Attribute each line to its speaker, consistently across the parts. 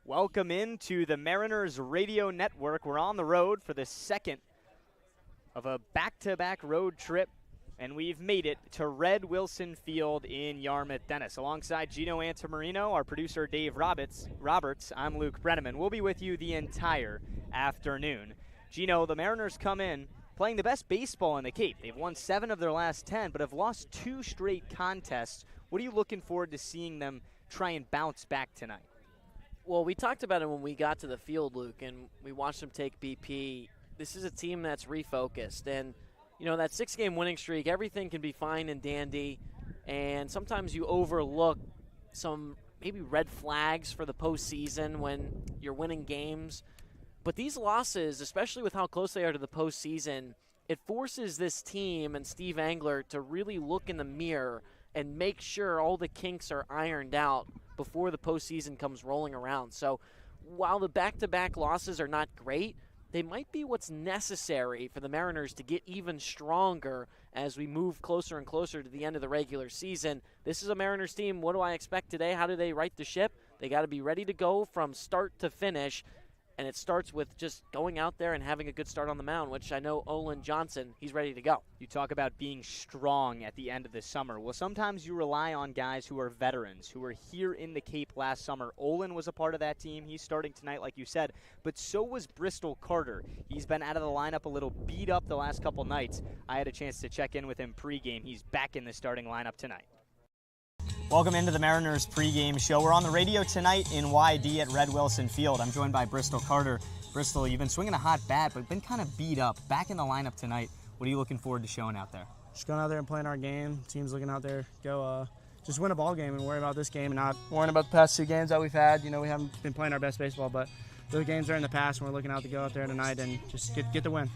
Speaker 1: Welcome into the Mariners Radio Network. We're on the road for the second of a back-to-back road trip, and we've made it to Red Wilson Field in Yarmouth, Dennis. Alongside Gino Antamarino, our producer Dave Roberts, I'm Luke Brenneman. We'll be with you the entire afternoon. Gino, the Mariners come in playing the best baseball in the Cape. They've won 7 of their last 10, but have lost 2 straight contests. What are you looking forward to seeing them try and bounce back tonight?
Speaker 2: Well, we talked about it when we got to the field, Luke, and we watched them take BP. This is a team that's refocused, and you know, that 6-game winning streak, everything can be fine and dandy, and sometimes you overlook some maybe red flags for the postseason when you're winning games. But these losses, especially with how close they are to the postseason, it forces this team and Steve Angler to really look in the mirror and make sure all the kinks are ironed out before the postseason comes rolling around. So while the back-to-back losses are not great, they might be what's necessary for the Mariners to get even stronger as we move closer and closer to the end of the regular season. This is a Mariners team. What do I expect today? How do they right the ship? They got to be ready to go from start to finish. And it starts with just going out there and having a good start on the mound, which I know Olin Johnson, he's ready to go.
Speaker 1: You talk about being strong at the end of the summer. Well, sometimes you rely on guys who are veterans, who were here in the Cape last summer. Olin was a part of that team. He's starting tonight, like you said. But so was Bristol Carter. He's been out of the lineup a little beat up the last couple nights. I had a chance to check in with him pregame. He's back in the starting lineup tonight. Welcome into the Mariners pregame show. We're on the radio tonight in YD at Red Wilson Field. I'm joined by Bristol Carter. Bristol, you've been swinging a hot bat, but been kind of beat up. Back in the lineup tonight. What are you looking forward to showing out there?
Speaker 3: Just going out there and playing our game. Team's looking out there, just win a ball game and worry about this game and not worrying about the past 2 games that we've had. You know, we haven't been playing our best baseball, but those games are in the past, and we're looking out to go out there tonight and just get the win.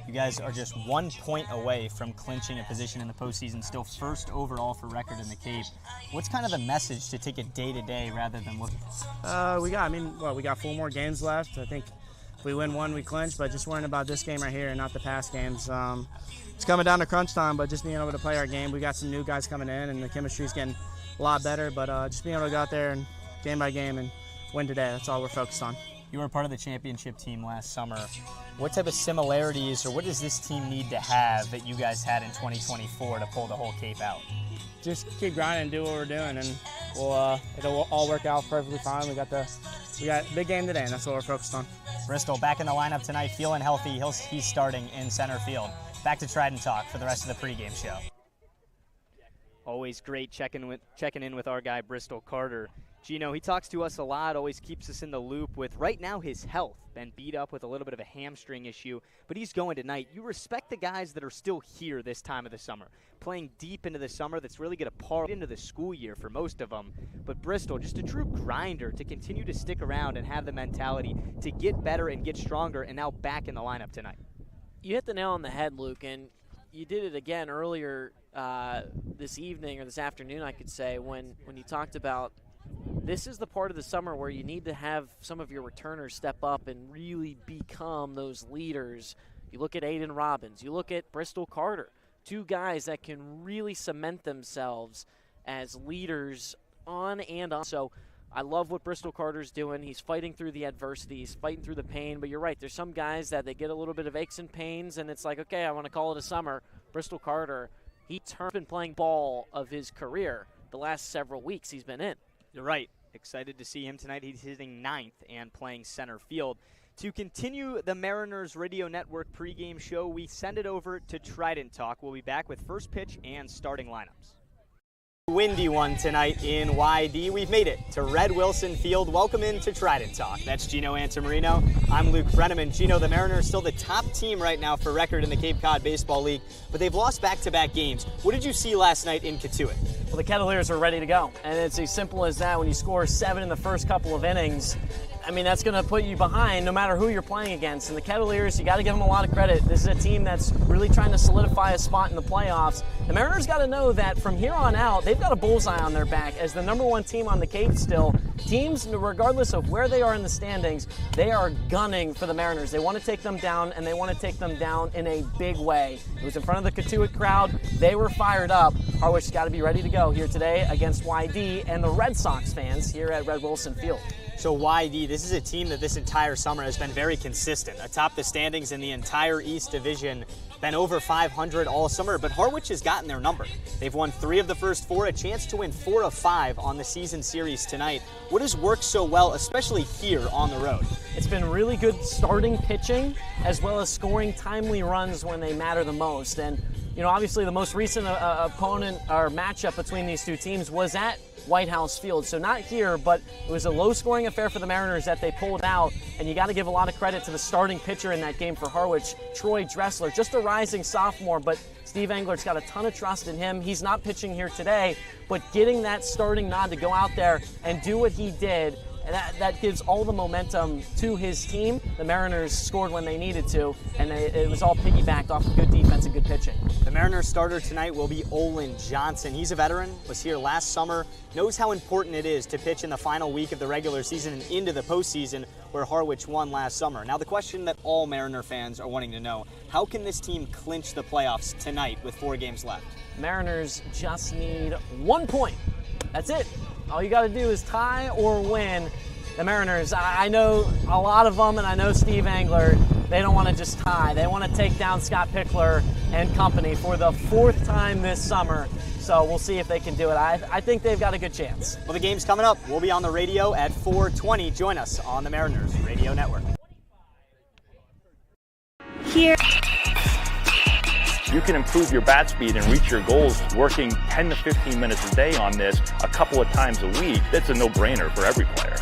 Speaker 1: You guys are just 1 point away from clinching a position in the postseason, still first overall for record in the Cape. What's kind of the message to take it day to day rather than looking?
Speaker 3: We got 4 more games left. I think if we win 1, we clinch, but just worrying about this game right here and not the past games. It's coming down to crunch time, but just being able to play our game. We got some new guys coming in, and the chemistry's getting a lot better, but just being able to go out there and game by game and win today, that's all we're focused on.
Speaker 1: You were part of the championship team last summer. What type of similarities or what does this team need to have that you guys had in 2024 to pull the whole Cape out?
Speaker 3: Just keep grinding and do what we're doing, and it'll all work out perfectly fine. We got a big game today, and that's what we're focused on.
Speaker 1: Bristol back in the lineup tonight, feeling healthy. He's starting in center field. Back to Trident Talk for the rest of the pregame show. Always great checking in with our guy Bristol Carter. Gino, he talks to us a lot, always keeps us in the loop with right now his health. Been beat up with a little bit of a hamstring issue, but he's going tonight. You respect the guys that are still here this time of the summer, playing deep into the summer that's really going to par into the school year for most of them. But Bristol, just a true grinder to continue to stick around and have the mentality to get better and get stronger, and now back in the lineup tonight.
Speaker 2: You hit the nail on the head, Luke, and you did it again earlier this evening or this afternoon, I could say, when you talked about this is the part of the summer where you need to have some of your returners step up and really become those leaders. You look at Aiden Robbins, you look at Bristol Carter, 2 guys that can really cement themselves as leaders on and on. So I love what Bristol Carter's doing. He's fighting through the adversity, he's fighting through the pain, but you're right, there's some guys that they get a little bit of aches and pains, and it's like, okay, I want to call it a summer. Bristol Carter, he's been playing ball of his career the last several weeks he's been in.
Speaker 1: You're right. Excited to see him tonight. He's hitting 9th and playing center field. To continue the Mariners Radio Network pregame show, we send it over to Trident Talk. We'll be back with first pitch and starting lineups. Windy one tonight in YD. We've made it to Red Wilson Field. Welcome into Trident Talk. That's Gino Antamarino. I'm Luke Brenneman. Gino, the Mariners still the top team right now for record in the Cape Cod Baseball League, but they've lost back-to-back games. What did you see last night in Katuitt?
Speaker 2: Well, the Kettleers are ready to go, and it's as simple as that. When you score 7 in the first couple of innings, I mean, that's going to put you behind no matter who you're playing against. And the Kettleers, you got to give them a lot of credit. This is a team that's really trying to solidify a spot in the playoffs. The Mariners got to know that from here on out, they've got a bullseye on their back as the #1 team on the Cape still. Teams, regardless of where they are in the standings, they are gunning for the Mariners. They want to take them down, and they want to take them down in a big way. It was in front of the Katuitt crowd. They were fired up. Harwich's got to be ready to go here today against YD and the Red Sox fans here at Red Wilson Field.
Speaker 1: So YD, this is a team that this entire summer has been very consistent, atop the standings in the entire East Division, been over 500 all summer, but Harwich has gotten their number. They've won 3 of the first 4, a chance to win 4 of 5 on the season series tonight. What has worked so well, especially here on the road?
Speaker 2: It's been really good starting pitching, as well as scoring timely runs when they matter the most. And, you know, obviously the most recent opponent or matchup between these two teams was at White House Field. So not here, but it was a low-scoring affair for the Mariners that they pulled out, and you got to give a lot of credit to the starting pitcher in that game for Harwich, Troy Dressler, just a rising sophomore, but Steve Englert's got a ton of trust in him. He's not pitching here today, but getting that starting nod to go out there and do what he did, and that gives all the momentum to his team. The Mariners scored when they needed to, and it was all piggybacked off of good defense and good pitching.
Speaker 1: The Mariners starter tonight will be Olin Johnson. He's a veteran, was here last summer, knows how important it is to pitch in the final week of the regular season and into the postseason, where Harwich won last summer. Now the question that all Mariner fans are wanting to know, how can this team clinch the playoffs tonight with 4 games left?
Speaker 2: Mariners just need 1 point. That's it. All you got to do is tie or win. The Mariners, I know a lot of them, and I know Steve Englert, they don't want to just tie. They want to take down Scott Pickler and company for the 4th time this summer. So we'll see if they can do it. I think they've got a good chance.
Speaker 1: Well, the game's coming up. We'll be on the radio at 4:20. Join us on the Mariners Radio Network.
Speaker 4: Here.
Speaker 5: You can improve your bat speed and reach your goals working 10 to 15 minutes a day on this a couple of times a week. That's a no-brainer for every player.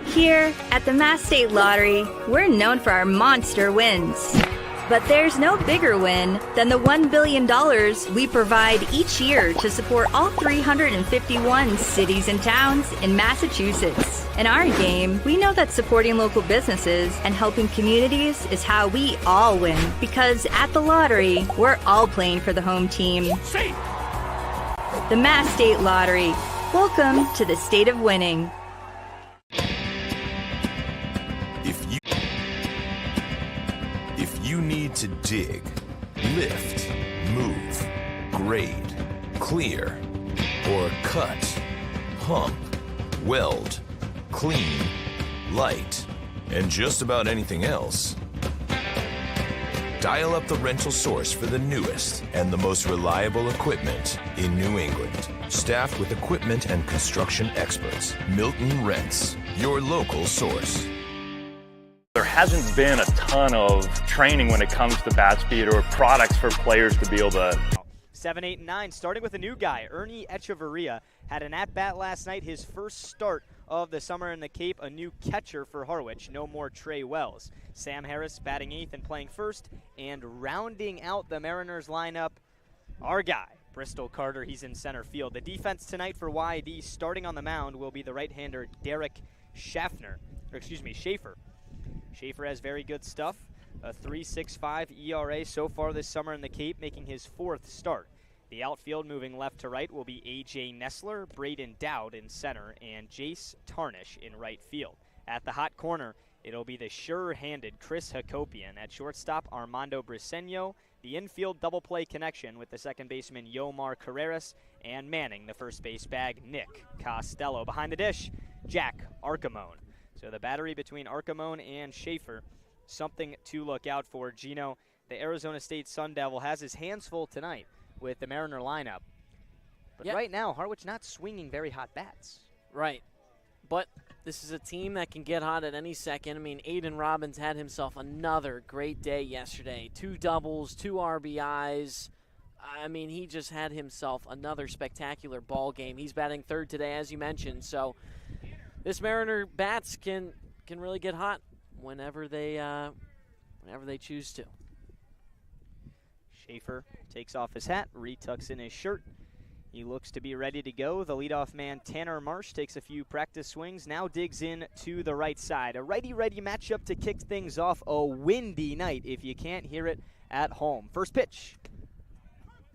Speaker 4: Here at the Mass State Lottery, we're known for our monster wins. But there's no bigger win than the $1 billion we provide each year to support all 351 cities and towns in Massachusetts. In our game, we know that supporting local businesses and helping communities is how we all win. Because at the lottery, we're all playing for the home team. The Mass State Lottery. Welcome to the state of winning.
Speaker 6: If you need to dig, lift, move, grade, clear, or cut, pump, weld, clean, light, and just about anything else, dial up the rental source for the newest and the most reliable equipment in New England. Staffed with equipment and construction experts, Milton Rents, your local source.
Speaker 5: There hasn't been a ton of training when it comes to bat speed or products for players to be able to.
Speaker 1: 7, 8, and 9, starting with a new guy. Ernie Echeverria had an at-bat last night, his first start of the summer in the Cape, a new catcher for Harwich. No more Trey Wells. Sam Harris batting 8th and playing first, and rounding out the Mariners lineup, our guy, Bristol Carter. He's in center field. The defense tonight for YD, starting on the mound, will be the right-hander Derek Schaefer. Schaefer has very good stuff, a 3.65 ERA so far this summer in the Cape, making his 4th start. The outfield moving left to right will be A.J. Nessler, Braden Dowd in center, and Jace Tarnish in right field. At the hot corner, it'll be the sure-handed Chris Hakopian. At shortstop, Armando Briseño. The infield double play connection with the second baseman Yomar Carreras, and manning the first base bag, Nick Costello. Behind the dish, Jack Arcamone. So the battery between Arcamone and Schaefer, something to look out for. Gino, the Arizona State Sun Devil, has his hands full tonight with the Mariner lineup. But right now, Harwich not swinging very hot bats.
Speaker 2: Right. But this is a team that can get hot at any second. I mean, Aiden Robbins had himself another great day yesterday. 2 doubles, 2 RBIs. I mean, he just had himself another spectacular ball game. He's batting 3rd today, as you mentioned. So this Mariner bats can really get hot whenever they choose to.
Speaker 1: Schaefer takes off his hat, retucks in his shirt. He looks to be ready to go. The leadoff man, Tanner Marsh, takes a few practice swings, now digs in to the right side. A righty-righty matchup to kick things off. A windy night if you can't hear it at home. First pitch.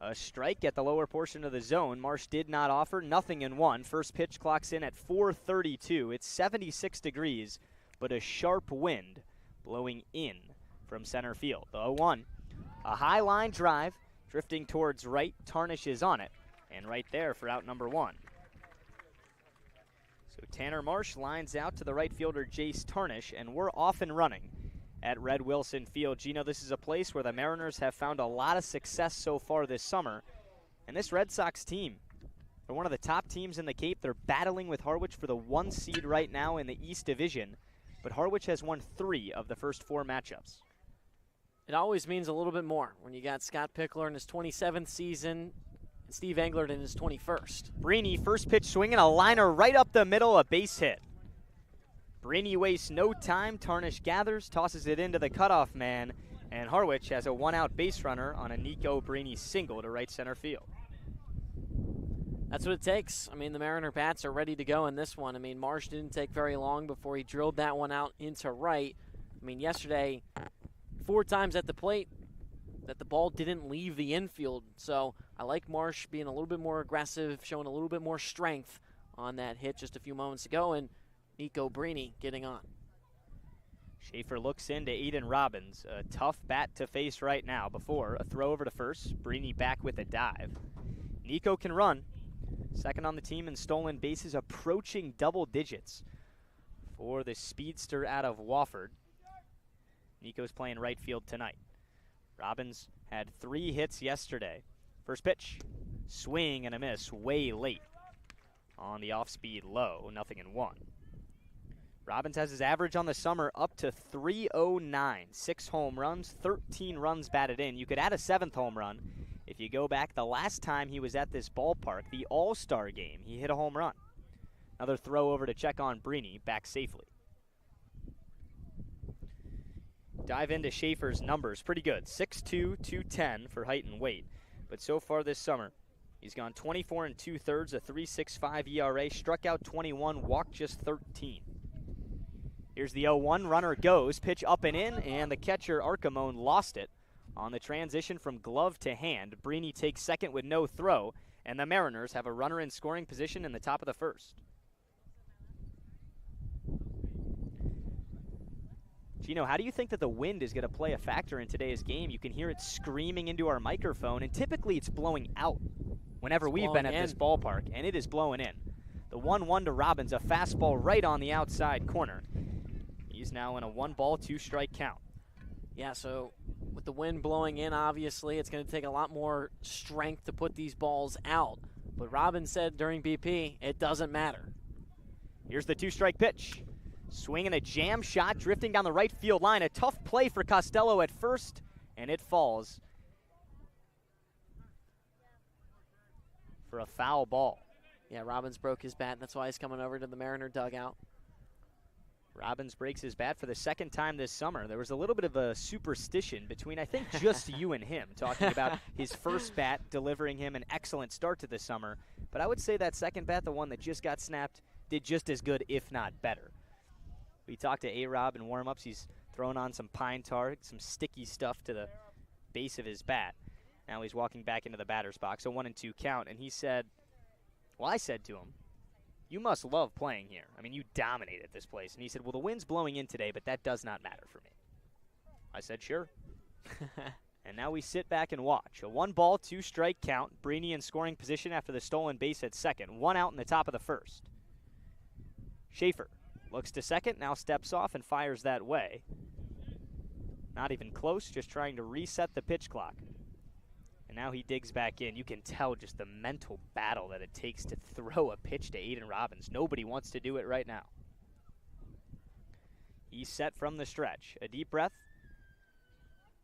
Speaker 1: A strike at the lower portion of the zone. Marsh did not offer, nothing in 1. First pitch clocks in at 4:32. It's 76 degrees, but a sharp wind blowing in from center field. The 0-1. A high line drive, drifting towards right. Tarnish is on it, and right there for out number 1. So Tanner Marsh lines out to the right fielder Jace Tarnish, and we're off and running at Red Wilson Field. Gino, this is a place where the Mariners have found a lot of success so far this summer. And this Red Sox team, they're one of the top teams in the Cape. They're battling with Harwich for the 1 seed right now in the East Division. But Harwich has won 3 of the first 4 matchups.
Speaker 2: It always means a little bit more when you got Scott Pickler in his 27th season and Steve Englert in his 21st.
Speaker 1: Brini, first pitch swinging, a liner right up the middle, a base hit. Brini wastes no time. Tarnish gathers, tosses it into the cutoff man, and Harwich has a 1-out base runner on a Nico Brini single to right center field.
Speaker 2: That's what it takes. I mean, the Mariner bats are ready to go in this one. I mean, Marsh didn't take very long before he drilled that one out into right. I mean, yesterday, 4 times at the plate that the ball didn't leave the infield. So I like Marsh being a little bit more aggressive, showing a little bit more strength on that hit just a few moments ago, and Nico Brini getting on.
Speaker 1: Schaefer looks into Aiden Robbins. A tough bat to face right now. Before a throw over to first, Brini back with a dive. Nico can run. Second on the team in stolen bases, approaching double digits for the speedster out of Wofford. Nico's playing right field tonight. Robbins had 3 hits yesterday. First pitch, swing and a miss way late on the off-speed low, 0-1. Robbins has his average on the summer up to 309, 6 home runs, 13 runs batted in. You could add a 7th home run. If you go back, the last time he was at this ballpark, the All-Star game, he hit a home run. Another throw over to check on Brini, back safely. Dive into Schaefer's numbers, pretty good. 6'2", 210 for height and weight. But so far this summer, he's gone 24 2/3, a 3.65 ERA, struck out 21, walked just 13. Here's the 0-1, runner goes, pitch up and in, and the catcher Archimone lost it. On the transition from glove to hand, Brini takes second with no throw, and the Mariners have a runner in scoring position in the top of the first. Gino, how do you think that the wind is going to play a factor in today's game? You can hear it screaming into our microphone, and typically it's blowing out whenever we've been at this ballpark, and it is blowing in. The 1-1 to Robbins, a fastball right on the outside corner. He's now in a 1-ball, 2-strike count.
Speaker 2: Yeah, so with the wind blowing in, obviously, it's going to take a lot more strength to put these balls out. But Robbins said during BP, it doesn't matter.
Speaker 1: Here's the 2-strike pitch. Swinging a jam shot, drifting down the right field line. A tough play for Costello at first, and it falls for a foul ball.
Speaker 2: Yeah, Robbins broke his bat. That's why he's coming over to the Mariner dugout.
Speaker 1: Robbins breaks his bat for the 2nd time this summer. There was a little bit of a superstition between, I think, just you and him, talking about his first bat delivering him an excellent start to the summer. But I would say that second bat, the one that just got snapped, did just as good, if not better. We talked to A-Rob in warm-ups. He's thrown on some pine tar, some sticky stuff to the base of his bat. Now he's walking back into the batter's box, a 1-2 count, and he said, well, I said to him, you must love playing here. I mean, you dominated this place. And he said, well, the wind's blowing in today, but that does not matter for me. I said, sure. And now we sit back and watch. A 1-ball, 2-strike count. Brini in scoring position after the stolen base at second. 1 out in the top of the first. Schaefer looks to second, now steps off and fires that way. Not even close, just trying to reset the pitch clock. And now he digs back in. You can tell just the mental battle that it takes to throw a pitch to Aiden Robbins. Nobody wants to do it right now. He's set from the stretch. A deep breath.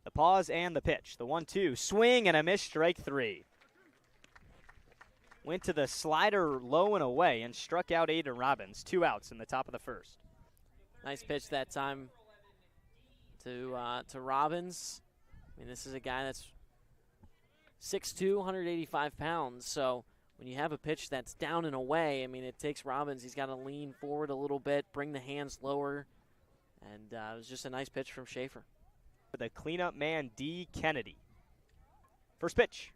Speaker 1: The pause and the pitch. The 1-2. Swing and a miss, strike 3. Went to the slider low and away and struck out Aiden Robbins. 2 outs in the top of the first.
Speaker 2: Nice pitch that time to Robbins. I mean, this is a guy that's 6'2", 185 pounds. So when you have a pitch that's down and away, I mean, it takes Robbins. He's got to lean forward a little bit, bring the hands lower. And it was just a nice pitch from Schaefer.
Speaker 1: The cleanup man, D. Kennedy. First pitch.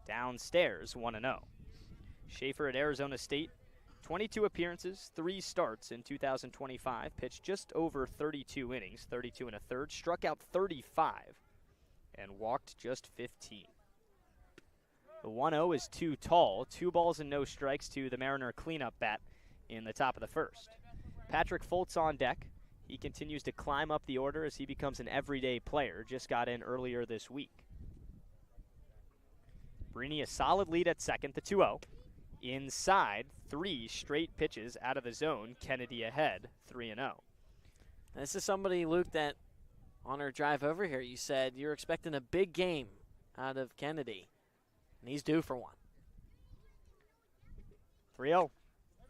Speaker 1: Downstairs, 1-0. Schaefer at Arizona State, 22 appearances, 3 starts in 2025. Pitched just over 32 innings, 32 1/3. Struck out 35 and walked just 15. The 1-0 is too tall. 2 balls and no strikes to the Mariner cleanup bat, in the top of the first. Patrick Foltz on deck. He continues to climb up the order as he becomes an everyday player. Just got in earlier this week. Brini a solid lead at second, the 2-0. Inside, 3 straight pitches out of the zone. Kennedy ahead, 3-0.
Speaker 2: This is somebody, Luke, that on our drive over here, you said you're expecting a big game out of Kennedy, and he's due for one.
Speaker 1: 3-0.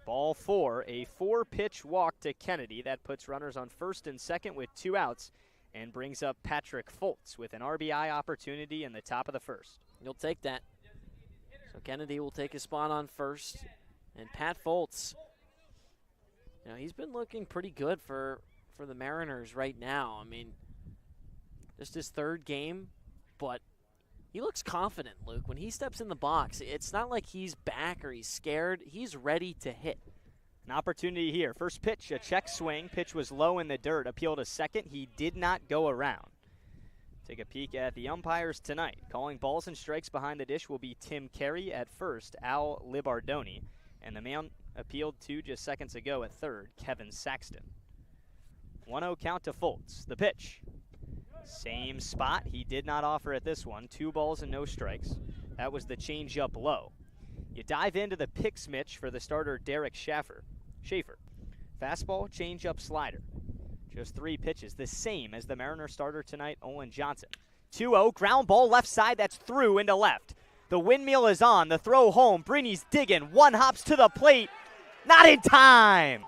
Speaker 1: Ball 4, a 4-pitch walk to Kennedy. That puts runners on first and second with 2 outs and brings up Patrick Foltz with an RBI opportunity in the top of the first.
Speaker 2: You'll take that. So Kennedy will take his spot on first, and Pat Foltz, he's been looking pretty good for the Mariners right now. I mean, just his 3rd game, but he looks confident, Luke. When he steps in the box, it's not like he's back or he's scared. He's ready to hit.
Speaker 1: An opportunity here. First pitch, a check swing. Pitch was low in the dirt. Appeal to second. He did not go around. Take a peek at the umpires tonight. Calling balls and strikes behind the dish will be Tim Carey at first, Al Libardoni, and the man appealed to just seconds ago at third, Kevin Saxton. 1-0 count to Foltz. The pitch. Same spot. He did not offer at this one. 2 balls and no strikes. That was the changeup low. You dive into the pick smitch for the starter, Derek Schaefer. Fastball, changeup, slider. Just 3 pitches, the same as the Mariner starter tonight, Olin Johnson. 2-0, ground ball left side, that's through into left. The windmill is on, the throw home. Brini's digging, 1 hops to the plate. Not in time!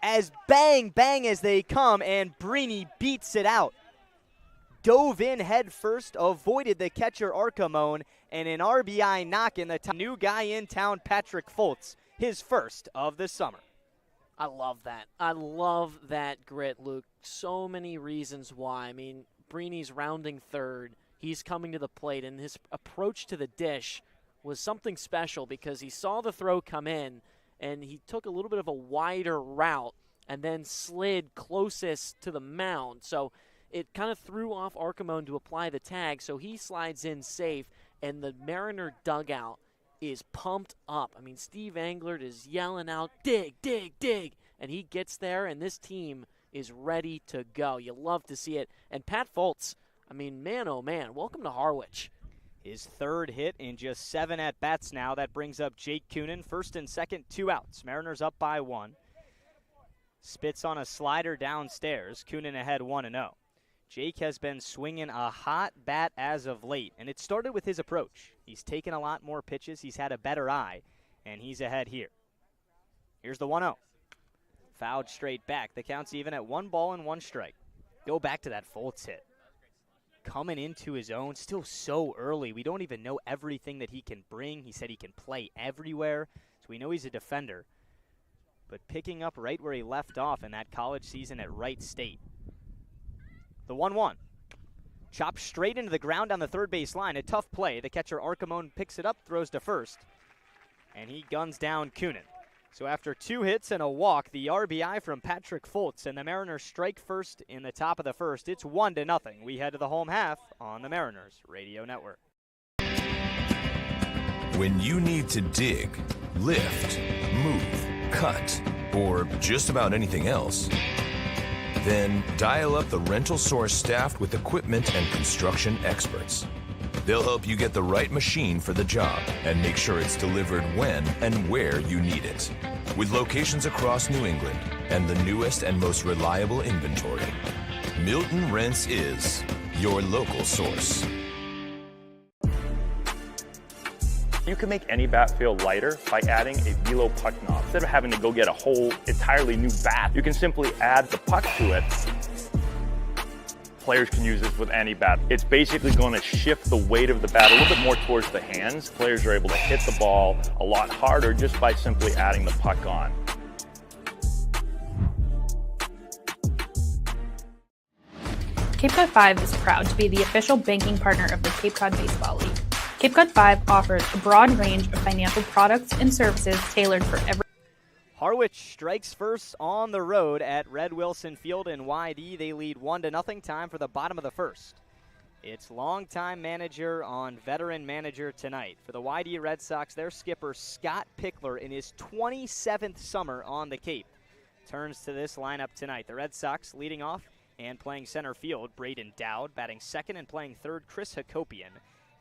Speaker 1: As bang, bang as they come, and Brini beats it out. Dove in head first, avoided the catcher Arcamone, and an RBI knock in the new guy in town, Patrick Foltz, his first of the summer.
Speaker 2: I love that. I love that grit, Luke. So many reasons why. I mean, Brini's rounding third. He's coming to the plate, and his approach to the dish was something special because he saw the throw come in, and he took a little bit of a wider route and then slid closest to the mound. So it kind of threw off Arcamone to apply the tag, so he slides in safe, and the Mariner dugout is pumped up. I mean, Steve Englert is yelling out, dig, dig, dig, and he gets there, and this team is ready to go. You love to see it. And Pat Foltz, I mean, man, oh man, welcome to Harwich.
Speaker 1: His 3rd hit in just 7 at-bats now. That brings up Jake Coonan, first and second, 2 outs. Mariners up by 1. Spits on a slider downstairs. Coonan ahead 1-0. Jake has been swinging a hot bat as of late, and it started with his approach. He's taken a lot more pitches. He's had a better eye, and he's ahead here. Here's the 1-0. Fouled straight back. The count's even at 1 ball and 1 strike. Go back to that Foltz hit. Coming into his own, still so early. We don't even know everything that he can bring. He said he can play everywhere, so we know he's a defender. But picking up right where he left off in that college season at Wright State. The 1-1. Chopped straight into the ground on the third base line. A tough play. The catcher Arcamone picks it up, throws to first, and he guns down Coonan. So after 2 hits and a walk, the RBI from Patrick Foltz, and the Mariners strike first in the top of the first. It's 1-0. We head to the home half on the Mariners Radio Network.
Speaker 6: When you need to dig, lift, move, cut, or just about anything else, then dial up the Rental Source staffed with equipment and construction experts. They'll help you get the right machine for the job and make sure it's delivered when and where you need it. With locations across New England and the newest and most reliable inventory, Milton Rents is your local source.
Speaker 5: You can make any bat feel lighter by adding a velo puck knob. Instead of having to go get a whole entirely new bat, you can simply add the puck to it. Players can use this with any bat. It's basically going to shift the weight of the bat a little bit more towards the hands. Players are able to hit the ball a lot harder just by simply adding the puck on.
Speaker 7: Cape Cod 5 is proud to be the official banking partner of the Cape Cod Baseball League. Cape Cod 5 offers a broad range of financial products and services tailored for every.
Speaker 1: Harwich strikes first on the road at Red Wilson Field in YD. They lead 1-0. Time for the bottom of the first. It's longtime manager on veteran manager tonight. For the YD Red Sox, their skipper Scott Pickler in his 27th summer on the Cape turns to this lineup tonight. The Red Sox leading off and playing center field, Braden Dowd. Batting second and playing third, Chris Hakopian.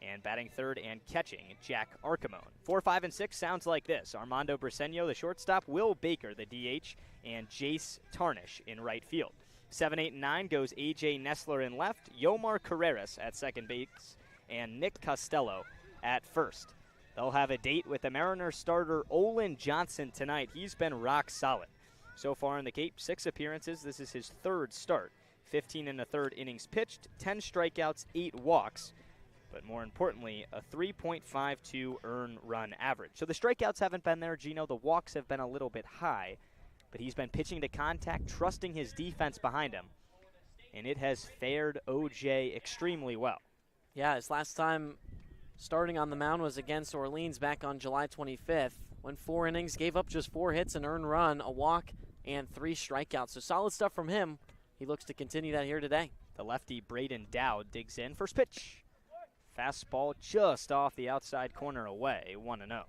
Speaker 1: And batting third and catching, Jack Archimone. 4, 5, and 6 sounds like this. Armando Briseño, the shortstop, Will Baker, the DH, and Jace Tarnish in right field. 7, 8, and 9 goes A.J. Nessler in left, Yomar Carreras at second base, and Nick Costello at first. They'll have a date with the Mariners starter Olin Johnson tonight. He's been rock solid. So far in the Cape, 6 appearances. This is his third start. 15 and a third innings pitched, 10 strikeouts, 8 walks. But more importantly, a 3.52 earn run average. So the strikeouts haven't been there, Gino. The walks have been a little bit high. But he's been pitching to contact, trusting his defense behind him. And it has fared OJ extremely well.
Speaker 2: Yeah, his last time starting on the mound was against Orleans back on July 25th. Went 4 innings, gave up just 4 hits, an earned run, a walk, and 3 strikeouts. So solid stuff from him. He looks to continue that here today.
Speaker 1: The lefty Braden Dowd digs in. First pitch. Fastball just off the outside corner away, 1-0.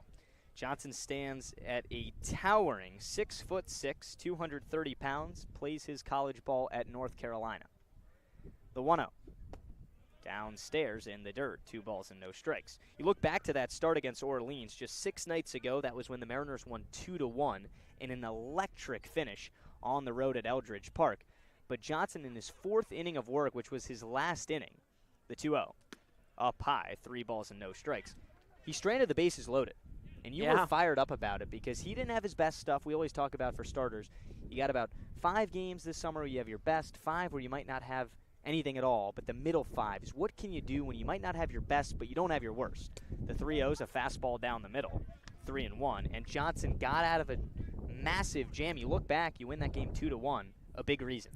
Speaker 1: Johnson stands at a towering 6'6", 230 pounds, plays his college ball at North Carolina. The 1-0. Downstairs in the dirt, 2 balls and no strikes. You look back to that start against Orleans just 6 nights ago. That was when the Mariners won 2-1 in an electric finish on the road at Eldridge Park. But Johnson in his 4th inning of work, which was his last inning, the 2-0, up high, 3 balls and no strikes. He stranded the bases loaded. And you were fired up about it because he didn't have his best stuff. We always talk about for starters, you got about 5 games this summer where you have your best, 5 where you might not have anything at all, but the middle 5 is what can you do when you might not have your best but you don't have your worst. The 3-0's a fastball down the middle, 3-1, and Johnson got out of a massive jam. You look back, you win that game 2-1, a big reason.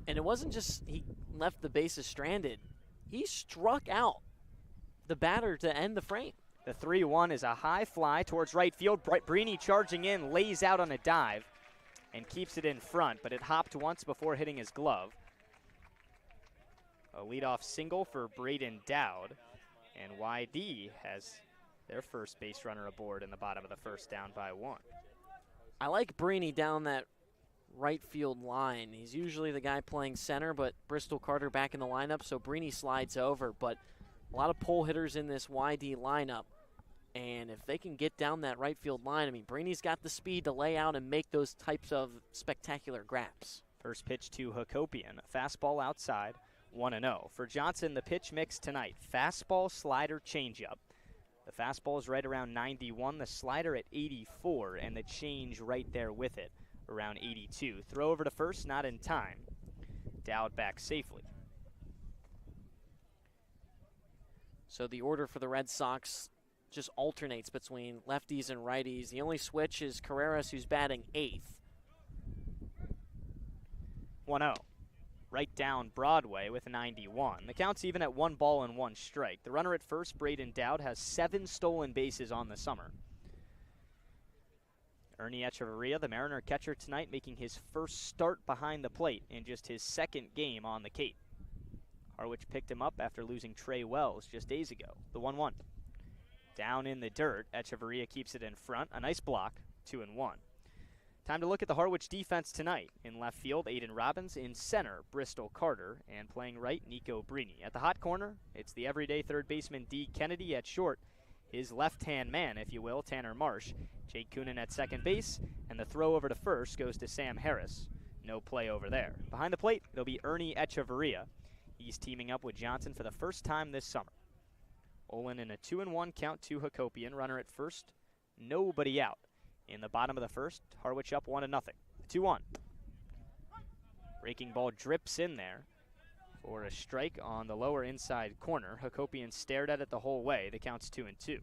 Speaker 2: And it wasn't just he left the bases stranded. He struck out the batter to end the frame.
Speaker 1: The 3-1 is a high fly towards right field. Brini charging in, lays out on a dive, and keeps it in front, but it hopped once before hitting his glove. A leadoff single for Braden Dowd, and YD has their first base runner aboard in the bottom of the first, down by 1.
Speaker 2: I like Brini down that right field line. He's usually the guy playing center, but Bristol Carter back in the lineup, so Brini slides over, but a lot of pull hitters in this YD lineup. And if they can get down that right field line, I mean, Brini's got the speed to lay out and make those types of spectacular grabs.
Speaker 1: First pitch to Hakopian. Fastball outside, 1-0. For Johnson, the pitch mix tonight. Fastball, slider, changeup. The fastball is right around 91, the slider at 84, and the change right there with it, around 82. Throw over to first, not in time. Dowd back safely.
Speaker 2: So the order for the Red Sox just alternates between lefties and righties. The only switch is Carreras, who's batting 8th.
Speaker 1: 1-0. Right down Broadway with 91. The count's even at 1 ball and 1 strike. The runner at first, Braden Dowd, has 7 stolen bases on the summer. Ernie Echeverria, the Mariner catcher tonight, making his first start behind the plate in just his 2nd game on the Cape. Harwich picked him up after losing Trey Wells just days ago. The 1-1. Down in the dirt, Echeverria keeps it in front. A nice block, 2-1. Time to look at the Harwich defense tonight. In left field, Aiden Robbins. In center, Bristol Carter. And playing right, Nico Brini. At the hot corner, it's the everyday third baseman D. Kennedy. At short, his left-hand man, if you will, Tanner Marsh. Jake Coonan at second base. And the throw over to first goes to Sam Harris. No play over there. Behind the plate, it'll be Ernie Echeverria. He's teaming up with Johnson for the first time this summer. Olin in a 2-1 count to Hakopian. Runner at first, nobody out. In the bottom of the first, Harwich up 1-0. 2-1. Breaking ball drips in there for a strike on the lower inside corner. Hakopian stared at it the whole way. The count's 2-2.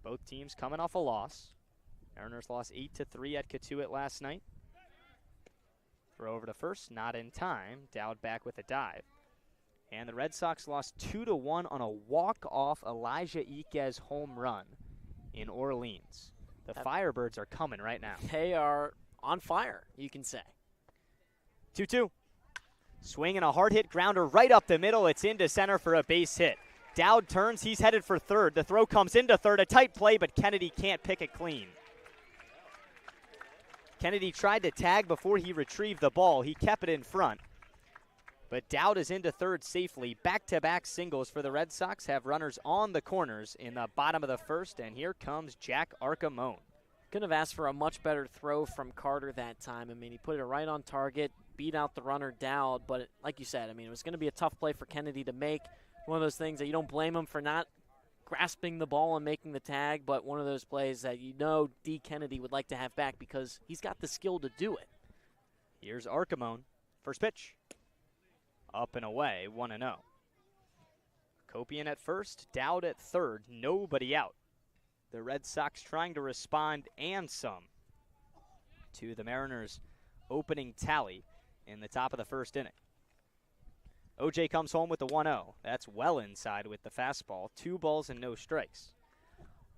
Speaker 1: Both teams coming off a loss. Mariners lost 8-3 at Catuit last night. Throw over to first, not in time. Dowd back with a dive. And the Red Sox lost 2-1 on a walk-off Elijah Iquez home run in Orleans. The Firebirds are coming right now.
Speaker 2: They are on fire, you can say.
Speaker 1: 2-2. Swinging a hard hit grounder right up the middle. It's into center for a base hit. Dowd turns. He's headed for third. The throw comes into third. A tight play, but Kennedy can't pick it clean. Kennedy tried to tag before he retrieved the ball. He kept it in front. But Dowd is into third safely. Back-to-back singles for the Red Sox have runners on the corners in the bottom of the first, and here comes Jack Arcamone.
Speaker 2: Couldn't have asked for a much better throw from Carter that time. I mean, he put it right on target, beat out the runner Dowd, but like you said, I mean, it was going to be a tough play for Kennedy to make. One of those things that you don't blame him for not grasping the ball and making the tag, but one of those plays that you know D. Kennedy would like to have back because he's got the skill to do it.
Speaker 1: Here's Arcamone. First pitch. Up and away, 1-0. Kopian at first, Dowd at third, nobody out. The Red Sox trying to respond and some to the Mariners' opening tally in the top of the first inning. OJ comes home with the 1-0. That's well inside with the fastball. 2 balls and no strikes.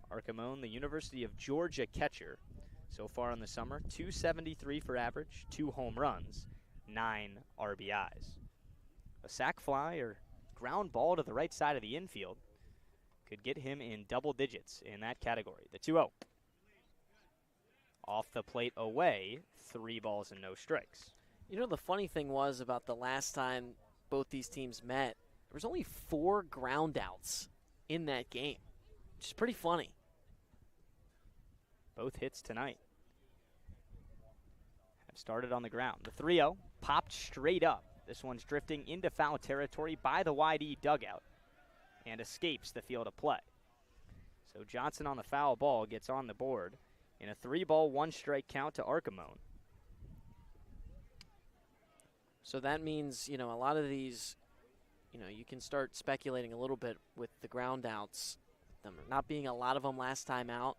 Speaker 1: Arcamone, the University of Georgia catcher, so far in the summer, 273 for average, 2 home runs, 9 RBIs. A sac fly or ground ball to the right side of the infield could get him in double digits in that category. The 2-0. Off the plate away, 3 balls and no strikes.
Speaker 2: You know, the funny thing was about the last time both these teams met, there was only 4 ground outs in that game, which is pretty funny.
Speaker 1: Both hits tonight have started on the ground. The 3-0 popped straight up. This one's drifting into foul territory by the wide E dugout and escapes the field of play. So Johnson on the foul ball gets on the board in a 3-ball, 1-strike count to Arcamone.
Speaker 2: So that means, you know, a lot of these, you know, you can start speculating a little bit with the ground outs, them not being a lot of them last time out,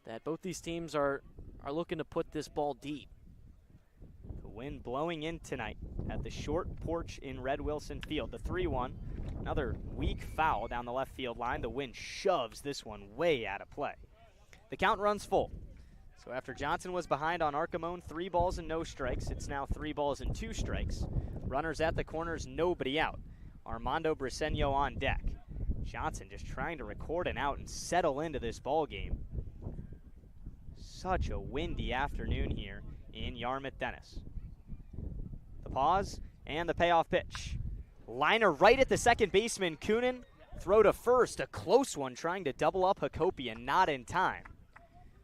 Speaker 2: that both these teams are looking to put this ball deep.
Speaker 1: The wind blowing in tonight at the short porch in Red Wilson Field. The 3-1, another weak foul down the left field line. The wind shoves this one way out of play. The count runs full. So after Johnson was behind on Arcamone, 3 balls and no strikes, it's now 3 balls and 2 strikes. Runners at the corners, nobody out. Armando Briseño on deck. Johnson just trying to record an out and settle into this ball game. Such a windy afternoon here in Yarmouth Dennis. The pause and the payoff pitch. Liner right at the second baseman, Coonan. Throw to first, a close one trying to double up Hakopian, not in time.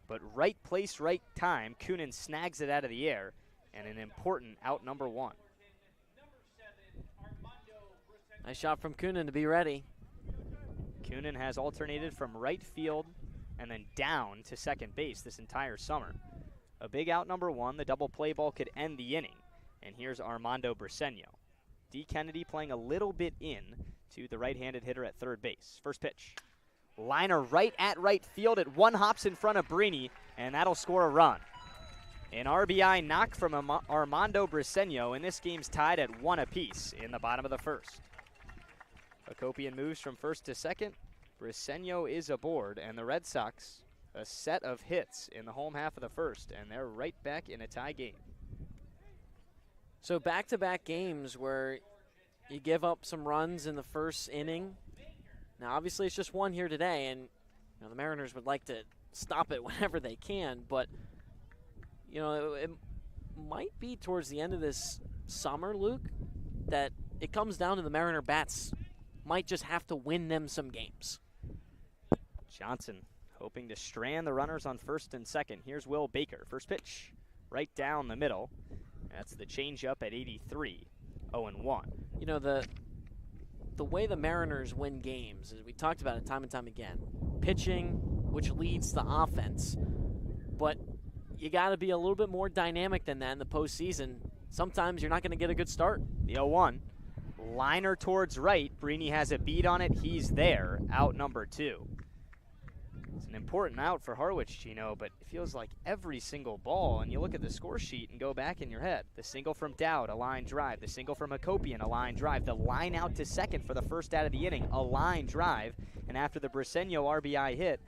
Speaker 1: But right place, right time, Coonan snags it out of the air, and an important out number 1.
Speaker 2: Nice shot from Coonan to be ready.
Speaker 1: Coonan has alternated from right field and then down to second base this entire summer. A big out number 1, the double play ball could end the inning. And here's Armando Briseño. D. Kennedy playing a little bit in to the right-handed hitter at third base. First pitch. Liner right at right field at 1 hops in front of Brini, and that'll score a run. An RBI knock from Armando Briseño, and this game's tied at 1 apiece in the bottom of the first. Hakopian moves from first to second. Briseño is aboard, and the Red Sox, a set of hits in the home half of the first, and they're right back in a tie game.
Speaker 2: So back-to-back games where you give up some runs in the first inning. Now, obviously, it's just 1 here today, and you know, the Mariners would like to stop it whenever they can, but you know, it might be towards the end of this summer, Luke, that it comes down to the Mariner bats might just have to win them some games.
Speaker 1: Johnson hoping to strand the runners on first and second. Here's Will Baker. First pitch, right down the middle. That's the changeup at 83, 0-1.
Speaker 2: You know, the way the Mariners win games, as we talked about it time and time again, pitching, which leads to offense. But you got to be a little bit more dynamic than that in the postseason. Sometimes you're not going to get a good start.
Speaker 1: The 0-1. Liner towards right. Brini has a beat on it. He's there. Out number 2. It's an important out for Harwich, Gino, but it feels like every single ball, and you look at the score sheet and go back in your head. The single from Dowd, a line drive. The single from Hakopian, a line drive. The line out to second for the first out of the inning, a line drive. And after the Briseño RBI hit,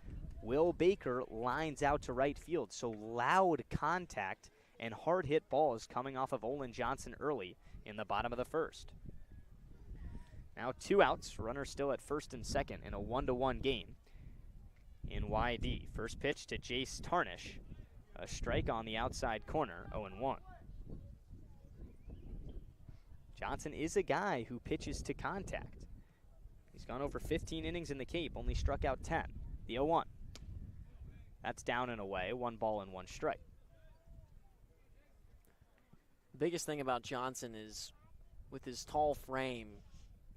Speaker 1: Will Baker lines out to right field. So loud contact and hard hit balls coming off of Olin Johnson early in the bottom of the first. Now 2 outs, runners still at first and second in a 1-1 game in YD. First pitch to Jace Tarnish. A strike on the outside corner, 0-1. Johnson is a guy who pitches to contact. He's gone over 15 innings in the Cape, only struck out 10. The 0-1. That's down and away, 1 ball and 1 strike.
Speaker 2: The biggest thing about Johnson is with his tall frame,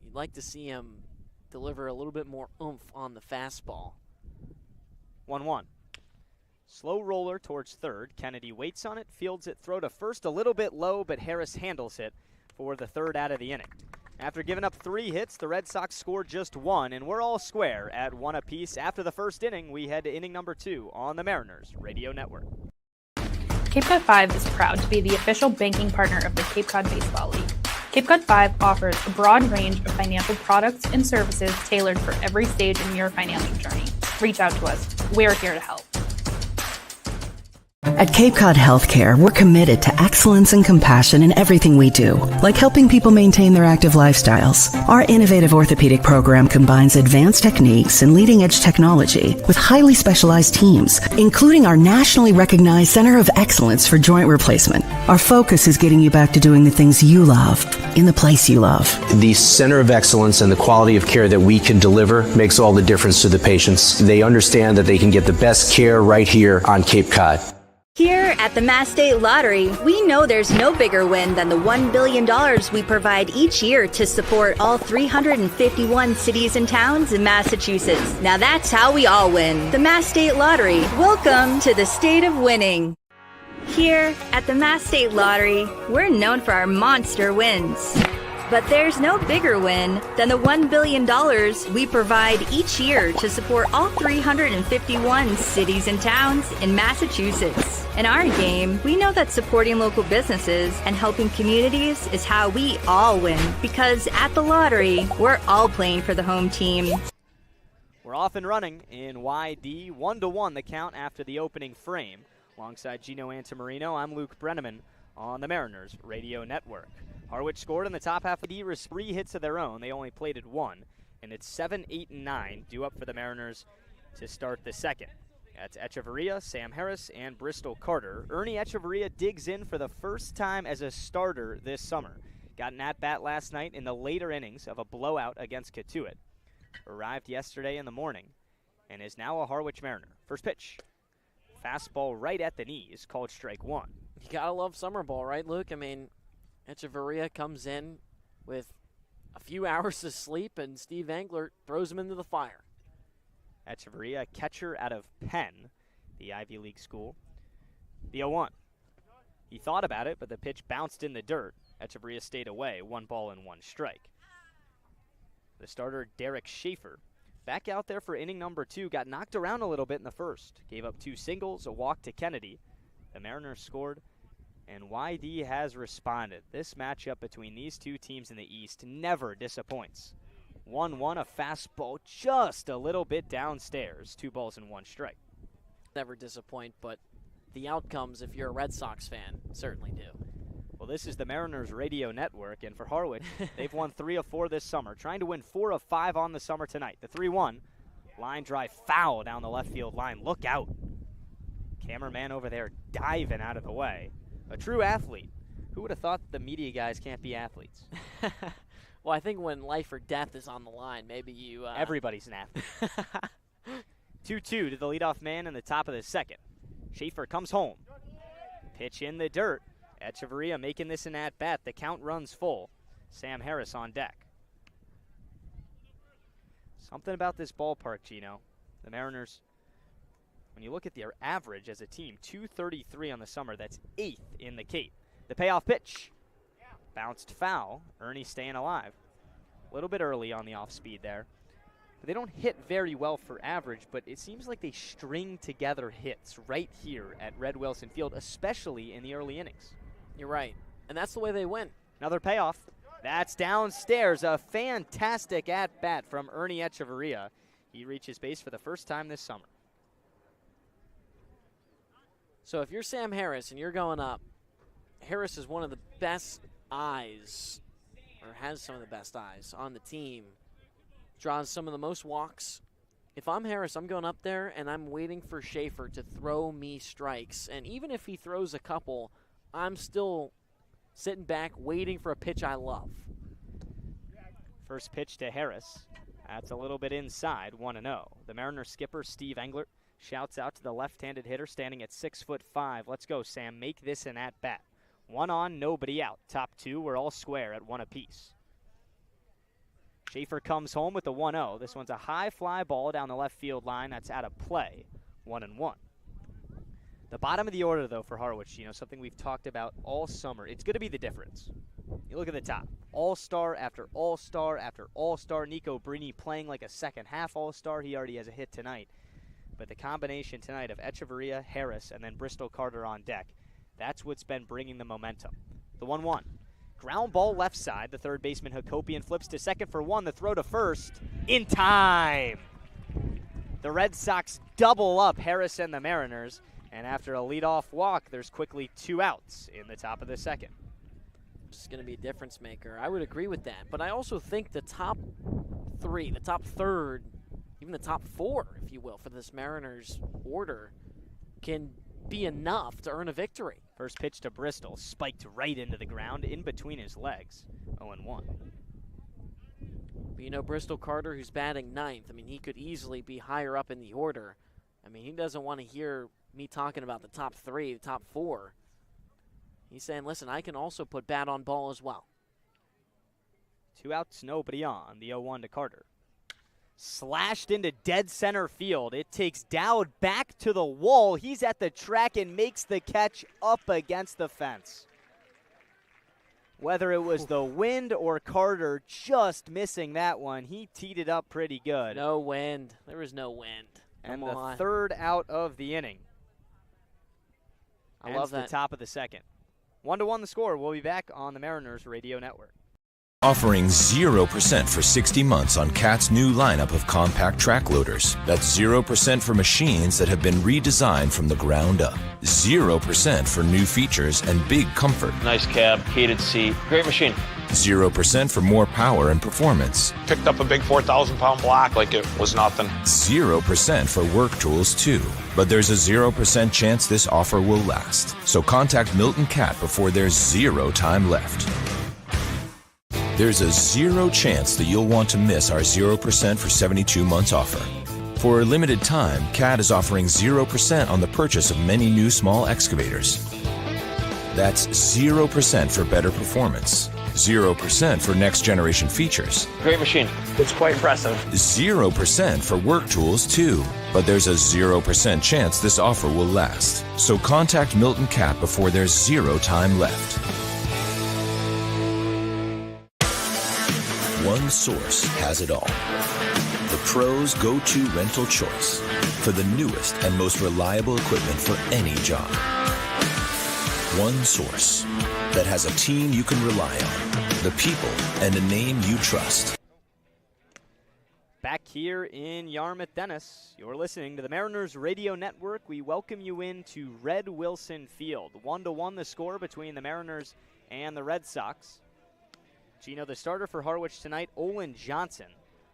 Speaker 2: you'd like to see him deliver a little bit more oomph on the fastball.
Speaker 1: 1-1. Slow roller towards third. Kennedy waits on it, fields it, throw to first a little bit low, but Harris handles it for the 3rd out of the inning. After giving up 3 hits, the Red Sox scored just 1, and we're all square at 1 apiece. After the first inning, we head to inning number 2 on the Mariners Radio Network.
Speaker 7: Cape Cod 5 is proud to be the official banking partner of the Cape Cod Baseball League. Cape Cod 5 offers a broad range of financial products and services tailored for every stage in your financial journey. Reach out to us. We're here to help.
Speaker 8: At Cape Cod Healthcare, we're committed to excellence and compassion in everything we do, like helping people maintain their active lifestyles. Our innovative orthopedic program combines advanced techniques and leading-edge technology with highly specialized teams, including our nationally recognized Center of Excellence for Joint Replacement. Our focus is getting you back to doing the things you love, in the place you love.
Speaker 9: The Center of Excellence and the quality of care that we can deliver makes all the difference to the patients. They understand that they can get the best care right here on Cape Cod.
Speaker 4: Here at the Mass State Lottery, we know there's no bigger win than the $1 billion we provide each year to support all 351 cities and towns in Massachusetts. Now that's how we all win. The Mass State Lottery. Welcome to the state of winning. Here at the Mass State Lottery, we're known for our monster wins. But there's no bigger win than the $1 billion we provide each year to support all 351 cities and towns in Massachusetts. In our game, we know that supporting local businesses and helping communities is how we all win. Because at the lottery, we're all playing for the home team.
Speaker 1: We're off and running in YD, 1-1 the count after the opening frame. Alongside Gino Antamarino, I'm Luke Brenneman on the Mariners Radio Network. Harwich scored in the top half of the year, 3 hits of their own. They only plated 1, and it's 7, 8, and 9 due up for the Mariners to start the second. That's Echeverria, Sam Harris, and Bristol Carter. Ernie Echeverria digs in for the first time as a starter this summer. Got an at-bat last night in the later innings of a blowout against Catuit. Arrived yesterday in the morning and is now a Harwich Mariner. First pitch. Fastball right at the knees, called strike 1.
Speaker 2: You gotta love summer ball, right, Luke? I mean, Echeverria comes in with a few hours of sleep, and Steve Engler throws him into the fire.
Speaker 1: Echeverria, catcher out of Penn, the Ivy League school. The 0-1. He thought about it, but the pitch bounced in the dirt. Echeverria stayed away, 1 ball and 1 strike. The starter, Derek Schaefer, back out there for inning number 2, got knocked around a little bit in the first. Gave up 2 singles, a walk to Kennedy. The Mariners scored, and YD has responded. This matchup between these two teams in the East never disappoints. 1-1, a fastball just a little bit downstairs. 2 balls and 1 strike.
Speaker 2: Never disappoint, but the outcomes, if you're a Red Sox fan, certainly do.
Speaker 1: Well, this is the Mariners Radio Network, and for Harwich, they've won 3 of 4 this summer, trying to win 4 of 5 on the summer tonight. The 3-1, line drive foul down the left field line. Look out. Cameraman over there diving out of the way. A true athlete. Who would have thought the media guys can't be athletes?
Speaker 2: Well, I think when life or death is on the line, maybe you...
Speaker 1: Everybody's an athlete. 2-2 to the leadoff man in the top of the second. Schaefer comes home. Pitch in the dirt. Echeverria making this an at-bat. The count runs full. Sam Harris on deck. Something about this ballpark, Gino. The Mariners, when you look at their average as a team, 233 on the summer. That's 8th in the Cape. The payoff pitch. Bounced foul. Ernie staying alive. A little bit early on the off-speed there. But they don't hit very well for average, but it seems like they string together hits right here at Red Wilson Field, especially in the early innings.
Speaker 2: You're right. And that's the way they win.
Speaker 1: Another payoff. That's downstairs. A fantastic at-bat from Ernie Echeverria. He reaches base for the first time this summer.
Speaker 2: So if you're Sam Harris and you're going up, Harris is one of the best eyes, or has some of the best eyes on the team, draws some of the most walks. If I'm Harris, I'm going up there and I'm waiting for Schaefer to throw me strikes. And even if he throws a couple, I'm still sitting back waiting for a pitch I love.
Speaker 1: First pitch to Harris. That's a little bit inside, 1-0. The Mariners skipper, Steve Englert, shouts out to the left-handed hitter standing at 6'5". Let's go, Sam. Make this an at-bat. 1 on, nobody out. Top 2, we're all square at 1 apiece. Schaefer comes home with the 1-0. This one's a high fly ball down the left field line. That's out of play. 1-1. The bottom of the order, though, for Harwich, something we've talked about all summer. It's going to be the difference. You look at the top. All-star after all-star after all-star. Nico Brini playing like a second-half all-star. He already has a hit tonight. But the combination tonight of Echeverria, Harris, and then Bristol Carter on deck, that's what's been bringing the momentum. The 1-1. Ground ball left side. The third baseman, Hakopian, flips to second for 1. The throw to first. In time! The Red Sox double up Harris and the Mariners. And after a leadoff walk, there's quickly 2 outs in the top of the second.
Speaker 2: This is going to be a difference maker. I would agree with that. But I also think the top 3, the top third, even the top 4, if you will, for this Mariners order can be enough to earn a victory.
Speaker 1: First pitch to Bristol, spiked right into the ground, in between his legs, 0-1.
Speaker 2: But Bristol Carter, who's batting 9th, he could easily be higher up in the order. He doesn't want to hear me talking about the top 3, the top 4. He's saying, listen, I can also put bat on ball as well.
Speaker 1: 2 outs, nobody on. The 0-1 to Carter. Slashed into dead center field. It takes Dowd back to the wall. He's at the track and makes the catch up against the fence. Whether it was the wind or Carter just missing that one, he teed it up pretty good.
Speaker 2: No wind. There was no wind.
Speaker 1: And the third out of the inning.
Speaker 2: I love that.
Speaker 1: The top of the second. 1-1 the score. We'll be back on the Mariners Radio Network.
Speaker 6: Offering 0% for 60 months on Cat's new lineup of compact track loaders. That's 0% for machines that have been redesigned from the ground up. 0% for new features and big comfort.
Speaker 10: Nice cab, heated seat, great machine.
Speaker 6: 0% for more power and performance.
Speaker 10: Picked up a big 4,000-pound block like it was nothing.
Speaker 6: 0% for work tools too. But there's a 0% chance this offer will last. So contact Milton Cat before there's 0 time left. There's a 0 chance that you'll want to miss our 0% for 72 months offer. For a limited time, CAT is offering 0% on the purchase of many new small excavators. That's 0% for better performance, 0% for next generation features.
Speaker 10: Great machine. It's quite impressive.
Speaker 6: 0% for work tools too. But there's a 0% chance this offer will last. So contact Milton Cat before there's 0 time left. One source has it all. The pros' go-to rental choice for the newest and most reliable equipment for any job. One source that has a team you can rely on, the people, and a name you trust.
Speaker 1: Back here in Yarmouth, Dennis, you're listening to the Mariners Radio Network. We welcome you into Red Wilson Field. 1-1 the score between the Mariners and the Red Sox. Gino, the starter for Harwich tonight, Olin Johnson,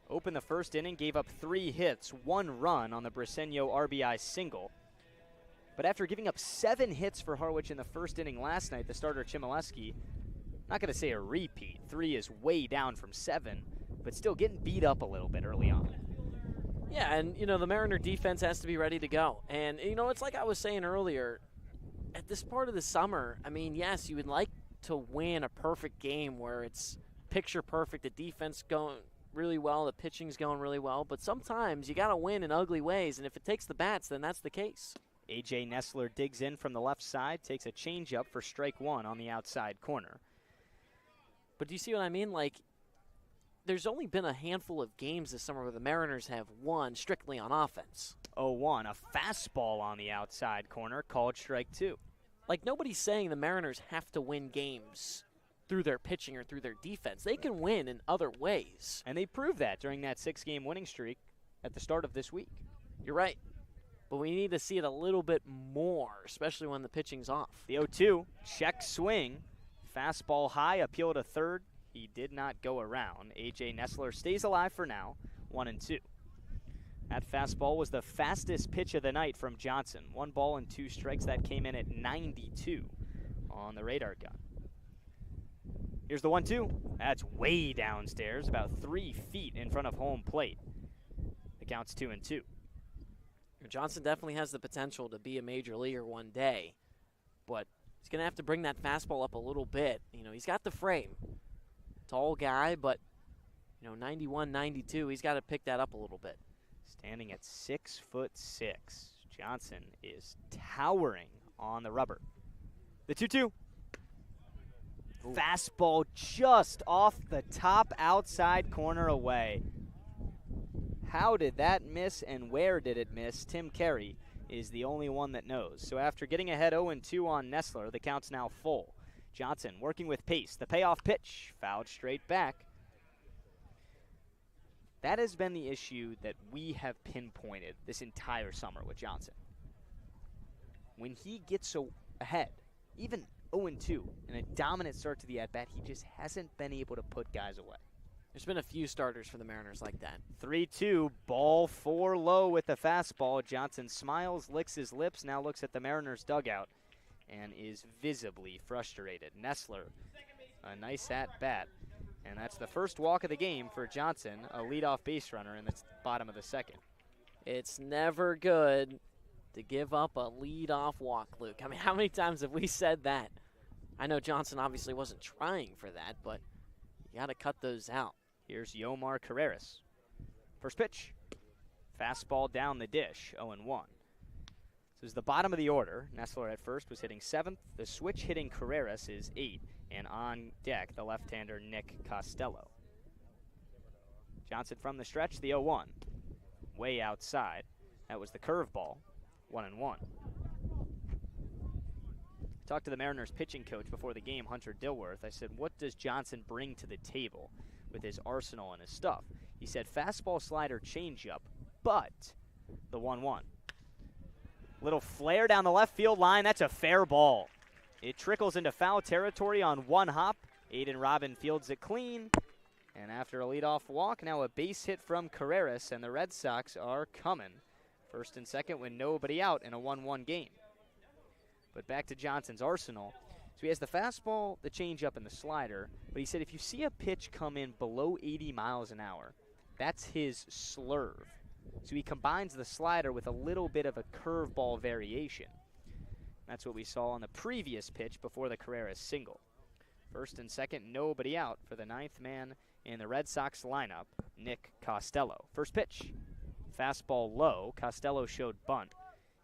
Speaker 1: opened the first inning, gave up 3 hits, 1 run on the Briseño RBI single. But after giving up 7 hits for Harwich in the first inning last night, the starter Chmielewski, not going to say a repeat. 3 is way down from 7, but still getting beat up a little bit early on.
Speaker 2: Yeah, and, the Mariner defense has to be ready to go. And, it's like I was saying earlier, at this part of the summer, yes, you would like to win a perfect game where it's picture perfect, the defense going really well, the pitching's going really well, but sometimes you got to win in ugly ways, and if it takes the bats, then that's the case.
Speaker 1: A.J. Nessler digs in from the left side, takes a changeup for strike 1 on the outside corner.
Speaker 2: But do you see what I mean? There's only been a handful of games this summer where the Mariners have won strictly on offense.
Speaker 1: 0-1, a fastball on the outside corner, called strike 2.
Speaker 2: Nobody's saying the Mariners have to win games through their pitching or through their defense. They can win in other ways.
Speaker 1: And they proved that during that 6-game winning streak at the start of this week.
Speaker 2: You're right. But we need to see it a little bit more, especially when the pitching's off.
Speaker 1: The 0-2, check swing, Fastball high, appeal to third. He did not go around. A.J. Nessler stays alive for now, 1-2. That fastball was the fastest pitch of the night from Johnson. 1 ball and 2 strikes. That came in at 92 on the radar gun. Here's the 1-2. That's way downstairs, about 3 feet in front of home plate. The count's 2-2.
Speaker 2: Johnson definitely has the potential to be a major leaguer one day, but he's going to have to bring that fastball up a little bit. You know, he's got the frame. Tall guy, but, 91, 92, he's got to pick that up a little bit.
Speaker 1: Standing at 6'6", Johnson is towering on the rubber. The 2-2. Fastball just off the top outside corner away. How did that miss and where did it miss? Tim Carey is the only one that knows. So after getting ahead 0-2 on Nessler, the count's now full. Johnson working with pace. The payoff pitch, fouled straight back. That has been the issue that we have pinpointed this entire summer with Johnson. When he gets so ahead, even 0-2, and a dominant start to the at-bat, he just hasn't been able to put guys away.
Speaker 2: There's been a few starters for the Mariners like that.
Speaker 1: 3-2, ball 4 low with the fastball. Johnson smiles, licks his lips, now looks at the Mariners dugout and is visibly frustrated. Nessler, a nice at-bat. And that's the first walk of the game for Johnson, a leadoff base runner in the bottom of the second.
Speaker 2: It's never good to give up a leadoff walk, Luke. I mean, how many times have we said that? I know Johnson obviously wasn't trying for that, but you got to cut those out.
Speaker 1: Here's Yomar Carreras. First pitch. Fastball down the dish, 0-1. This is the bottom of the order. Nessler at first was hitting 7th. The switch hitting Carreras is 8. And on deck, the left-hander Nick Costello. Johnson from the stretch, the 0-1. Way outside. That was the curveball, 1-1. Talked to the Mariners pitching coach before the game, Hunter Dilworth. I said, what does Johnson bring to the table with his arsenal and his stuff? He said, fastball, slider, changeup, but the 1-1. Little flare down the left field line. That's a fair ball. It trickles into foul territory on one hop. Aiden Robin fields it clean. And after a leadoff walk, now a base hit from Carreras, and the Red Sox are coming. First and second with nobody out in a 1-1 game. But back to Johnson's arsenal. So he has the fastball, the changeup, and the slider. But he said if you see a pitch come in below 80 miles an hour, that's his slurve. So he combines the slider with a little bit of a curveball variation. That's what we saw on the previous pitch before the Carreras single. First and second, nobody out for the 9th man in the Red Sox lineup, Nick Costello. First pitch, fastball low. Costello showed bunt.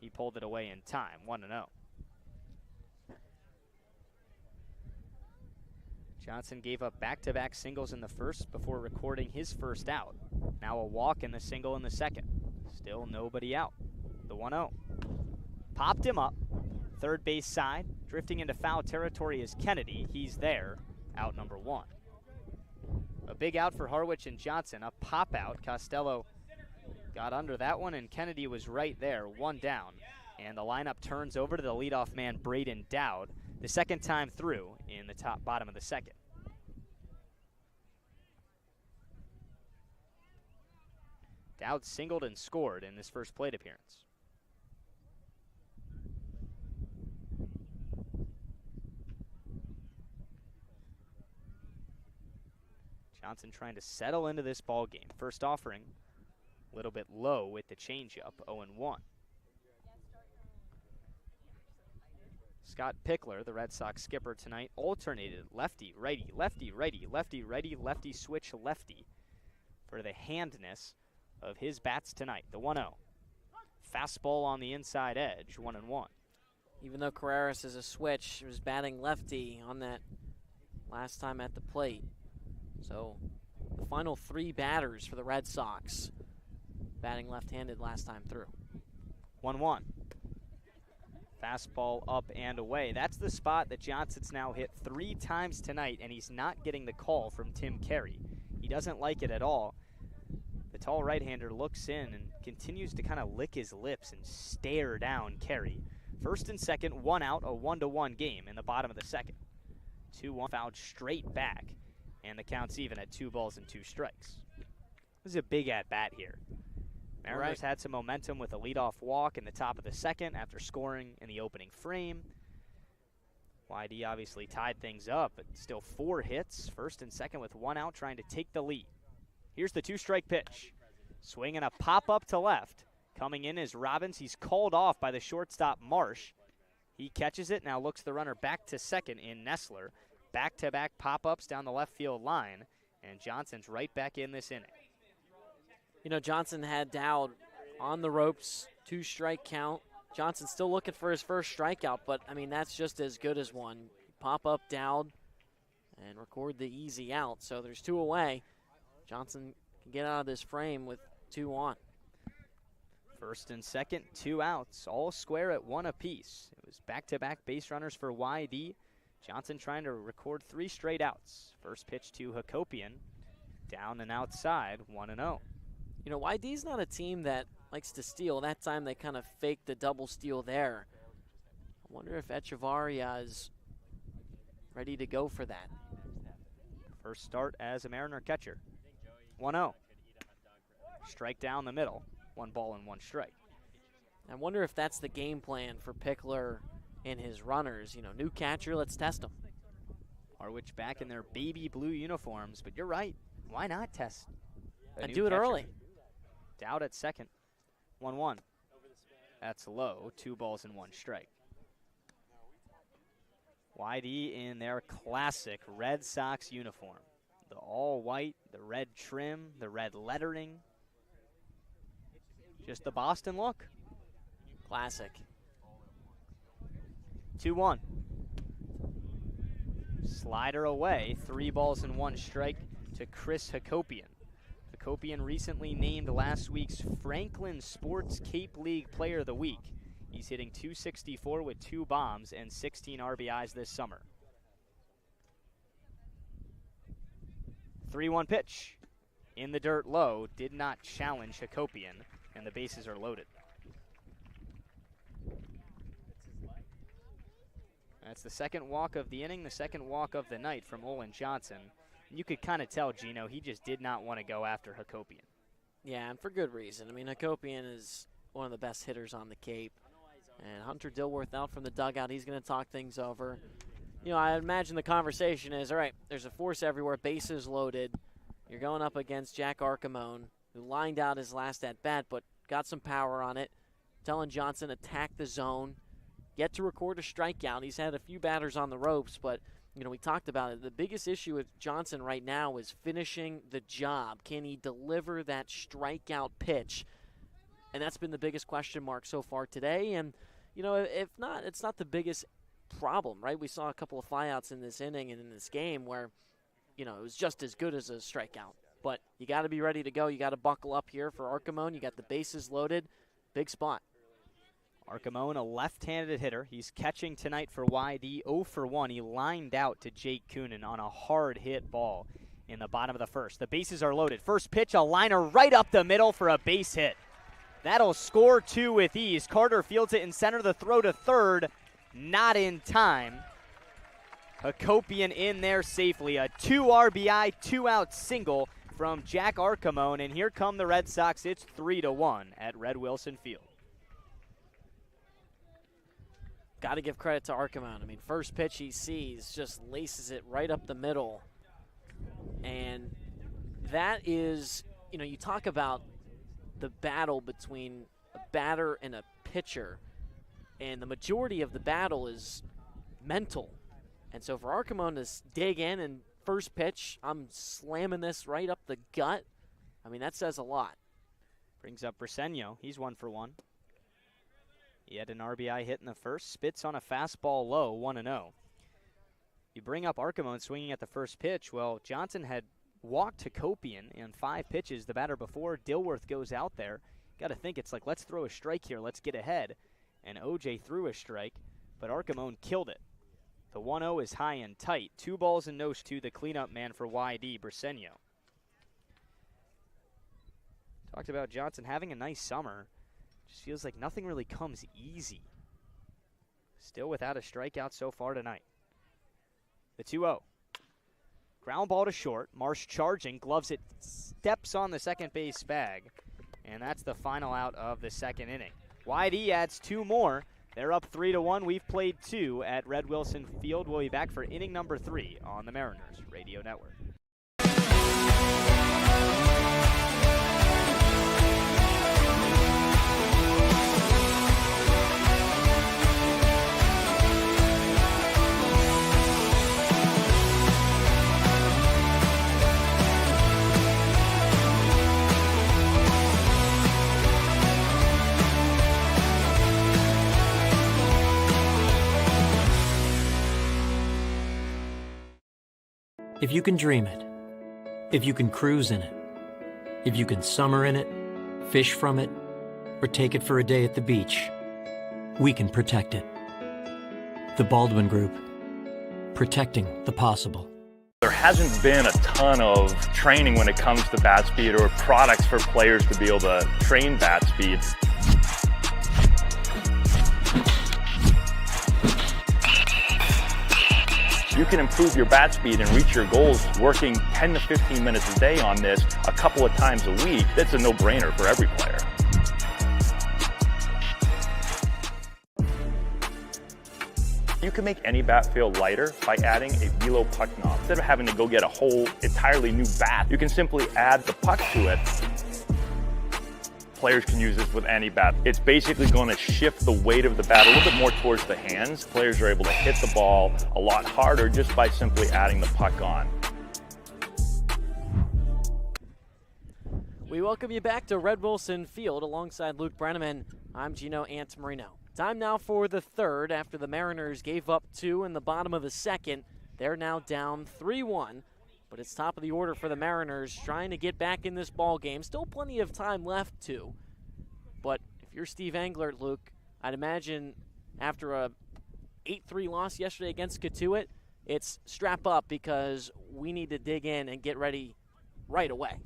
Speaker 1: He pulled it away in time, 1-0. Johnson gave up back-to-back singles in the first before recording his first out. Now a walk in the single in the second. Still nobody out. The 1-0. Popped him up. Third base side. Drifting into foul territory is Kennedy. He's there. Out number 1. A big out for Harwich and Johnson. A pop out. Costello got under that one, and Kennedy was right there. 1 down. And the lineup turns over to the leadoff man, Braden Dowd, the second time through in the bottom of the second. Dowd singled and scored in this first plate appearance. Johnson trying to settle into this ball game. First offering, a little bit low with the changeup, 0-1. Scott Pickler, the Red Sox skipper tonight, alternated lefty, righty, lefty, righty, lefty, righty, lefty, switch, lefty for the handness of his bats tonight. The 1-0. Fastball on the inside edge, 1-1.
Speaker 2: Even though Carreras is a switch, he was batting lefty on that last time at the plate. So the final 3 batters for the Red Sox batting left-handed last time through.
Speaker 1: 1-1. Fastball up and away. That's the spot that Johnson's now hit 3 times tonight, and he's not getting the call from Tim Carey. He doesn't like it at all. The tall right-hander looks in and continues to kind of lick his lips and stare down Carey. First and second, 1 out, a 1-1 game in the bottom of the second. 2-1, fouled straight back, and the count's even at 2 balls and 2 strikes. This is a big at-bat here. Mariners had some momentum with a leadoff walk in the top of the second after scoring in the opening frame. YD obviously tied things up, but still 4 hits, first and second with 1 out, trying to take the lead. Here's the 2-strike pitch. Swinging a pop-up to left. Coming in is Robbins. He's called off by the shortstop Marsh. He catches it, now looks the runner back to second in Nessler. Back-to-back pop-ups down the left field line, and Johnson's right back in this inning.
Speaker 2: You know, Johnson had Dowd on the ropes, 2-strike count. Johnson's still looking for his first strikeout, but, I mean, that's just as good as one. Pop up Dowd and record the easy out. So there's 2 away. Johnson can get out of this frame with 2 on.
Speaker 1: First and second, 2 outs, all square at 1 apiece. It was back-to-back base runners for YD. Johnson trying to record 3 straight outs. First pitch to Hakopian, down and outside, 1-0.
Speaker 2: You know, YD's not a team that likes to steal. That time they kind of faked the double steal there. I wonder if Echevarria is ready to go for that.
Speaker 1: First start as a Mariner catcher. 1-0. Strike down the middle. 1 ball and 1 strike.
Speaker 2: I wonder if that's the game plan for Pickler and his runners. You know, new catcher, let's test them.
Speaker 1: Harwich back in their baby blue uniforms, but you're right. Why not test?
Speaker 2: And do it early.
Speaker 1: Dowd at second. 1-1. That's low. 2 balls and 1 strike. YD in their classic Red Sox uniform. The all white, the red trim, the red lettering. Just the Boston look.
Speaker 2: Classic.
Speaker 1: 2-1. Slider away. 3 balls and 1 strike to Chris Hakopian. Hakopian recently named last week's Franklin Sports Cape League Player of the Week. He's hitting .264 with 2 bombs and 16 RBIs this summer. 3-1 pitch. In the dirt low, did not challenge Hakopian, and the bases are loaded. That's the second walk of the inning, the second walk of the night from Olin Johnson. You could kind of tell, Gino, he just did not want to go after Hakopian.
Speaker 2: Yeah, and for good reason. I mean, Hakopian is one of the best hitters on the Cape. And Hunter Dilworth out from the dugout. He's going to talk things over. You know, I imagine the conversation is, all right, there's a force everywhere, bases loaded. You're going up against Jack Archimone, who lined out his last at-bat but got some power on it. Telling Johnson, attack the zone. Get to record a strikeout. He's had a few batters on the ropes, but you know, we talked about it. The biggest issue with Johnson right now is finishing the job. Can he deliver that strikeout pitch? And that's been the biggest question mark so far today. And, you know, if not, it's not the biggest problem, right? We saw a couple of flyouts in this inning and in this game where, you know, it was just as good as a strikeout. But you got to be ready to go. You got to buckle up here for Archimone. You got the bases loaded. Big spot.
Speaker 1: Archimone, a left-handed hitter. He's catching tonight for YD, 0 for 1. He lined out to Jake Coonan on a hard hit ball in the bottom of the first. The bases are loaded. First pitch, a liner right up the middle for a base hit. That'll score 2 with ease. Carter fields it in center. The throw to third, not in time. Hakopian in there safely. A 2 RBI, 2-out single from Jack Archimone. And here come the Red Sox. It's 3-1 at Red Wilson Field.
Speaker 2: Got to give credit to Archimone. I mean, first pitch he sees, just laces it right up the middle. And that is, you know, you talk about the battle between a batter and a pitcher, and the majority of the battle is mental. And so for Archimone to dig in and first pitch, I'm slamming this right up the gut, I mean, that says a lot.
Speaker 1: Brings up Briseño. He's 1 for 1. He had an RBI hit in the first, spits on a fastball low, 1-0. You bring up Archimone swinging at the first pitch. Well, Johnson had walked Hakopian in 5 pitches the batter before. Dilworth goes out there. Got to think it's like, let's throw a strike here, let's get ahead. And OJ threw a strike, but Archimone killed it. The 1-0 is high and tight. 2 balls and no to the cleanup man for YD, Briseño. Talked about Johnson having a nice summer. Just feels like nothing really comes easy. Still without a strikeout so far tonight. The 2-0. Ground ball to short. Marsh charging, gloves it, steps on the second base bag. And that's the final out of the second inning. YD adds 2 more. They're up 3-1. We've played 2 at Red Wilson Field. We'll be back for inning number 3 on the Mariners Radio Network.
Speaker 11: If you can dream it, if you can cruise in it, if you can summer in it, fish from it, or take it for a day at the beach, we can protect it. The Baldwin Group, protecting the possible.
Speaker 5: There hasn't been a ton of training when it comes to bat speed or products for players to be able to train bat speed. You can improve your bat speed and reach your goals working 10 to 15 minutes a day on this a couple of times a week. That's a no-brainer for every player. You can make any bat feel lighter by adding a velo puck knob. Instead of having to go get a whole entirely new bat, you can simply add the puck to it. Players can use this with any bat. It's basically going to shift the weight of the bat a little bit more towards the hands. Players are able to hit the ball a lot harder just by simply adding the puck on.
Speaker 2: We welcome you back to Red Wilson Field alongside Luke Brenneman. I'm Gino Antamarino. Time now for the third after the Mariners gave up 2 in the bottom of the second. They're now down 3-1. But it's top of the order for the Mariners, trying to get back in this ball game. Still plenty of time left to. But if you're Steve Englert, Luke, I'd imagine after a 8-3 loss yesterday against Cotuit, it's strap up because we need to dig in and get ready right away.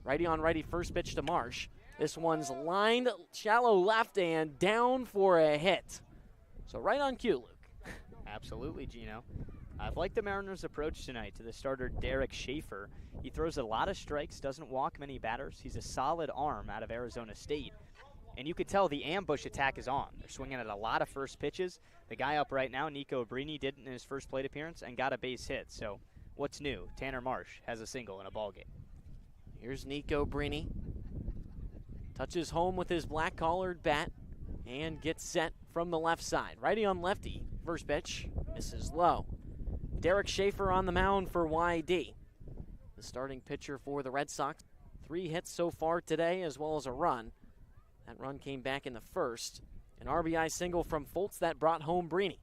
Speaker 2: Righty on righty, first pitch to Marsh. This one's lined shallow left and down for a hit. So right on cue, Luke.
Speaker 1: Absolutely, Gino. I've liked the Mariners' approach tonight to the starter Derek Schaefer. He throws a lot of strikes, doesn't walk many batters. He's a solid arm out of Arizona State. And you could tell the ambush attack is on. They're swinging at a lot of first pitches. The guy up right now, Nico Brini, did it in his first plate appearance and got a base hit. So what's new? Tanner Marsh has a single in a ball game.
Speaker 2: Here's Nico Brini. Touches home with his black-collared bat and gets set from the left side. Righty on lefty. First pitch misses low. Derek Schaefer on the mound for YD. The starting pitcher for the Red Sox. 3 hits so far today as well as a run. That run came back in the first. An RBI single from Foltz that brought home Brini.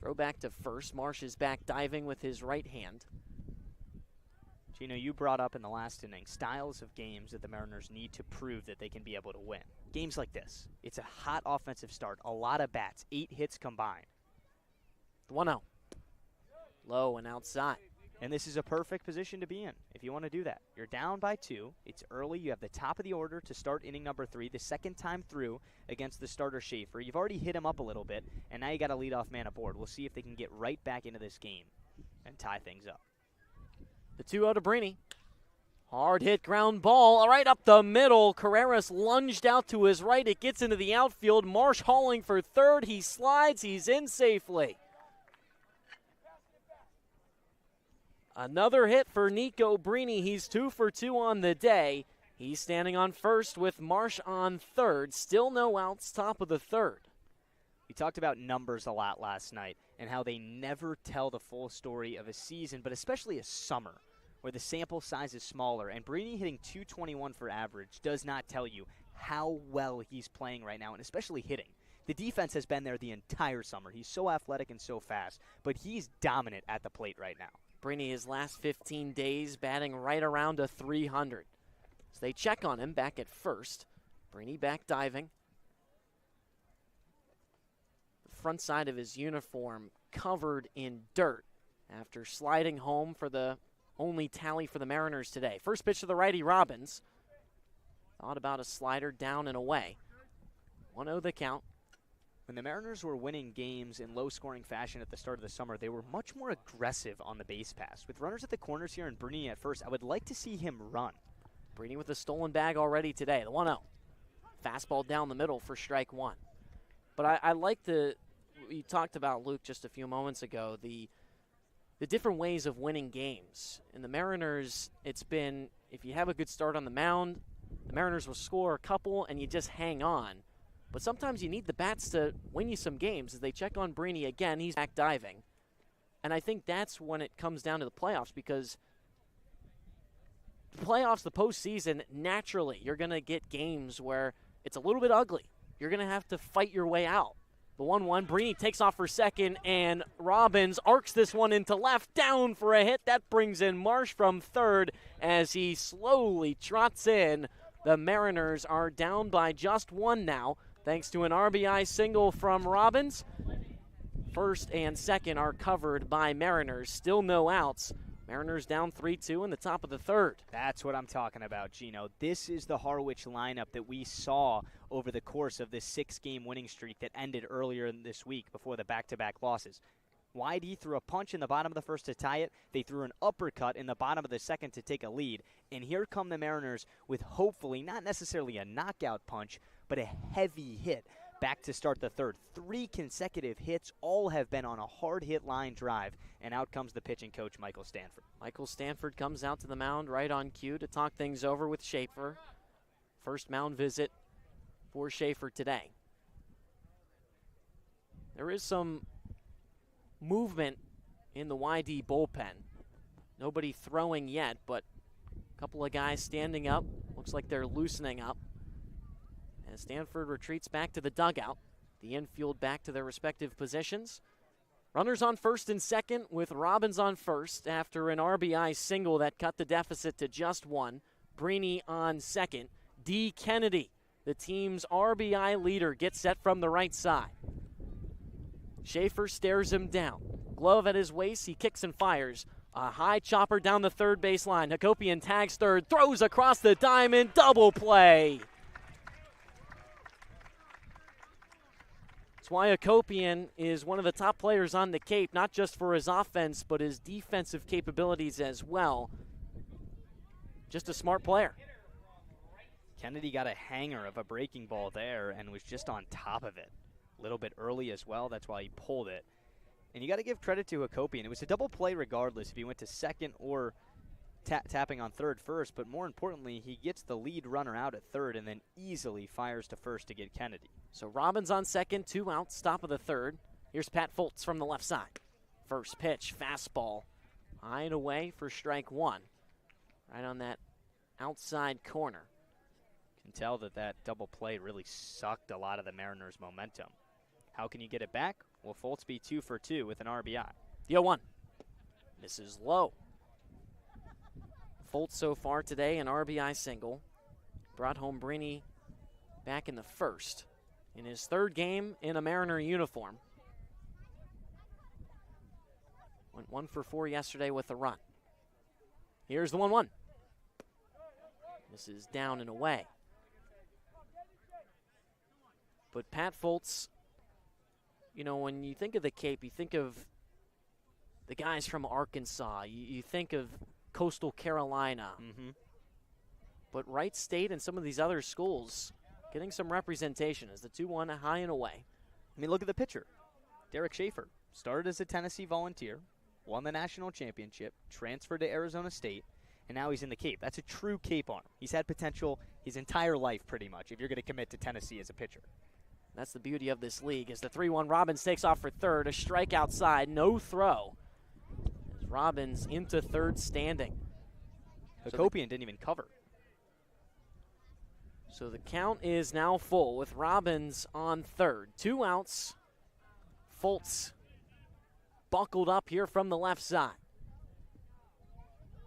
Speaker 2: Throw back to first. Marsh is back diving with his right hand.
Speaker 1: Gino, you brought up in the last inning styles of games that the Mariners need to prove that they can be able to win. Games like this. It's a hot offensive start, a lot of bats, 8 hits combined.
Speaker 2: 1-0. Low and outside.
Speaker 1: And this is a perfect position to be in if you want to do that. You're down by 2. It's early. You have the top of the order to start inning number 3, the second time through against the starter Schaefer. You've already hit him up a little bit, and now you got a leadoff man aboard. We'll see if they can get right back into this game and tie things up.
Speaker 2: The 2-0 to Brini. Hard hit ground ball right up the middle. Carreras lunged out to his right. It gets into the outfield. Marsh hauling for third. He slides. He's in safely. Another hit for Nico Brini. He's 2 for 2 on the day. He's standing on first with Marsh on third. Still no outs, top of the third.
Speaker 1: We talked about numbers a lot last night and how they never tell the full story of a season, but especially a summer where the sample size is smaller. And Brini hitting .221 for average does not tell you how well he's playing right now, and especially hitting. The defense has been there the entire summer. He's so athletic and so fast, but he's dominant at the plate right now.
Speaker 2: Brini, his last 15 days, batting right around a 300. So they check on him back at first. Brini back diving. The front side of his uniform covered in dirt after sliding home for the only tally for the Mariners today. First pitch to the righty, Robbins. Thought about a slider down and away. 1-0 the count.
Speaker 1: When the Mariners were winning games in low-scoring fashion at the start of the summer, they were much more aggressive on the base pass. With runners at the corners here and Bruni at first, I would like to see him run.
Speaker 2: Bruni with a stolen bag already today, the 1-0. Fastball down the middle for strike one. But I like you talked about, Luke, just a few moments ago, the different ways of winning games. In the Mariners, it's been, if you have a good start on the mound, the Mariners will score a couple and you just hang on. But sometimes you need the bats to win you some games. As they check on Bruni again, he's back diving. And I think that's when it comes down to the playoffs, because the playoffs, the postseason, naturally, you're going to get games where it's a little bit ugly. You're going to have to fight your way out. The 1-1, Bruni takes off for second, and Robbins arcs this one into left, down for a hit. That brings in Marsh from third as he slowly trots in. The Mariners are down by just one now, thanks to an RBI single from Robbins. First and second are covered by Mariners. Still no outs. Mariners down 3-2 in the top of the third.
Speaker 1: That's what I'm talking about, Gino. This is the Harwich lineup that we saw over the course of this 6-game winning streak that ended earlier this week before the back-to-back losses. YD threw a punch in the bottom of the first to tie it. They threw an uppercut in the bottom of the second to take a lead. And here come the Mariners with hopefully not necessarily a knockout punch, but a heavy hit back to start the third. 3 consecutive hits, all have been on a hard hit line drive. And out comes the pitching coach, Michael Stanford.
Speaker 2: Michael Stanford comes out to the mound right on cue to talk things over with Schaefer. First mound visit for Schaefer today. There is some movement in the YD bullpen. Nobody throwing yet, but a couple of guys standing up. Looks like they're loosening up. As Stanford retreats back to the dugout, the infield back to their respective positions. Runners on first and second with Robbins on first after an RBI single that cut the deficit to just one. Bruni on second. D. Kennedy, the team's RBI leader, gets set from the right side. Schaefer stares him down. Glove at his waist, he kicks and fires. A high chopper down the third base line. Hakopian tags third, throws across the diamond, double play. That's why Hakopian is one of the top players on the Cape, not just for his offense, but his defensive capabilities as well. Just a smart player.
Speaker 1: Kennedy got a hanger of a breaking ball there and was just on top of it. A little bit early as well, that's why he pulled it. And you got to give credit to Hakopian. It was a double play regardless if he went to second or tapping on third first, but more importantly, he gets the lead runner out at third and then easily fires to first to get Kennedy.
Speaker 2: So Robbins on second, 2 outs, top of the third. Here's Pat Fultz from the left side. First pitch, fastball, high and away for strike one. Right on that outside corner.
Speaker 1: Can tell that double play really sucked a lot of the Mariners' momentum. How can you get it back? Will Fultz be 2 for 2 with an RBI?
Speaker 2: The 0-1. Misses low. Fultz so far today, an RBI single. Brought home Bruni back in the first. In his third game in a Mariner uniform. Went 1 for 4 yesterday with a run. Here's the 1-1. This is down and away. But Pat Fultz, you know, when you think of the Cape, you think of the guys from Arkansas. You think of Coastal Carolina. But Wright State and some of these other schools getting some representation as the 2-1 high and away.
Speaker 1: I mean, look at the pitcher. Derek Schaefer started as a Tennessee Volunteer, won the national championship, transferred to Arizona State, and now he's in the Cape. That's a true Cape arm. He's had potential his entire life pretty much if you're going to commit to Tennessee as a pitcher.
Speaker 2: That's the beauty of this league. As the 3-1, Robbins takes off for third. A strike outside, no throw. As Robbins into third standing.
Speaker 1: Hakopian didn't even cover.
Speaker 2: So the count is now full with Robbins on third. 2 outs. Fultz buckled up here from the left side.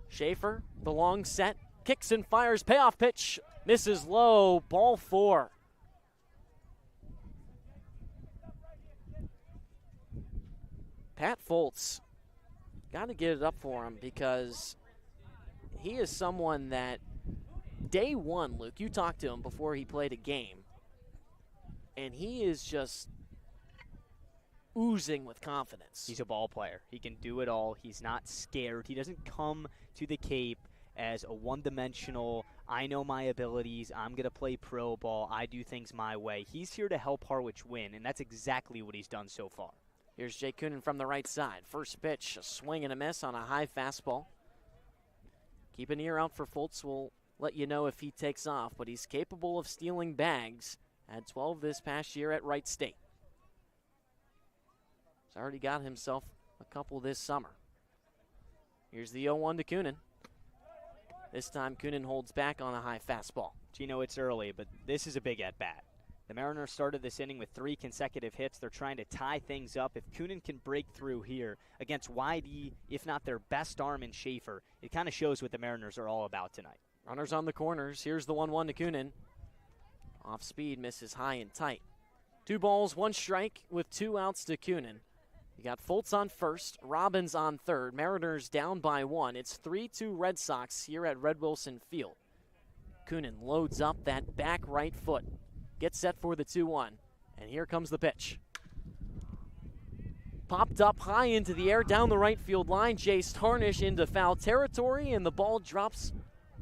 Speaker 2: Schaefer, the long set, kicks and fires, payoff pitch, misses low, ball 4. Pat Fultz, got to get it up for him because he is someone that day one, Luke, you talked to him before he played a game, and he is just oozing with confidence.
Speaker 1: He's a ball player. He can do it all. He's not scared. He doesn't come to the Cape as a one-dimensional, I know my abilities, I'm going to play pro ball, I do things my way. He's here to help Harwich win, and that's exactly what he's done so far.
Speaker 2: Here's Jake Coonan from the right side. First pitch, a swing and a miss on a high fastball. Keep an ear out for Fultz. We'll let you know if he takes off, but he's capable of stealing bags. Had 12 this past year at Wright State. He's already got himself a couple this summer. Here's the 0-1 to Coonan. This time Coonan holds back on a high fastball.
Speaker 1: Gino, it's early, but this is a big at-bat. The Mariners started this inning with 3 consecutive hits. They're trying to tie things up. If Coonan can break through here against YD, if not their best arm in Schaefer, it kind of shows what the Mariners are all about tonight.
Speaker 2: Runners on the corners. Here's the 1-1 to Coonan. Off speed, misses high and tight. 2 balls, 1 strike with 2 outs to Coonan. You got Fultz on first, Robbins on third. Mariners down by 1. It's 3-2 Red Sox here at Red Wilson Field. Coonan loads up that back right foot. Gets set for the 2-1. And here comes the pitch. Popped up high into the air down the right field line. Jace Harnish into foul territory, and the ball drops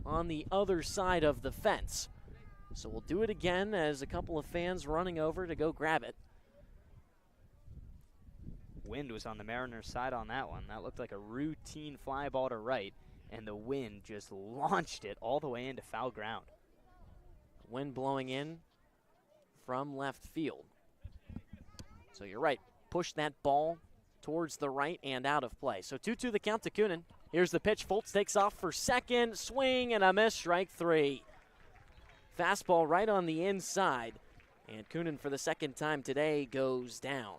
Speaker 2: on the other side of the fence. So we'll do it again as a couple of fans running over to go grab it.
Speaker 1: Wind was on the Mariners' side on that one. That looked like a routine fly ball to right, and the wind just launched it all the way into foul ground.
Speaker 2: Wind blowing in from left field. So you're right. Push that ball towards the right and out of play. So 2-2 the count to Coonan. Here's the pitch. Fultz takes off for second. Swing and a miss. Strike 3. Fastball right on the inside. And Coonan for the second time today goes down.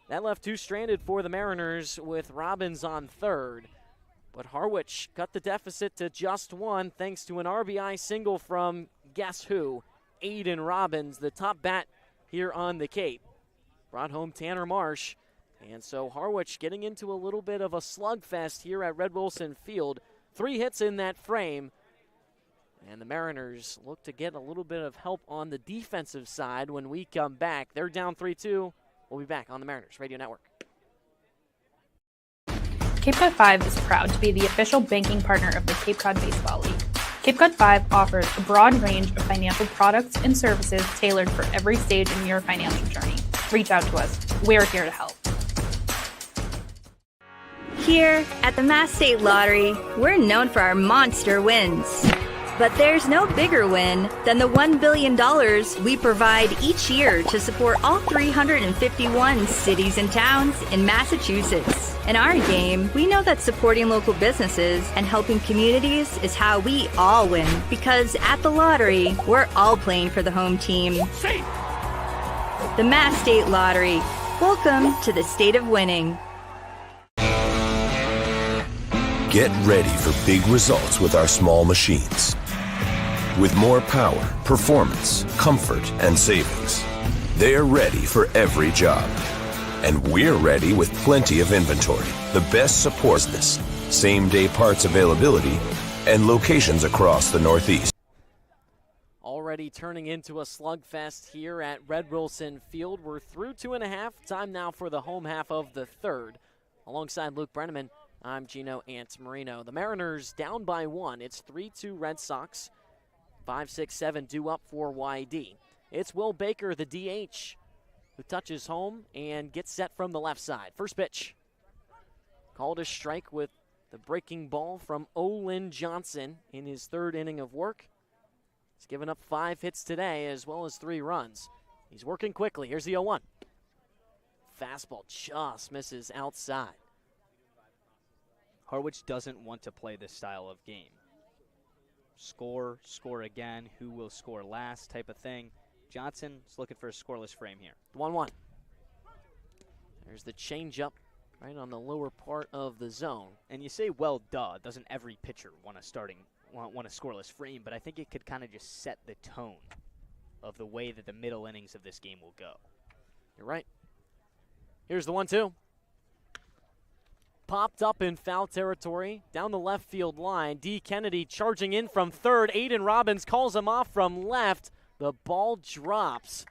Speaker 2: That left 2 stranded for the Mariners with Robbins on third. But Harwich cut the deficit to just 1 thanks to an RBI single from guess who? Aiden Robbins, the top bat here on the Cape. Brought home Tanner Marsh. And so Harwich getting into a little bit of a slugfest here at Red Wilson Field. 3 hits in that frame. And the Mariners look to get a little bit of help on the defensive side when we come back. They're down 3-2. We'll be back on the Mariners Radio Network.
Speaker 7: Cape Cod 5 is proud to be the official banking partner of the Cape Cod Baseball League. Cape Cod 5 offers a broad range of financial products and services tailored for every stage in your financial journey. Reach out to us. We're here to help.
Speaker 4: Here at the Mass State Lottery, we're known for our monster wins. But there's no bigger win than the $1 billion we provide each year to support all 351 cities and towns in Massachusetts. In our game, we know that supporting local businesses and helping communities is how we all win. Because at the lottery, we're all playing for the home team. The Mass State Lottery. Welcome to the state of winning.
Speaker 6: Get ready for big results with our small machines. With more power, performance, comfort, and savings, they are ready for every job. And we're ready with plenty of inventory, the best support business, same-day parts availability, and locations across the Northeast.
Speaker 2: Already turning into a slugfest here at Red Wilson Field. We're through 2.5. Time now for the home half of the third. Alongside Luke Brenneman, I'm Gino Antmarino. The Mariners down by 1. It's 3-2 Red Sox. 5-6-7 due up for YD. It's Will Baker, the DH, who touches home and gets set from the left side. First pitch. Called a strike with the breaking ball from Olin Johnson in his 3rd inning of work. He's given up 5 hits today as well as 3 runs. He's working quickly. Here's the 0-1. Fastball just misses outside.
Speaker 1: Harwich doesn't want to play this style of game. Score, score again, who will score last type of thing. Johnson is looking for a scoreless frame here.
Speaker 2: 1-1. There's the changeup right on the lower part of the zone.
Speaker 1: And you say, well, duh, doesn't every pitcher want a scoreless frame? But I think it could kind of just set the tone of the way that the middle innings of this game will go.
Speaker 2: You're right. Here's the 1-2. Popped up in foul territory down the left field line. D. Kennedy charging in from third. Aiden Robbins calls him off from left. The ball drops.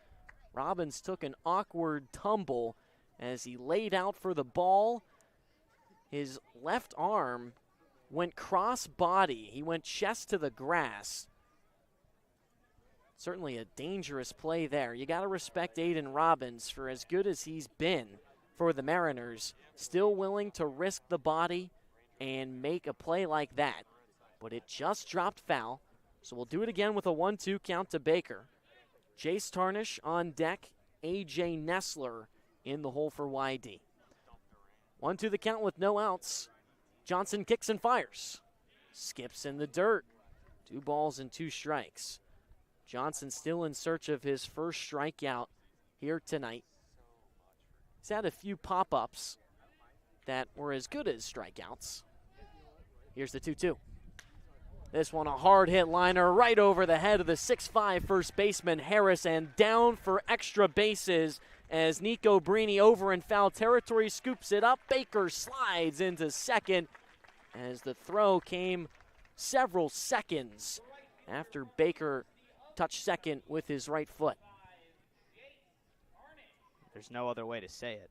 Speaker 2: Robbins took an awkward tumble as he laid out for the ball. His left arm went cross body. He went chest to the grass. Certainly a dangerous play there. You got to respect Aiden Robbins for as good as he's been for the Mariners. Still willing to risk the body and make a play like that. But it just dropped foul. So we'll do it again with a 1-2 count to Baker. Jace Tarnish on deck. A.J. Nestler in the hole for YD. 1-2 the count with no outs. Johnson kicks and fires. Skips in the dirt. 2 balls and 2 strikes. Johnson still in search of his first strikeout here tonight. He's had a few pop-ups that were as good as strikeouts. Here's the 2-2. This one a hard hit liner right over the head of the 6'5" first baseman Harris, and down for extra bases as Nico Brini over in foul territory scoops it up. Baker slides into second as the throw came several seconds after Baker touched second with his right foot.
Speaker 1: There's no other way to say it.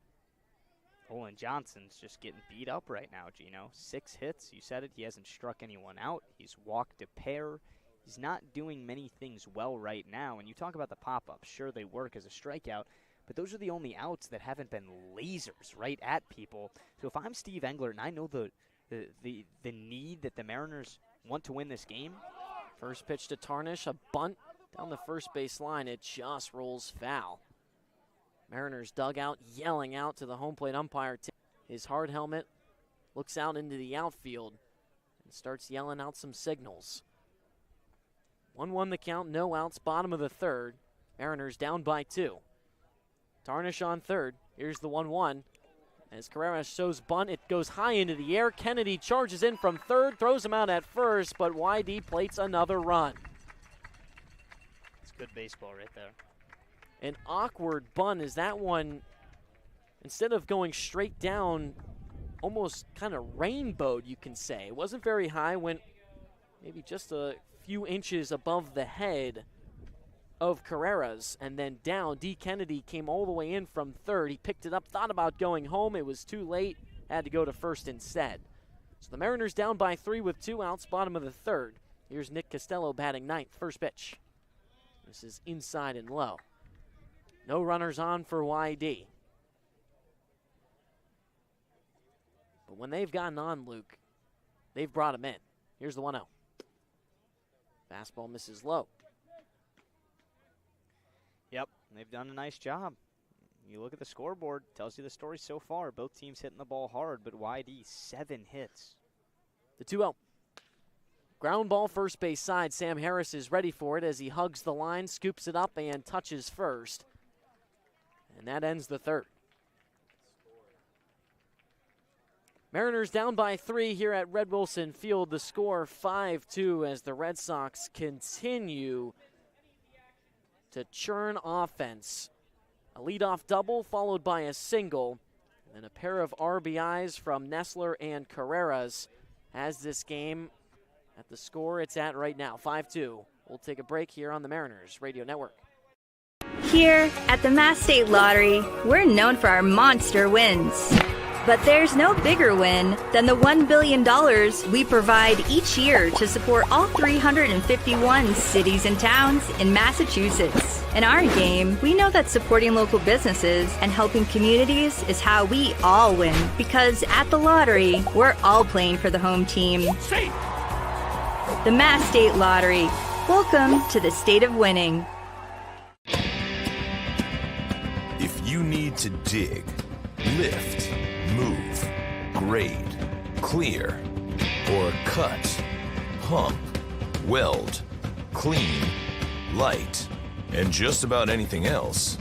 Speaker 1: Olin Johnson's just getting beat up right now, Gino. 6 hits, you said it. He hasn't struck anyone out. He's walked a pair. He's not doing many things well right now. And you talk about the pop-ups. Sure, they work as a strikeout, but those are the only outs that haven't been lasers right at people. So if I'm Steve Englert and I know the need that the Mariners want to win this game.
Speaker 2: First pitch to Tarnish, a bunt down the first base line. It just rolls foul. Mariners dugout yelling out to the home plate umpire. His hard helmet looks out into the outfield and starts yelling out some signals. 1-1 the count, no outs, bottom of the third. Mariners down by 2. Tarnish on third. Here's the 1-1. As Carreras shows bunt, it goes high into the air. Kennedy charges in from third, throws him out at first, but YD plates another run.
Speaker 1: It's good baseball right there.
Speaker 2: An awkward bunt as that one, instead of going straight down, almost kind of rainbowed, you can say. It wasn't very high, went maybe just a few inches above the head of Carreras, and then down. D. Kennedy came all the way in from third. He picked it up, thought about going home. It was too late, had to go to first instead. So the Mariners down by 3 with 2 outs, bottom of the third. Here's Nick Costello batting ninth, first pitch. This is inside and low. No runners on for YD. But when they've gotten on, Luke, they've brought him in. Here's the 1-0. Fastball misses low.
Speaker 1: Yep, they've done a nice job. You look at the scoreboard, tells you the story so far. Both teams hitting the ball hard, but YD 7 hits.
Speaker 2: The 2-0. Ground ball first base side. Sam Harris is ready for it as he hugs the line, scoops it up, and touches first. And that ends the third. Mariners down by 3 here at Red Wilson Field. The score 5-2 as the Red Sox continue to churn offense. A leadoff double followed by a single. And then a pair of RBIs from Nestler and Carreras has this game at the score it's at right now, 5-2. We'll take a break here on the Mariners Radio Network.
Speaker 4: Here at the Mass State Lottery, we're known for our monster wins. But there's no bigger win than the $1 billion we provide each year to support all 351 cities and towns in Massachusetts. In our game, we know that supporting local businesses and helping communities is how we all win. Because at the lottery, we're all playing for the home team. The Mass State Lottery. Welcome to the state of winning.
Speaker 6: If you need to dig, lift, move, grade, clear, or cut, pump, weld, clean, light, and just about anything else,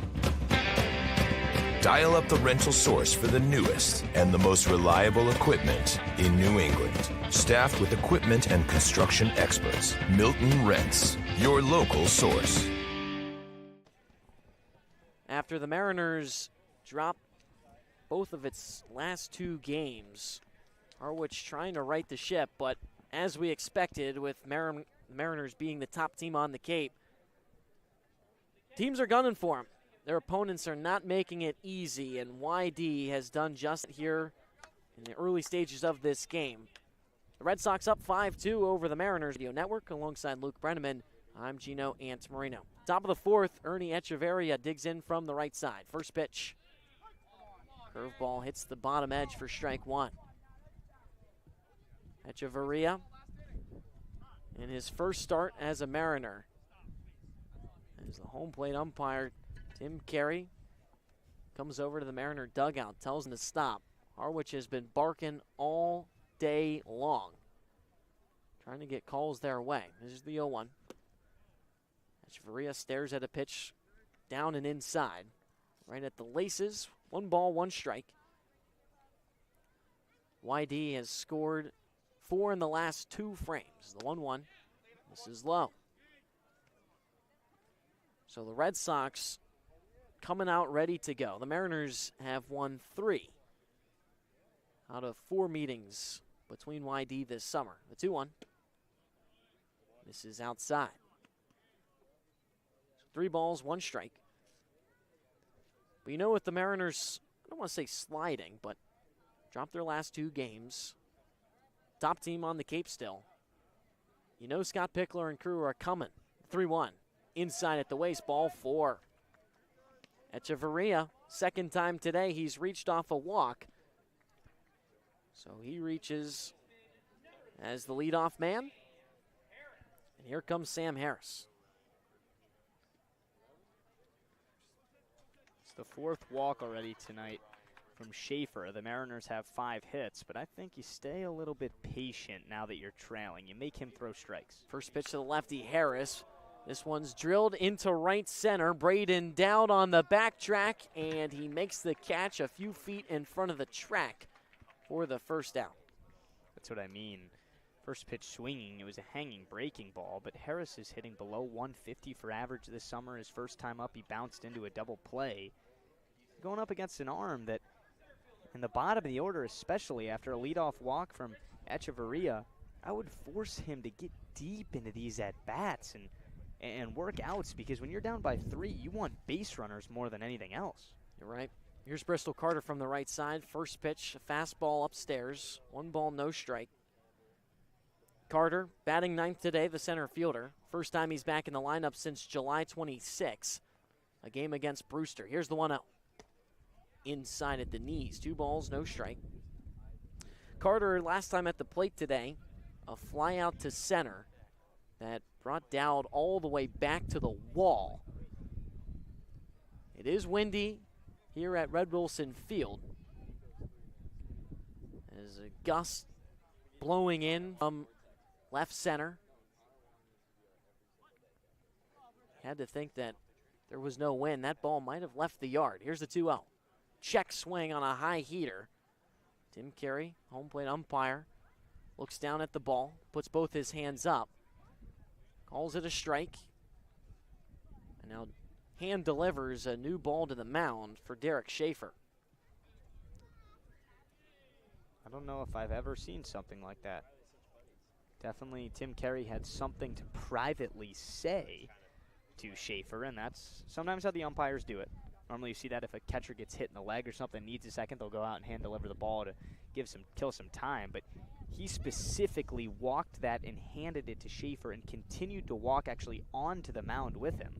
Speaker 6: dial up the rental source for the newest and the most reliable equipment in New England. Staffed with equipment and construction experts, Milton Rents, your local source.
Speaker 2: After the Mariners drop both of its last 2 games, Harwich trying to right the ship, but as we expected with Mariners being the top team on the Cape, teams are gunning for them. their opponents are not making it easy, and YD has done just here in the early stages of this game. The Red Sox up 5-2 over the Mariners. Video Network alongside Luke Brenneman. I'm Gino Antamarino. Top of the fourth, Ernie Echeverria digs in from the right side. First pitch. Curveball hits the bottom edge for strike one. Echeverria in his first start as a Mariner. As the home plate umpire, Tim Carey, comes over to the Mariner dugout, tells him to stop. Harwich has been barking all day long, trying to get calls their way. This is the 0-1. Echeverria stares at a pitch down and inside, right at the laces. 1 ball, 1 strike. YD has scored 4 in the last 2 frames. The 1-1. This is low. So the Red Sox coming out ready to go. The Mariners have won 3 out of 4 meetings between YD this summer. The 2-1. This is outside. So 3 balls, 1 strike. But you know what the Mariners, I don't want to say sliding, but dropped their last 2 games. Top team on the Cape still. You know Scott Pickler and crew are coming. 3-1. Inside at the waist, ball 4. Echeverria, second time today, he's reached off a walk. So he reaches as the leadoff man. And here comes Sam Harris.
Speaker 1: It's the 4th walk already tonight from Schaefer. The Mariners have 5 hits, but I think you stay a little bit patient now that you're trailing. You make him throw strikes.
Speaker 2: First pitch to the lefty, Harris. This one's drilled into right center. Braden down on the backtrack, and he makes the catch a few feet in front of the track for the first out.
Speaker 1: That's what I mean. First pitch swinging, it was a hanging breaking ball, but Harris is hitting below 150 for average this summer. His first time up, he bounced into a double play. Going up against an arm that, in the bottom of the order, especially after a leadoff walk from Echeverria, I would force him to get deep into these at-bats and work outs, because when you're down by 3, you want base runners more than anything else.
Speaker 2: You're right. Here's Bristol Carter from the right side. First pitch, a fastball upstairs. 1 ball, no strike. Carter batting 9th today, the center fielder. First time he's back in the lineup since July 26, a game against Brewster. Here's the 1-0. Inside at the knees. 2 balls, no strike. Carter, last time at the plate today, a fly out to center that brought Dowd all the way back to the wall. It is windy here at Red Wilson Field. There's a gust blowing in from left center. Had to think that there was no wind. That ball might have left the yard. Here's the 2-0. Check swing on a high heater. Tim Carey, home plate umpire, looks down at the ball, puts both his hands up, calls it a strike, and now hand delivers a new ball to the mound for Derek Schaefer.
Speaker 1: I don't know if I've ever seen something like that. Definitely Tim Carey had something to privately say to Schaefer, and that's sometimes how the umpires do it. Normally you see that if a catcher gets hit in the leg or something, needs a second, they'll go out and hand deliver the ball to kill some time. But he specifically walked that and handed it to Schaefer and continued to walk actually onto the mound with him.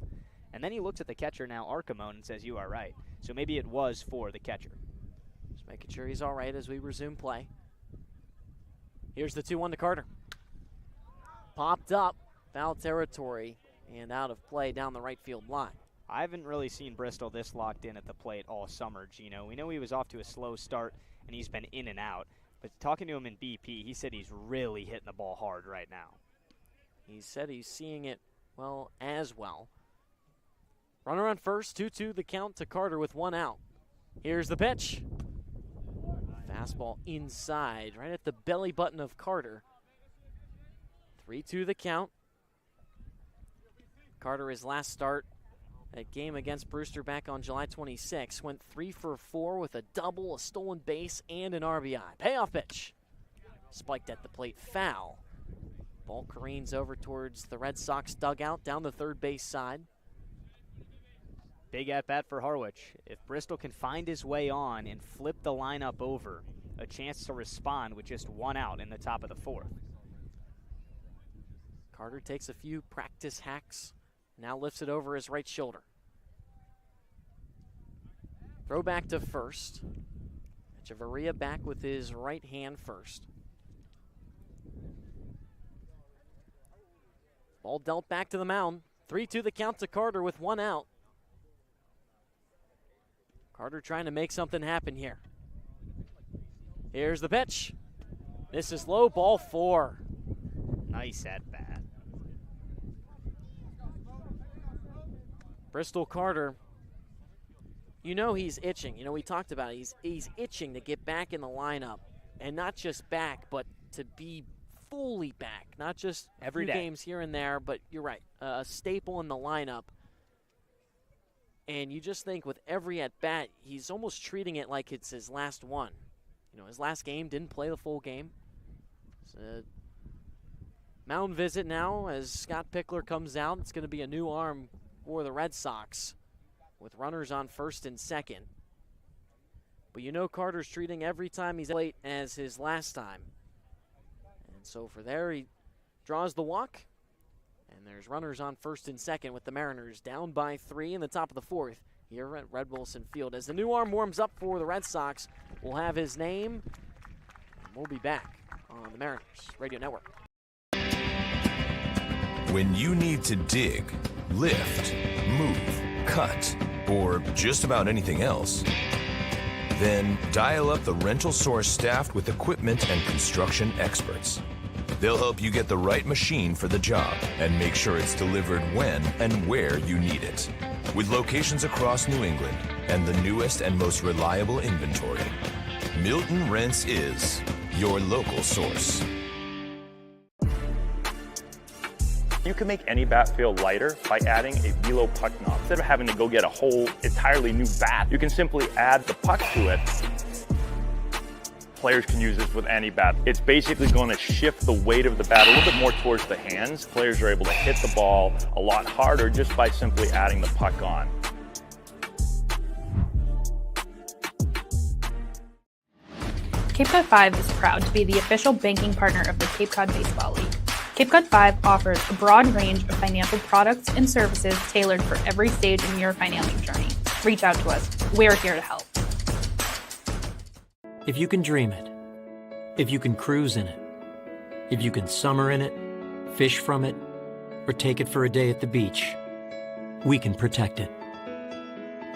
Speaker 1: And then he looks at the catcher now, Archimone, and says, "You are right." So maybe it was for the catcher.
Speaker 2: Just making sure he's all right as we resume play. Here's the 2-1 to Carter. Popped up, foul territory, and out of play down the right field line.
Speaker 1: I haven't really seen Bristol this locked in at the plate all summer, Gino. We know he was off to a slow start, and he's been in and out. But talking to him in BP, he said he's really hitting the ball hard right now.
Speaker 2: He said he's seeing it, well, as well. Runner on first, 2-2 the count to Carter with 1 out. Here's the pitch. Fastball inside, right at the belly button of Carter. 3-2 the count. Carter, his last start, that game against Brewster back on July 26, went 3 for 4 with a double, a stolen base, and an RBI. Payoff pitch. Spiked at the plate, foul. Ball careens over towards the Red Sox dugout down the third base side.
Speaker 1: Big at-bat for Harwich. If Bristol can find his way on and flip the lineup over, a chance to respond with just one out in the top of the fourth.
Speaker 2: Carter takes a few practice hacks, now lifts it over his right shoulder. Throw back to first. Echevarria back with his right hand first. Ball dealt back to the mound. 3-2 the count to Carter with one out. Carter trying to make something happen here. Here's the pitch. This is low, ball 4.
Speaker 1: Nice at bat.
Speaker 2: Bristol Carter, you know he's itching. You know, we talked about it. He's itching to get back in the lineup. And not just back, but to be fully back. Not just
Speaker 1: every
Speaker 2: few
Speaker 1: day.
Speaker 2: Games here and there, but you're right. A staple in the lineup. And you just think with every at-bat, he's almost treating it like it's his last one. You know, his last game, didn't play the full game. It's a mound visit now as Scott Pickler comes out. It's going to be a new arm for the Red Sox with runners on first and second. But you know Carter's treating every time he's late as his last time. And so for there, he draws the walk. And there's runners on first and second with the Mariners down by 3 in the top of the fourth here at Red Wilson Field. As the new arm warms up for the Red Sox, we'll have his name. And we'll be back on the Mariners Radio Network.
Speaker 6: When you need to dig, lift, move, cut, or just about anything else, then dial up the rental source staffed with equipment and construction experts. They'll help you get the right machine for the job and make sure it's delivered when and where you need it. With locations across New England and the newest and most reliable inventory, Milton Rents is your local source.
Speaker 5: You can make any bat feel lighter by adding a velo puck knob. Instead of having to go get a whole entirely new bat, you can simply add the puck to it. Players can use this with any bat. It's basically going to shift the weight of the bat a little bit more towards the hands. Players are able to hit the ball a lot harder just by simply adding the puck on.
Speaker 7: Cape Cod 5 is proud to be the official banking partner of the Cape Cod Baseball League. Cape Cod 5 offers a broad range of financial products and services tailored for every stage in your financial journey. Reach out to us. We're here to help.
Speaker 11: If you can dream it, if you can cruise in it, if you can summer in it, fish from it, or take it for a day at the beach, we can protect it.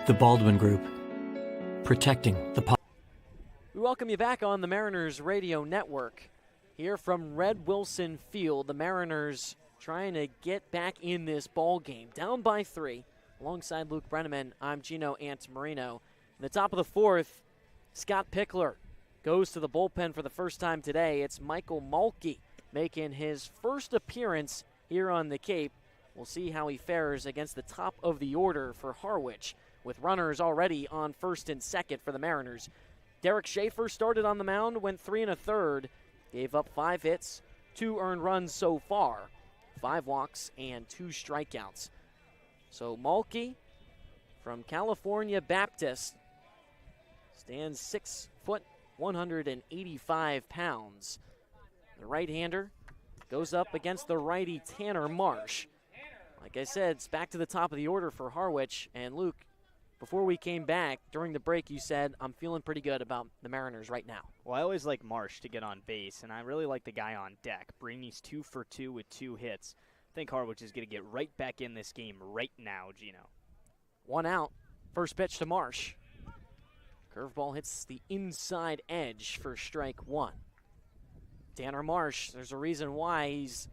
Speaker 11: The Baldwin Group, protecting the public.
Speaker 2: We welcome you back on the Mariners Radio Network. Here from Red Wilson Field, the Mariners trying to get back in this ball game. Down by 3. Alongside Luke Brenneman, I'm Gino Antamarino. In the top of the fourth, Scott Pickler goes to the bullpen for the first time today. It's Michael Mulkey making his first appearance here on the Cape. We'll see how he fares against the top of the order for Harwich, with runners already on first and second for the Mariners. Derek Schaefer started on the mound, went 3 1/3, gave up 5 hits, 2 earned runs so far, 5 walks and 2 strikeouts. So Mulkey from California Baptist stands 6 foot, 185 pounds. The right-hander goes up against the righty Tanner Marsh. Like I said, it's back to the top of the order for Harwich. And Luke, before we came back, during the break, you said, I'm feeling pretty good about the Mariners right now.
Speaker 1: Well, I always like Marsh to get on base, and I really like the guy on deck. Breeny's 2 for 2 with 2 hits. I think Harwich is going to get right back in this game right now, Gino.
Speaker 2: 1 out. First pitch to Marsh. Curveball hits the inside edge for strike 1. Tanner Marsh, there's a reason why he's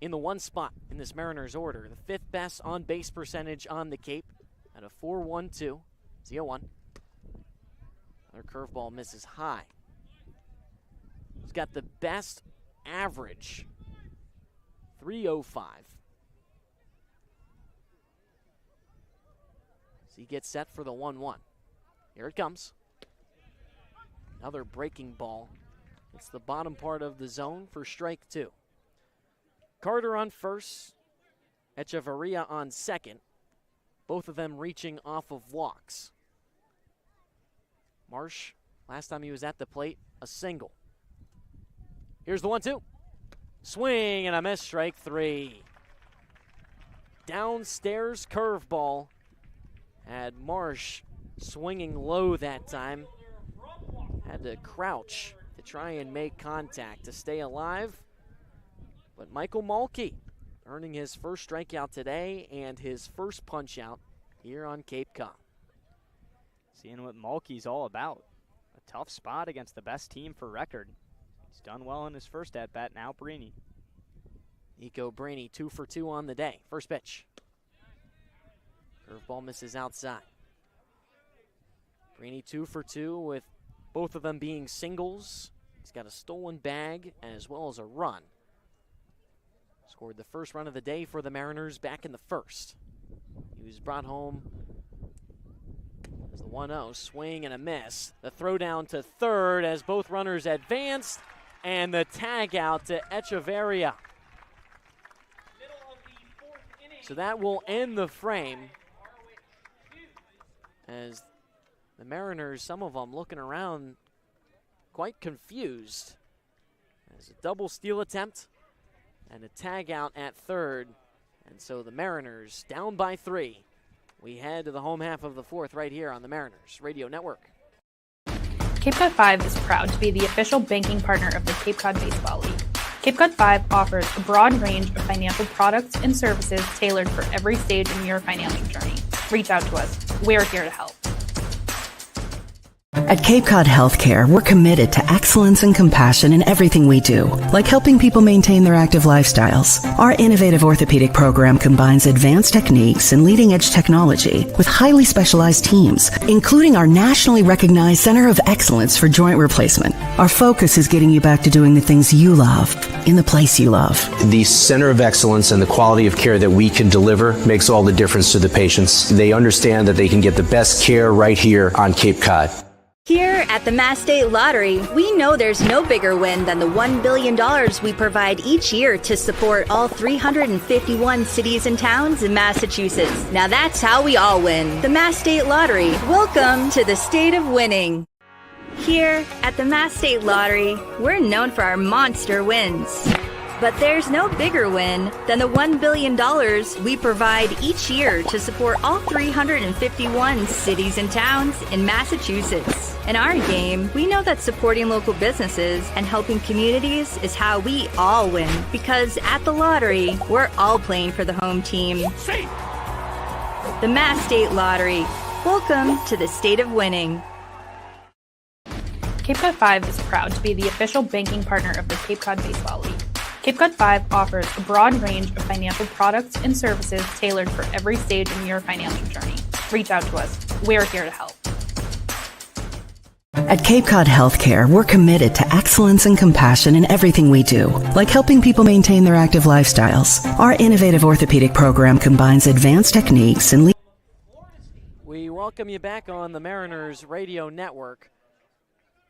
Speaker 2: in the 1 spot in this Mariners order. The 5th best on base percentage on the Cape at a 4.12. 0-1. Another curveball misses high. He's got the best average, 3.05. So he gets set for the 1-1. Here it comes. Another breaking ball. It's the bottom part of the zone for strike 2. Carter on first. Echevarria on second. both of them reaching off of walks. Marsh, last time he was at the plate, a single. Here's the 1-2. Swing and a miss, strike three. Downstairs curveball. Had Marsh swinging low that time. Had to crouch to try and make contact to stay alive. But Michael Mulkey earning his first strikeout today and his first punch out here on Cape Cod.
Speaker 1: Seeing what Mulkey's all about. A tough spot against the best team for record. He's done well in his first at-bat. Now Brini.
Speaker 2: Nico Brini 2 for 2 on the day. First pitch. Curveball misses outside. Brini 2 for 2 with both of them being singles. He's got a stolen bag as well as a run. Scored the first run of the day for the Mariners back in the first. He was brought home as the 1-0. Swing and a miss. The throw down to third as both runners advanced. And the tag out to Echeverria. So that will end the frame. As the Mariners, some of them looking around quite confused. As a double steal attempt and a tag out at third. And so the Mariners down by 3. We head to the home half of the fourth right here on the Mariners Radio Network.
Speaker 7: Cape Cod 5 is proud to be the official banking partner of the Cape Cod Baseball League. Cape Cod 5 offers a broad range of financial products and services tailored for every stage in your financial journey. Reach out to us. We're here to help.
Speaker 8: At Cape Cod Healthcare, we're committed to excellence and compassion in everything we do, like helping people maintain their active lifestyles. Our innovative orthopedic program combines advanced techniques and leading-edge technology with highly specialized teams, including our nationally recognized Center of Excellence for Joint Replacement. Our focus is getting you back to doing the things you love, in the place you love.
Speaker 9: The Center of Excellence and the quality of care that we can deliver makes all the difference to the patients. They understand that they can get the best care right here on Cape Cod.
Speaker 4: Here at the Mass State Lottery, we know there's no bigger win than the $1 billion we provide each year to support all 351 cities and towns in Massachusetts. Now that's how we all win. The Mass State Lottery. Welcome to the state of winning. Here at the Mass State Lottery, we're known for our monster wins. But there's no bigger win than the $1 billion we provide each year to support all 351 cities and towns in Massachusetts. In our game, we know that supporting local businesses and helping communities is how we all win. Because at the lottery, we're all playing for the home team. The Mass State Lottery. Welcome to the state of winning.
Speaker 7: Cape Cod 5 is proud to be the official banking partner of the Cape Cod Baseball League. Cape Cod 5 offers a broad range of financial products and services tailored for every stage in your financial journey. Reach out to us. We're here to help.
Speaker 8: At Cape Cod Healthcare, we're committed to excellence and compassion in everything we do, like helping people maintain their active lifestyles. Our innovative orthopedic program combines advanced techniques and
Speaker 2: We welcome you back on the Mariners Radio Network.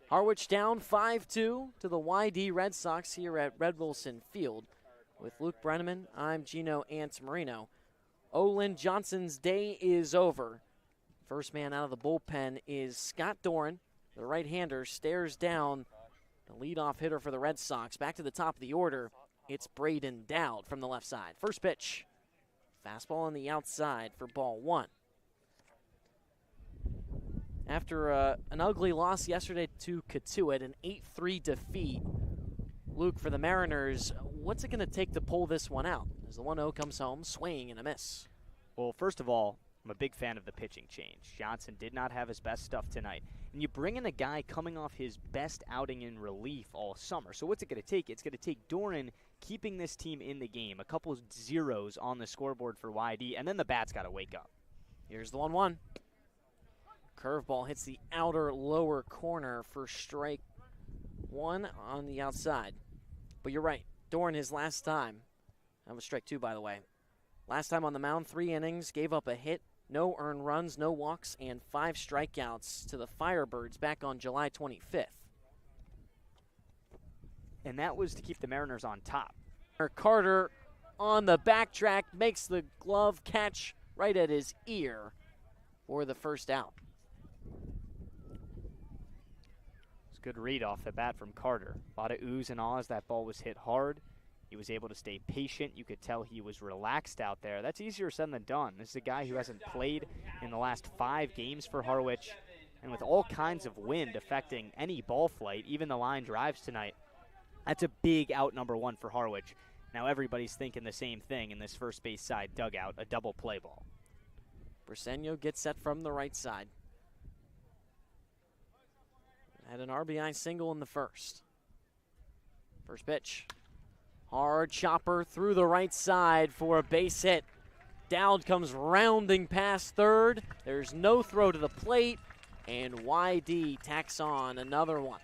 Speaker 2: Harwich down 5-2 to the YD Red Sox here at Red Wilson Field. With Luke Brenneman, I'm Gino Antamarino. Olin Johnson's day is over. First man out of the bullpen is Scott Doran. The right-hander stares down the leadoff hitter for the Red Sox. Back to the top of the order, it's Braden Dowd from the left side. First pitch, fastball on the outside for ball one. After an ugly loss yesterday to Katuitt, an 8-3 defeat, Luke, for the Mariners, what's it going to take to pull this one out? As the 1-0 comes home, swing and a miss.
Speaker 1: Well, first of all, I'm a big fan of the pitching change. Johnson did not have his best stuff tonight. And you bring in a guy coming off his best outing in relief all summer. So what's it going to take? It's going to take Doran keeping this team in the game. A couple of zeros on the scoreboard for YD, and then the bat's got to wake up.
Speaker 2: Here's the 1-1. Curveball hits the outer lower corner for strike one on the outside. But you're right, Doran his last time, that was strike two by the way. Last time on the mound, 3 innings, gave up a hit, no earned runs, no walks, and 5 strikeouts to the Firebirds back on July 25th.
Speaker 1: And that was to keep the Mariners on top.
Speaker 2: Carter on the backtrack makes the glove catch right at his ear for the first out.
Speaker 1: It's a good read off the bat from Carter. A lot of oohs and ahs. That ball was hit hard. He was able to stay patient. You could tell he was relaxed out there. That's easier said than done. This is a guy who hasn't played in the last 5 games for Harwich, and with all kinds of wind affecting any ball flight, even the line drives tonight, that's a big out number 1 for Harwich. Now everybody's thinking the same thing in this first base side dugout, a double play ball.
Speaker 2: Briseño gets set from the right side. Had an RBI single in the first. First pitch. Hard chopper through the right side for a base hit. Dowd comes rounding past third. There's no throw to the plate, and YD tacks on another one.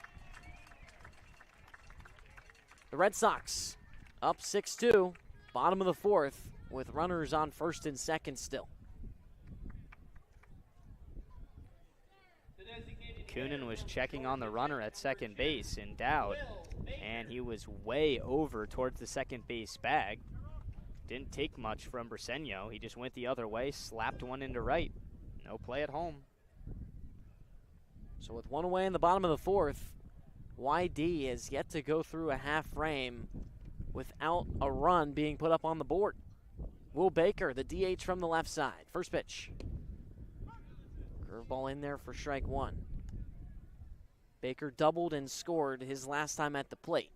Speaker 2: The Red Sox up 6-2, bottom of the 4th, with runners on first and second still.
Speaker 1: Coonan was checking on the runner at second base in Dowd, and he was way over towards the second base bag. Didn't take much from Briseño. He just went the other way, slapped one into right. No play at home.
Speaker 2: So with one away in the bottom of the 4th, YD has yet to go through a half frame without a run being put up on the board. Will Baker, the DH from the left side. First pitch. Curveball in there for strike 1. Baker doubled and scored his last time at the plate.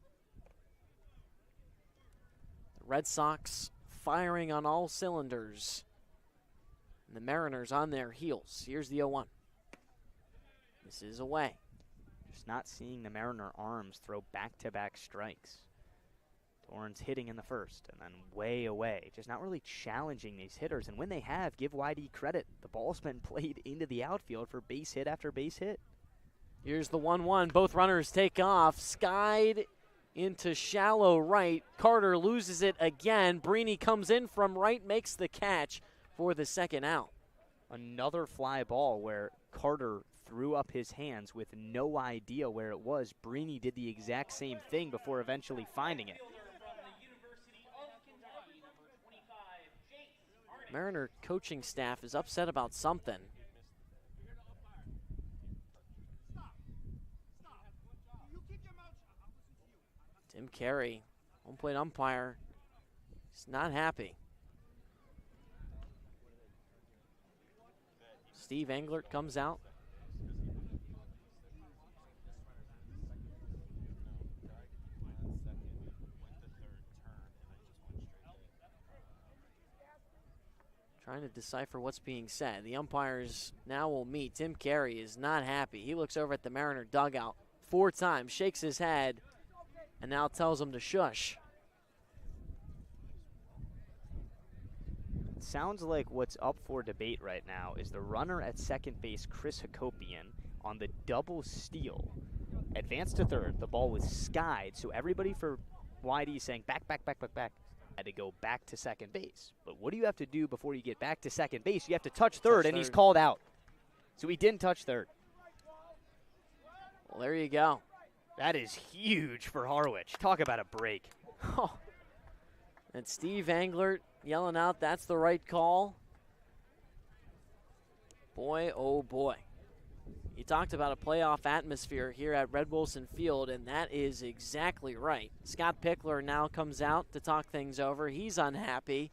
Speaker 2: The Red Sox firing on all cylinders. And the Mariners on their heels. Here's the 0-1. This is away.
Speaker 1: Just not seeing the Mariner arms throw back-to-back strikes. Doran's hitting in the first and then way away. Just not really challenging these hitters. And when they have, give YD credit. The ball's been played into the outfield for base hit after base hit.
Speaker 2: Here's the 1-1. Both runners take off. Skied into shallow right. Carter loses it again. Brini comes in from right, makes the catch for the second out.
Speaker 1: Another fly ball where Carter threw up his hands with no idea where it was. Brini did the exact same thing before eventually finding it.
Speaker 2: Mariner coaching staff is upset about something. Tim Carey, home plate umpire, is not happy. Steve Englert comes out. Trying to decipher what's being said. The umpires now will meet. Tim Carey is not happy. He looks over at the Mariner dugout 4 times, shakes his head, and now tells him to shush.
Speaker 1: It sounds like what's up for debate right now is the runner at second base, Chris Hakopian, on the double steal. Advanced to third. The ball was skied, so everybody for YD saying back, back, back, back, back, had to go back to second base. But what do you have to do before you get back to second base? You have to touch third, and he's called out. So he didn't touch third.
Speaker 2: Well, there you go.
Speaker 1: That is huge for Harwich. Talk about a break.
Speaker 2: Oh. And Steve Englert yelling out, that's the right call. Boy, oh boy. You talked about a playoff atmosphere here at Red Wilson Field, and that is exactly right. Scott Pickler now comes out to talk things over. He's unhappy.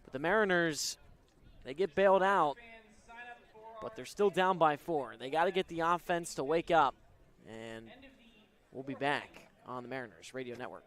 Speaker 2: But the Mariners, they get bailed out, but they're still down by 4. They got to get the offense to wake up, and we'll be back on the Mariners Radio Network.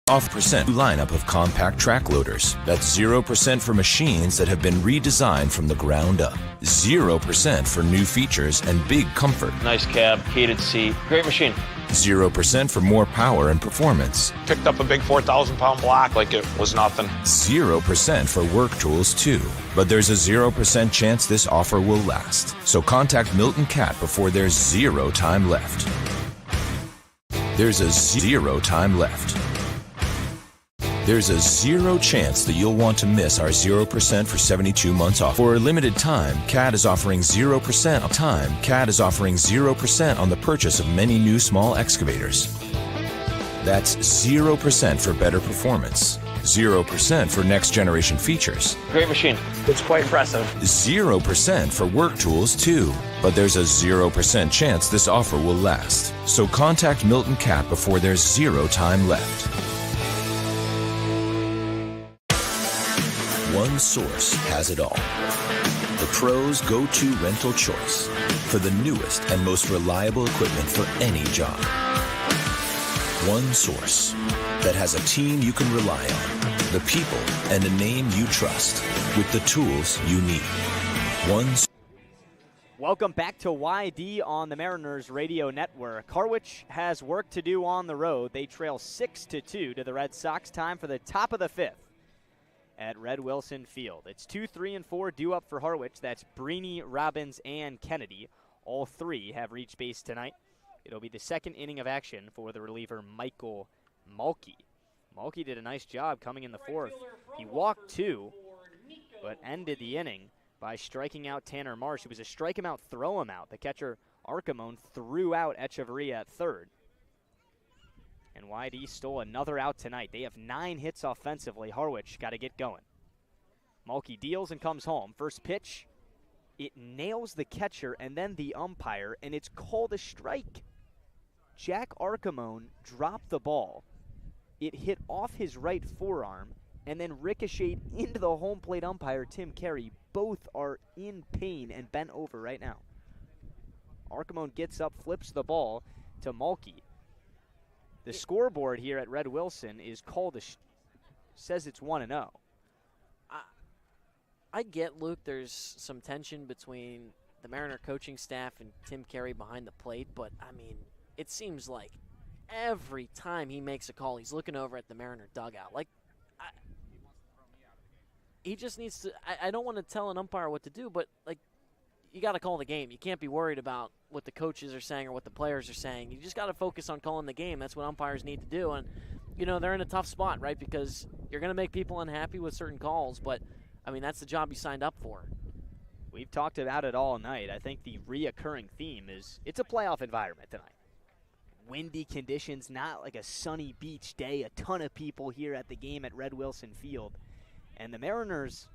Speaker 6: Off percent lineup of compact track loaders. That's 0% for machines that have been redesigned from the ground up. 0% for new features and big comfort.
Speaker 10: Nice cab, heated seat, great machine.
Speaker 6: 0% for more power and performance.
Speaker 10: Picked up a big 4,000-pound block like it was nothing.
Speaker 6: 0% for work tools too. But there's a 0% chance this offer will last. So contact Milton Cat before there's 0 time left. There's a 0 time left. There's a 0 chance that you'll want to miss our 0% for 72 months off. For a limited time, CAT is offering 0% time. CAT is offering 0% on the purchase of many new small excavators. That's 0% for better performance 0% for next generation features.
Speaker 10: Great machine. It's quite impressive.
Speaker 6: 0% for work tools too. But there's a 0% chance this offer will last. So contact Milton Cap before there's 0 time left. One source has it all. The pros' go-to rental choice for the newest and most reliable equipment for any job. One source that has a team you can rely on, the people and a name you trust with the tools you need.
Speaker 1: Welcome back to YD on the Mariners Radio Network. Harwich has work to do on the road. They trail 6-2 to the Red Sox. Time for the top of the 5th at Red Wilson Field. It's 2, 3, and 4 due up for Harwich. That's Breeny, Robbins, and Kennedy. All 3 have reached base tonight. It'll be the second inning of action for the reliever Michael Mulkey. Mulkey did a nice job coming in the 4th. He walked 2, but ended the inning by striking out Tanner Marsh. It was a strike him out, throw him out. The catcher, Archimone, threw out Echeverria at 3rd. And YD stole another out tonight. They have 9 hits offensively. Harwich got to get going. Mulkey deals and comes home. First pitch, it nails the catcher and then the umpire, and it's called a strike. Jack Archimone dropped the ball. It hit off his right forearm and then ricocheted into the home plate umpire, Tim Carey. Both are in pain and bent over right now. Archimone gets up, flips the ball to Mulkey. The scoreboard here at Red Wilson is called says it's 1-0.
Speaker 2: I get, Luke, there's some tension between the Mariner coaching staff and Tim Carey behind the plate, but, I mean, it seems like every time he makes a call, he's looking over at the Mariner dugout. Like, he just needs to – I don't want to tell an umpire what to do, but, like, you got to call the game. You can't be worried about what the coaches are saying or what the players are saying. You just got to focus on calling the game. That's what umpires need to do. And, you know, they're in a tough spot, right, because you're going to make people unhappy with certain calls, but, I mean, that's the job you signed up for.
Speaker 1: We've talked about it all night. I think the reoccurring theme is it's a playoff environment tonight. Windy conditions, not like a sunny beach day. A ton of people here at the game at Red Wilson Field. And the Mariners,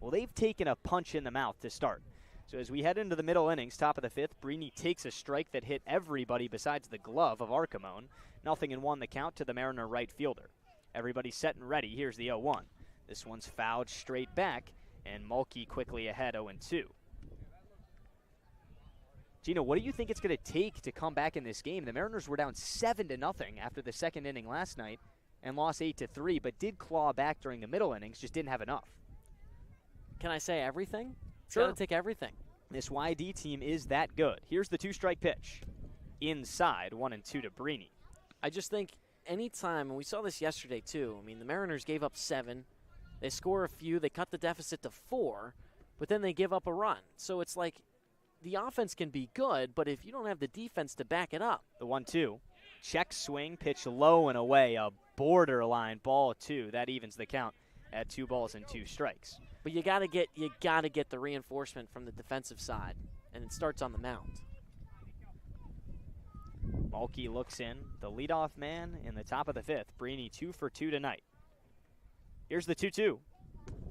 Speaker 1: well, they've taken a punch in the mouth to start. So as we head into the middle innings, top of the 5th, Breeny takes a strike that hit everybody besides the glove of Archimone. 0-1 the count to the Mariner right fielder. Everybody's set and ready. Here's the 0-1. This one's fouled straight back, and Mulkey quickly ahead 0-2. Gino, what do you think it's going to take to come back in this game? The Mariners were down 7-0 after the second inning last night and lost 8-3, but did claw back during the middle innings, just didn't have enough.
Speaker 2: Can I say everything? It's
Speaker 1: Sure.
Speaker 2: got to take everything.
Speaker 1: This YD team is that good. Here's the 2-strike pitch. Inside, 1-2 to Breeny.
Speaker 2: I just think anytime, and we saw this yesterday too, I mean, the Mariners gave up 7. They score a few. They cut the deficit to 4, but then they give up a run. So it's like the offense can be good, but if you don't have the defense to back it up.
Speaker 1: The 1-2. Check swing, pitch low and away. A borderline ball 2. That evens the count at 2 balls and 2 strikes.
Speaker 2: But you gotta get the reinforcement from the defensive side, and it starts on the mound.
Speaker 1: Mulkey looks in, the leadoff man in the top of the 5th. Breeny 2 for 2 tonight. Here's the 2-2.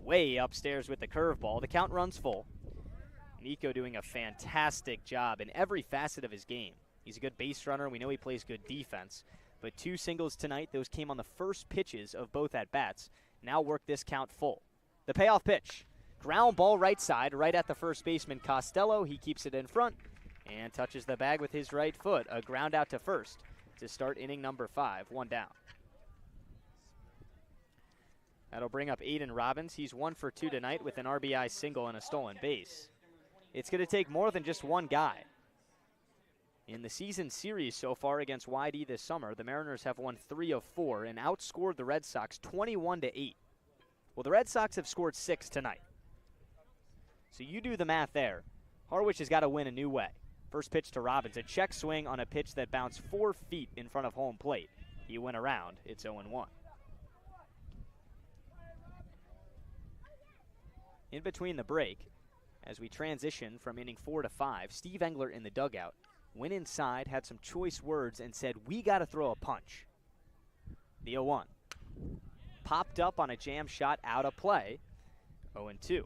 Speaker 1: Way upstairs with the curveball. The count runs full. Nico doing a fantastic job in every facet of his game. He's a good base runner. We know he plays good defense. But 2 singles tonight. Those came on the first pitches of both at-bats. Now work this count full. The payoff pitch. Ground ball right side, right at the first baseman Costello. He keeps it in front and touches the bag with his right foot. A ground out to first to start inning number 5, 1 down. That'll bring up Aiden Robbins. He's 1 for 2 tonight with an RBI single and a stolen base. It's going to take more than just one guy. In the season series so far against YD this summer, the Mariners have won 3 of 4 and outscored the Red Sox 21-8. Well, the Red Sox have scored 6 tonight. So you do the math there. Harwich has got to win a new way. First pitch to Robbins, a check swing on a pitch that bounced 4 feet in front of home plate. He went around. It's 0-1. In between the break, as we transition from inning 4 to 5, Steve Engler in the dugout went inside, had some choice words, and said, "We got to throw a punch." The 0-1. popped up on a jam shot out of play. 0-2.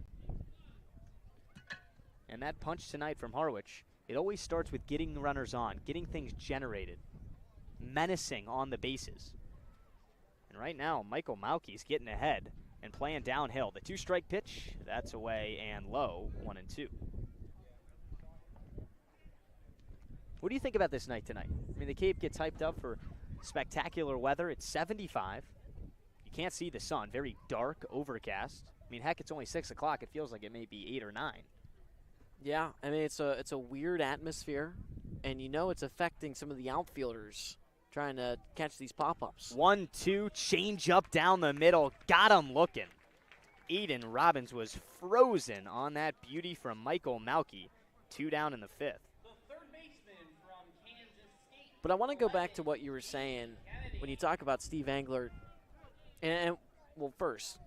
Speaker 1: And that punch tonight from Harwich, it always starts with getting runners on, getting things generated, menacing on the bases. And right now, Michael Mauke's getting ahead and playing downhill. The 2-strike pitch, that's away and low, 1-2. What do you think about this night tonight? I mean, the Cape gets hyped up for spectacular weather. It's 75. You can't see the sun. Very dark, overcast. I mean, heck, it's only 6 o'clock. It feels like it may be 8 or 9.
Speaker 2: Yeah, I mean, it's a weird atmosphere, and you know it's affecting some of the outfielders trying to catch these pop-ups.
Speaker 1: 1-2, change up down the middle. Got him looking. Aiden Robbins was frozen on that beauty from Michael Mauke. 2 down in the 5th.
Speaker 2: But I want to go back to what you were saying when you talk about Steve Angler. And well, first,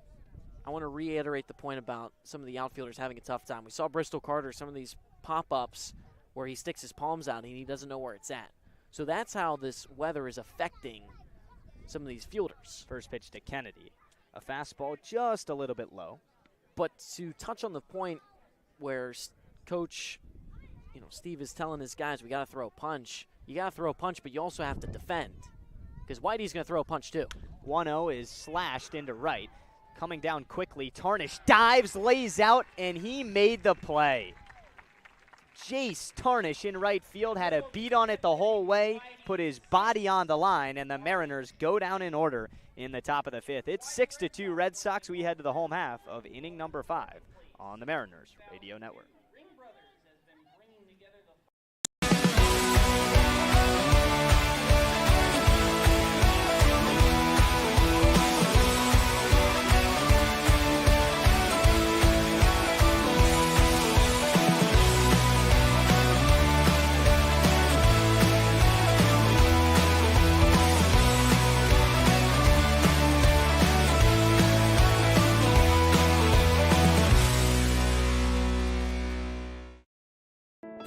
Speaker 2: I want to reiterate the point about some of the outfielders having a tough time. We saw Bristol Carter, some of these pop-ups where he sticks his palms out and he doesn't know where it's at. So that's how this weather is affecting some of these fielders.
Speaker 1: First pitch to Kennedy. A fastball just a little bit low.
Speaker 2: But to touch on the point where Coach, Steve is telling his guys, we got to throw a punch. You got to throw a punch, but you also have to defend. Because Whitey's going to throw a punch too.
Speaker 1: 1-0 is slashed into right. Coming down quickly, Tarnish dives, lays out, and he made the play. Jace Tarnish in right field had a beat on it the whole way, put his body on the line, and the Mariners go down in order in the top of the 5th. It's 6-2 Red Sox. We head to the home half of inning number 5 on the Mariners Radio Network.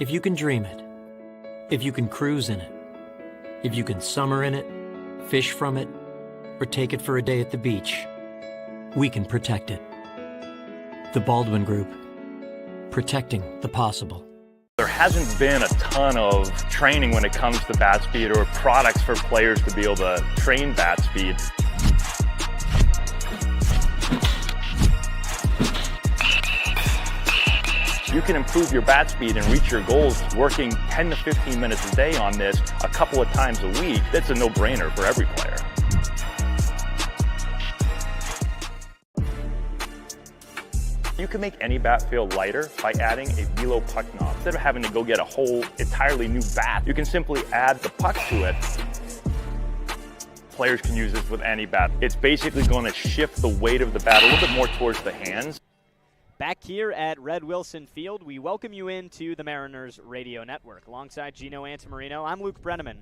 Speaker 11: If you can dream it, if you can cruise in it, if you can summer in it, fish from it, or take it for a day at the beach, we can protect it. The Baldwin Group, protecting the possible.
Speaker 5: There hasn't been a ton of training when it comes to bat speed or products for players to be able to train bat speed. You can improve your bat speed and reach your goals working 10 to 15 minutes a day on this a couple of times a week. That's a no-brainer for every player. You can make any bat feel lighter by adding a velo puck knob. Instead of having to go get a whole entirely new bat, you can simply add the puck to it. Players can use this with any bat. It's basically going to shift the weight of the bat a little bit more towards the hands.
Speaker 1: Back here at Red Wilson Field, we welcome you into the Mariners Radio Network. Alongside Gino Antamarino, I'm Luke Brenneman.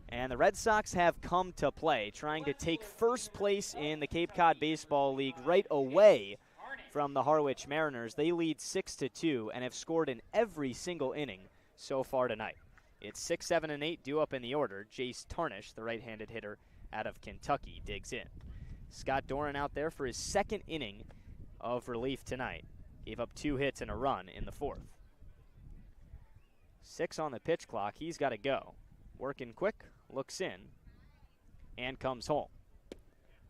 Speaker 1: And the Red Sox have come to play, trying to take first place in the Cape Cod Baseball League right away from the Harwich Mariners. They lead 6-2 and have scored in every single inning so far tonight. It's 6, 7, and 8 due up in the order. Jace Tarnish, the right-handed hitter out of Kentucky, digs in. Scott Doran out there for his second inning of relief tonight. Gave up 2 hits and a run in the 4th. 6 on the pitch clock. He's got to go. Working quick, looks in, and comes home.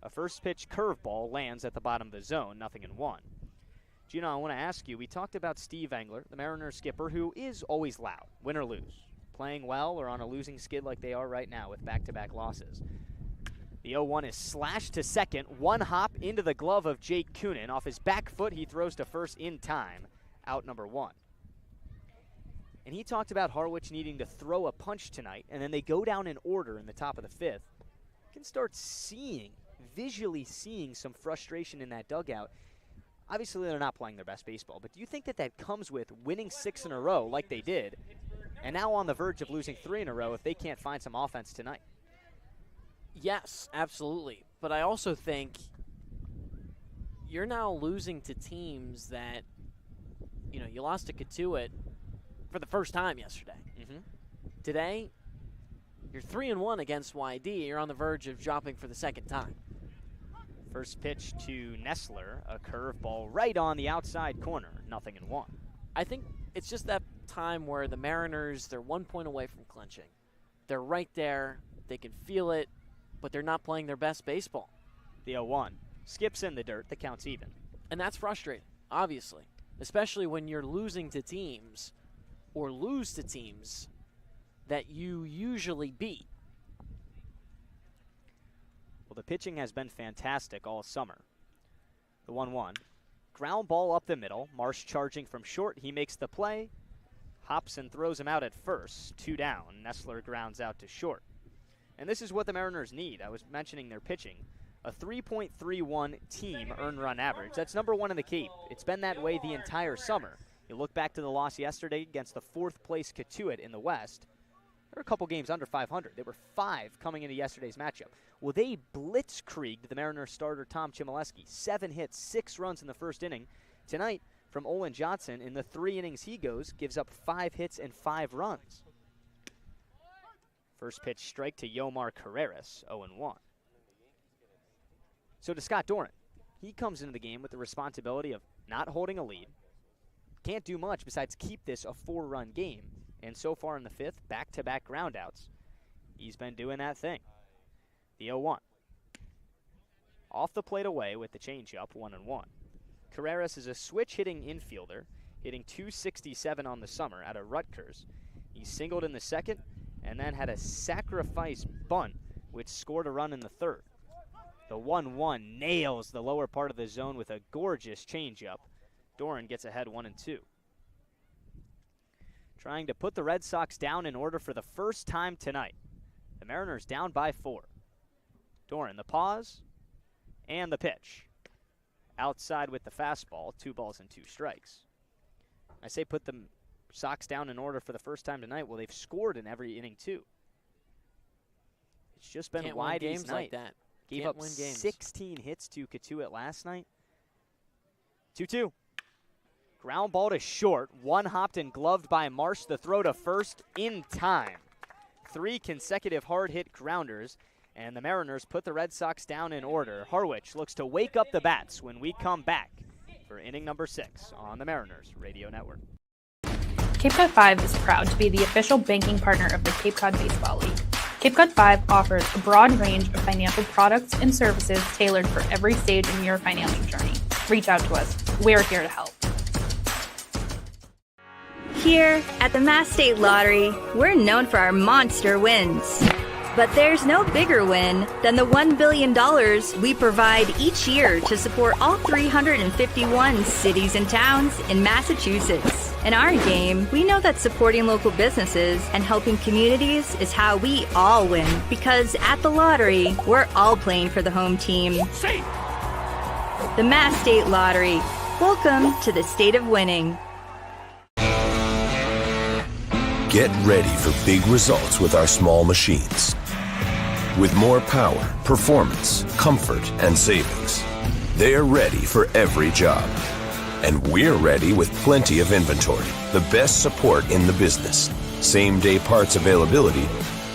Speaker 1: A first pitch curveball lands at the bottom of the zone, 0-1. Gino, I want to ask you, we talked about Steve Angler, the Mariners skipper, who is always loud, win or lose, playing well or on a losing skid like they are right now with back-to-back losses. The 0-1 is slashed to second. One hop into the glove of Jake Coonan. Off his back foot, he throws to first in time. Out number 1. And he talked about Harwich needing to throw a punch tonight, and then they go down in order in the top of the 5th. You can start visually seeing some frustration in that dugout. Obviously, they're not playing their best baseball, but do you think that that comes with winning 6 in a row like they did, and now on the verge of losing 3 in a row if they can't find some offense tonight?
Speaker 2: Yes, absolutely. But I also think you're now losing to teams that, you lost to Katuitt for the first time yesterday.
Speaker 1: Mm-hmm.
Speaker 2: Today, you're 3-1 against YD. You're on the verge of dropping for the second time.
Speaker 1: First pitch to Nestler, a curveball right on the outside corner, 0-1.
Speaker 2: I think it's just that time where the Mariners, they're 1 point away from clinching. They're right there. They can feel it, but they're not playing their best baseball.
Speaker 1: The 0-1 skips in the dirt. The count's even.
Speaker 2: And that's frustrating, obviously, especially when you're losing to teams or lose to teams that you usually beat.
Speaker 1: Well, the pitching has been fantastic all summer. The 1-1. Ground ball up the middle. Marsh charging from short. He makes the play. Hops and throws him out at first. 2 down. Nestler grounds out to short. And this is what the Mariners need. I was mentioning their pitching. A 3.31 team earned run average. That's number 1 in the Cape. It's been that way the entire summer. You look back to the loss yesterday against the 4th place Catuit in the West. They're a couple games under 500. They were 5 coming into yesterday's matchup. Well, they blitzkrieged the Mariners starter Tom Chmielewski. 7 hits, 6 runs in the first inning. Tonight, from Olin Johnson, in the 3 innings he goes, gives up 5 hits and 5 runs. First pitch strike to Yomar Carreras, 0-1. So to Scott Doran, he comes into the game with the responsibility of not holding a lead. Can't do much besides keep this a 4-run game. And so far in the 5th, back-to-back groundouts. He's been doing that thing. The 0-1. Off the plate away with the changeup, 1-1. Carreras is a switch-hitting infielder, hitting .267 on the summer out of Rutgers. He singled in the 2nd and then had a sacrifice bunt, which scored a run in the 3rd. The 1-1 nails the lower part of the zone with a gorgeous changeup. Doran gets ahead 1-2. Trying to put the Red Sox down in order for the first time tonight. The Mariners down by 4. Doran, the pause, and the pitch. Outside with the fastball, 2 balls and 2 strikes. I say put the Sox down in order for the first time tonight. Well, they've scored in every inning, too. It's just been wide games night.
Speaker 2: Like that.
Speaker 1: Gave up 16 hits to Catuit last night. 2-2. Ground ball to short. One hopped and gloved by Marsh. The throw to first in time. 3 consecutive hard-hit grounders. And the Mariners put the Red Sox down in order. Harwich looks to wake up the bats when we come back for inning number 6 on the Mariners Radio Network.
Speaker 7: Cape Cod 5 is proud to be the official banking partner of the Cape Cod Baseball League. Cape Cod 5 offers a broad range of financial products and services tailored for every stage in your financial journey. Reach out to us. We're here to help.
Speaker 4: Here at the Mass State Lottery, we're known for our monster wins. But there's no bigger win than the $1 billion we provide each year to support all 351 cities and towns in Massachusetts. In our game, we know that supporting local businesses and helping communities is how we all win. Because at the lottery, we're all playing for the home team. The Mass State Lottery. Welcome to the state of winning.
Speaker 6: Get ready for big results with our small machines. With more power, performance, comfort, and savings. They're ready for every job. And we're ready with plenty of inventory, the best support in the business, same-day parts availability,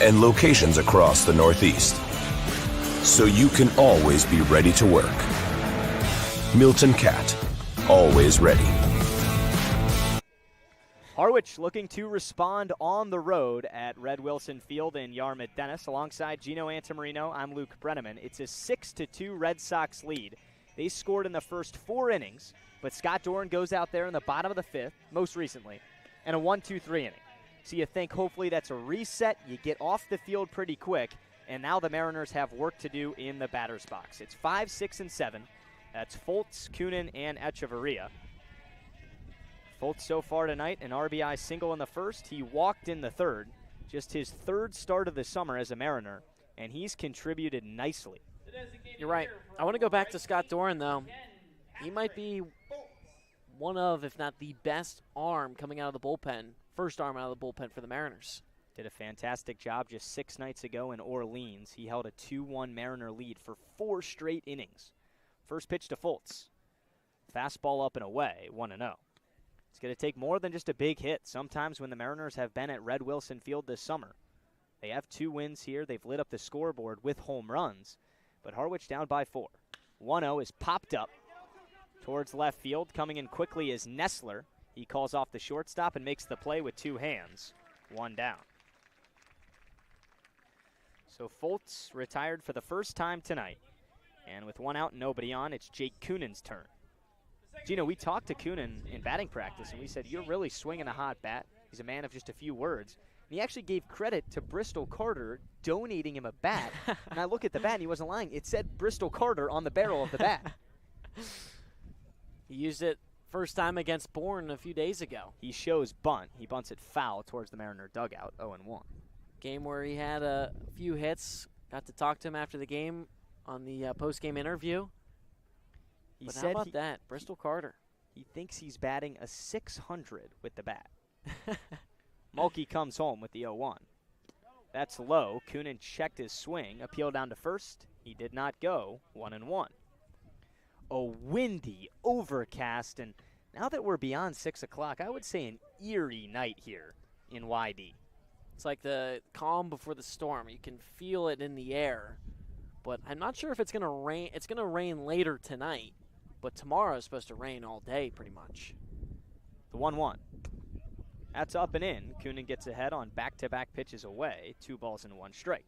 Speaker 6: and locations across the Northeast. So you can always be ready to work. Milton Cat, always ready.
Speaker 1: Harwich looking to respond on the road at Red Wilson Field in Yarmouth Dennis. Alongside Gino Antamarino, I'm Luke Brenneman. It's a 6-2 Red Sox lead. They scored in the first 4 innings, but Scott Doran goes out there in the bottom of the 5th, most recently, and a 1-2-3 inning. So you think hopefully that's a reset. You get off the field pretty quick, and now the Mariners have work to do in the batter's box. It's 5, 6, and 7. That's Foltz, Kunin, and Echeverria. Foltz so far tonight, an RBI single in the first. He walked in the 3rd. Just his 3rd start of the summer as a Mariner, and he's contributed nicely.
Speaker 2: You're right. I want to go back to Scott Doran, though. He might be one of, if not the best arm coming out of the bullpen, first arm out of the bullpen for the Mariners.
Speaker 1: Did a fantastic job just 6 nights ago in Orleans. He held a 2-1 Mariner lead for 4 straight innings. First pitch to Foltz. Fastball up and away, 1-0. It's going to take more than just a big hit. Sometimes when the Mariners have been at Red Wilson Field this summer, they have 2 wins here. They've lit up the scoreboard with home runs, but Harwich down by 4. 1-0 is popped up towards left field. Coming in quickly is Nessler. He calls off the shortstop and makes the play with 2 hands. 1 down. So Foltz retired for the first time tonight. And with 1 out and nobody on, it's Jake Coonan's turn. Gino, we talked to Coonan in batting practice, and we said, you're really swinging a hot bat. He's a man of just a few words. And he actually gave credit to Bristol Carter donating him a bat. And I look at the bat, and he wasn't lying. It said Bristol Carter on the barrel of the bat.
Speaker 2: He used it first time against Bourne a few days ago.
Speaker 1: He shows bunt. He bunts it foul towards the Mariner dugout, 0-1.
Speaker 2: Game where he had a few hits. Got to talk to him after the game on the post-game interview.
Speaker 1: He
Speaker 2: But
Speaker 1: said
Speaker 2: how about that, Bristol Carter?
Speaker 1: He thinks he's batting a .600 with the bat. Mulkey comes home with the 0-1. That's low. Coonan checked his swing. Appeal down to first. He did not go. 1-1. A windy, overcast, and now that we're beyond 6 o'clock, I would say an eerie night here in YD.
Speaker 2: It's like the calm before the storm. You can feel it in the air. But I'm not sure if it's going to rain. It's going to rain later tonight. But tomorrow is supposed to rain all day pretty much.
Speaker 1: The 1-1. That's up and in. Coonan gets ahead on back-to-back pitches away. 2 balls and 1 strike.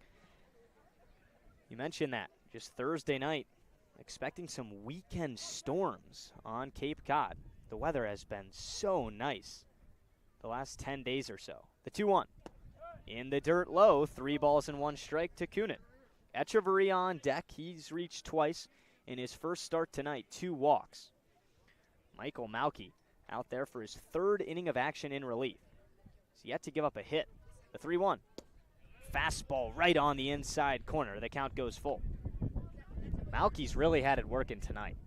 Speaker 1: You mentioned that. Just Thursday night, expecting some weekend storms on Cape Cod. The weather has been so nice the last 10 days or so. The 2-1. In the dirt low, 3 balls and 1 strike to Coonan. Echeverria on deck. He's reached twice in his first start tonight, 2 walks. Michael Malky out there for his 3rd inning of action in relief. He's yet to give up a hit. The 3-1. Fastball right on the inside corner. The count goes full. Malky's really had it working tonight.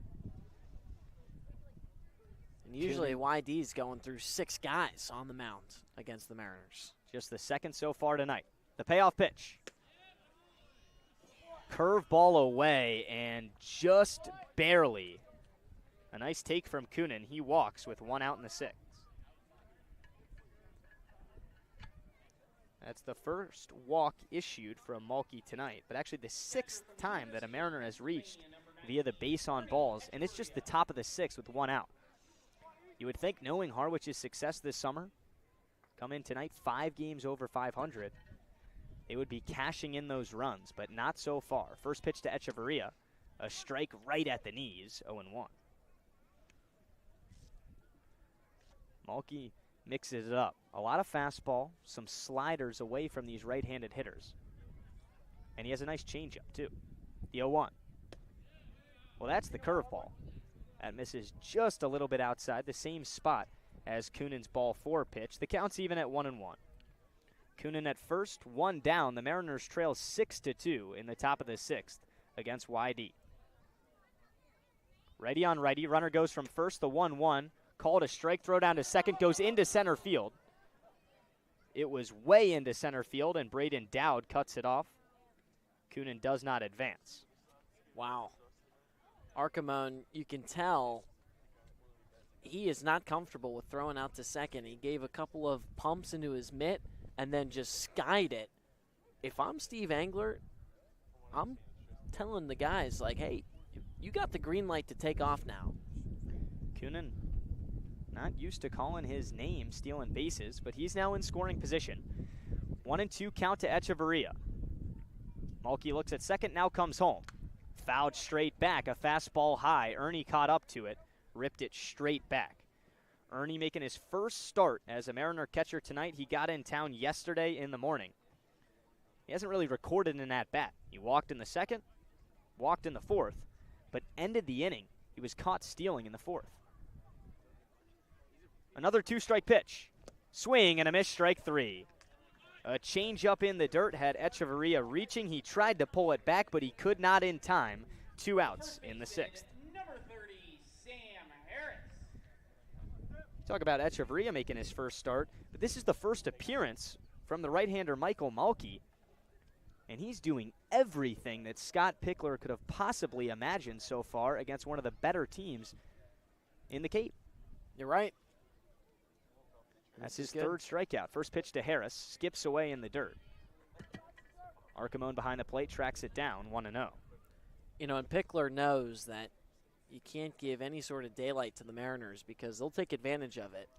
Speaker 2: And usually YD's going through 6 guys on the mound against the Mariners.
Speaker 1: Just the 2nd so far tonight. The payoff pitch. Curveball away, and just barely. A nice take from Coonan. He walks with 1 out in the 6th. That's the first walk issued from Mulkey tonight, but actually the 6th time that a Mariner has reached via the base on balls, and it's just the top of the 6th with 1 out. You would think, knowing Harwich's success this summer, come in tonight 5 games over 500, they would be cashing in those runs, but not so far. First pitch to Echeverria, a strike right at the knees, 0-1. Mulkey mixes it up. A lot of fastball, some sliders away from these right-handed hitters. And he has a nice changeup, too. The 0-1. Well, that's the curveball. That misses just a little bit outside, the same spot as Coonan's ball 4 pitch. The count's even at 1-1. Coonan at first, 1 down. The Mariners trail 6-2 in the top of the 6th against YD. Righty on righty. Runner goes from first, the 1-1. Called a strike, throw down to second, goes into center field. It was way into center field, and Braden Dowd cuts it off. Coonan does not advance.
Speaker 2: Wow. Archimon, you can tell he is not comfortable with throwing out to second. He gave a couple of pumps into his mitt and then just skied it. If I'm Steve Angler, I'm telling the guys, like, hey, you got the green light to take off now.
Speaker 1: Coonan not used to calling his name stealing bases, but he's now in scoring position. 1-2 count to Echeverria. Mulkey looks at second, now comes home. Fouled straight back, a fastball high. Ernie caught up to it, ripped it straight back. Ernie making his first start as a Mariner catcher tonight. He got in town yesterday in the morning. He hasn't really recorded an at-bat. He walked in the 2nd, walked in the 4th, but ended the inning. He was caught stealing in the 4th. Another 2-strike pitch. Swing and a miss, strike 3. A change-up in the dirt had Echeverria reaching. He tried to pull it back, but he could not in time. 2 outs in the 6th. Talk about Echeverria making his first start, but this is the first appearance from the right-hander Michael Mulkey, and he's doing everything that Scott Pickler could have possibly imagined so far against one of the better teams in the Cape.
Speaker 2: You're right.
Speaker 1: That's his 3rd strikeout. First pitch to Harris, skips away in the dirt. Archimon behind the plate tracks it down, 1-0.
Speaker 2: You know, and Pickler knows that you can't give any sort of daylight to the Mariners because they'll take advantage of it.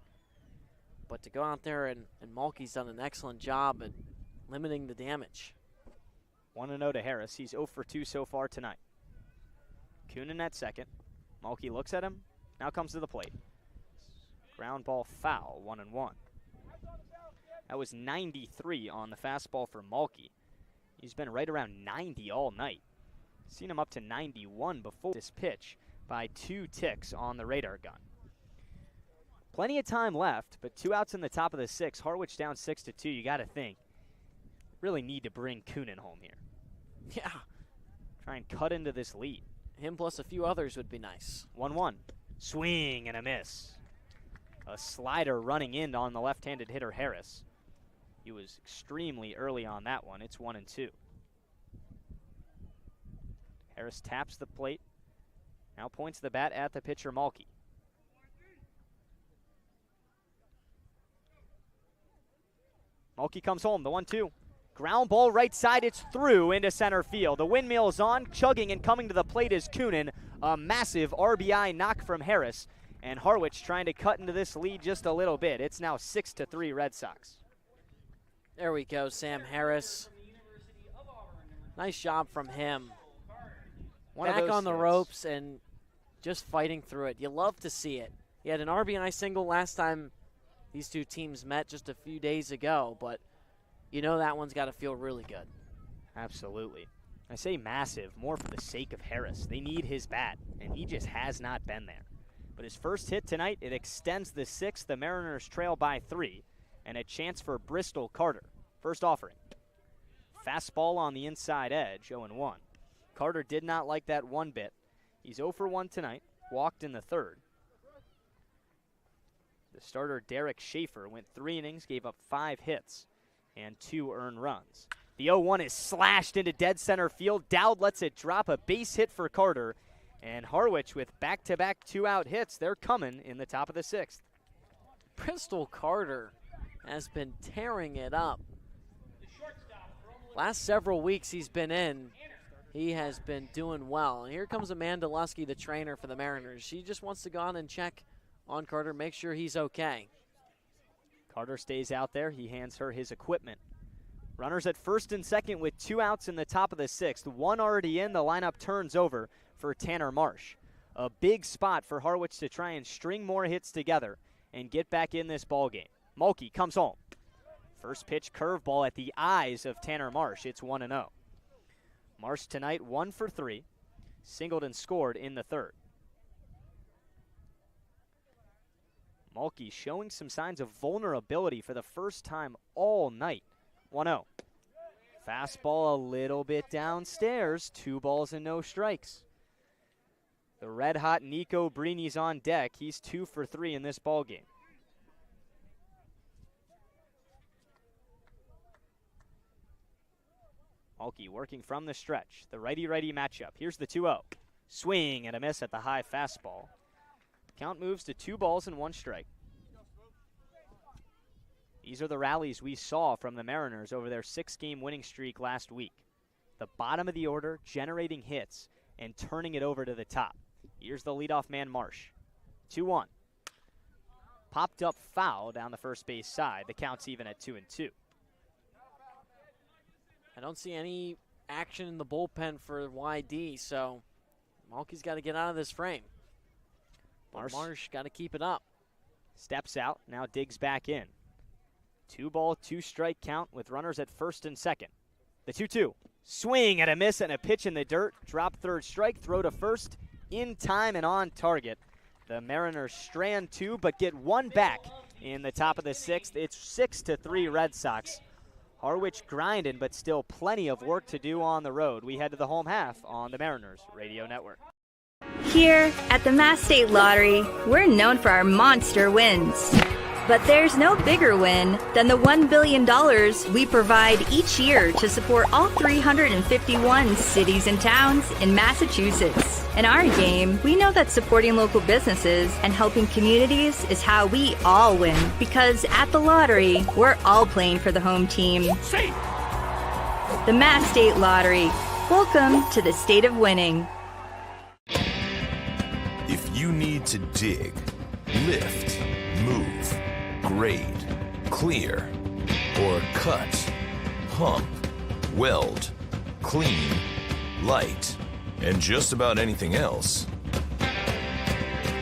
Speaker 2: But to go out there and Mulkey's done an excellent job at limiting the damage.
Speaker 1: 1-0 to Harris. He's 0 for 2 so far tonight. Coonan at second. Mulkey looks at him, now comes to the plate. Ground ball foul, 1-1. That was 93 on the fastball for Mulkey. He's been right around 90 all night. Seen him up to 91 before this pitch by 2 ticks on the radar gun. Plenty of time left, but 2 outs in the top of the 6th. Harwich down 6-2. You got to think, really need to bring Coonan home here.
Speaker 2: Yeah.
Speaker 1: Try and cut into this lead.
Speaker 2: Him plus a few others would be nice.
Speaker 1: 1-1. Swing and a miss. A slider running in on the left-handed hitter Harris. He was extremely early on that one. It's 1-2. Harris taps the plate. Now points the bat at the pitcher Mulkey. Mulkey comes home, the 1-2. Ground ball right side, it's through into center field. The windmill is on, chugging and coming to the plate is Coonan. A massive RBI knock from Harris. And Harwich trying to cut into this lead just a little bit. It's now 6-3 Red Sox.
Speaker 2: There we go, Sam Harris. Nice job from him. Back on the ropes and just fighting through it. You love to see it. He had an RBI single last time these two teams met just a few days ago, but you know that one's got to feel really good.
Speaker 1: Absolutely. I say massive more for the sake of Harris. They need his bat, and he just has not been there. But his first hit tonight, it extends the 6th. The Mariners trail by 3, and a chance for Bristol Carter. First offering. Fastball on the inside edge, 0-1. Carter did not like that one bit. He's 0 for 1 tonight, walked in the 3rd. The starter, Derek Schaefer, went 3 innings, gave up 5 hits and 2 earned runs. The 0-1 is slashed into dead center field. Dowd lets it drop, a base hit for Carter. And Harwich with back-to-back 2-out hits, they're coming in the top of the 6th.
Speaker 2: Bristol Carter has been tearing it up. Last several weeks he's been in, he has been doing well. And here comes Amanda Lusky, the trainer for the Mariners. She just wants to go on and check on Carter, make sure he's okay.
Speaker 1: Carter stays out there. He hands her his equipment. Runners at first and second with 2 outs in the top of the 6th. 1 already in. The lineup turns over for Tanner Marsh. A big spot for Harwich to try and string more hits together and get back in this ball game. Mulkey comes home. First pitch curveball at the eyes of Tanner Marsh. It's 1-0. Marsh tonight 1 for 3. Singled and scored in the 3rd. Mulkey showing some signs of vulnerability for the first time all night. 1-0. Fastball a little bit downstairs. 2 balls and no strikes. The red-hot Nico Brini's on deck. He's 2 for 3 in this ballgame. Mulkey working from the stretch. The righty-righty matchup. Here's the 2-0. Swing and a miss at the high fastball. Count moves to 2 balls and 1 strike. These are the rallies we saw from the Mariners over their 6-game winning streak last week. The bottom of the order, generating hits and turning it over to the top. Here's the leadoff man, Marsh. 2-1. Popped up foul down the first base side. The count's even at 2-2.
Speaker 2: I don't see any action in the bullpen for YD, so Mulkey's got to get out of this frame. Marsh got to keep it up.
Speaker 1: Steps out, now digs back in. 2 ball, 2 strike count with runners at first and second. The 2-2. Swing and a miss and a pitch in the dirt. Drop 3rd strike, throw to first. In time and on target. The Mariners strand 2 but get 1 back in the top of the 6th. It's 6-3 Red Sox. Harwich grinding, but still plenty of work to do on the road. We head to the home half on the Mariners Radio Network.
Speaker 4: Here at the Mass State Lottery, we're known for our monster wins. But there's no bigger win than the $1 billion we provide each year to support all 351 cities and towns in Massachusetts. In our game, we know that supporting local businesses and helping communities is how we all win. Because at the lottery, we're all playing for the home team. The Mass State Lottery. Welcome to the state of winning.
Speaker 6: If you need to dig, lift, move, grade, clear, or cut, pump, weld, clean, light, and just about anything else,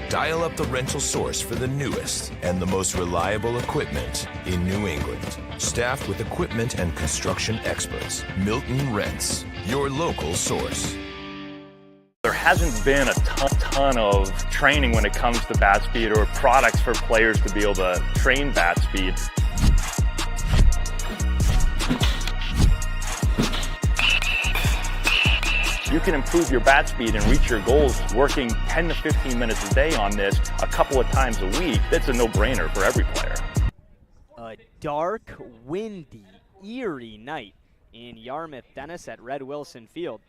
Speaker 6: dial up the rental source for the newest and the most reliable equipment in New England. Staffed with equipment and construction experts, Milton Rents, your local source.
Speaker 5: There hasn't been a ton of training when it comes to bat speed or products for players to be able to train bat speed. You can improve your bat speed and reach your goals working 10 to 15 minutes a day on this a couple of times a week. That's a no-brainer for every player.
Speaker 1: A dark, windy, eerie night in Yarmouth Dennis at Red Wilson Field.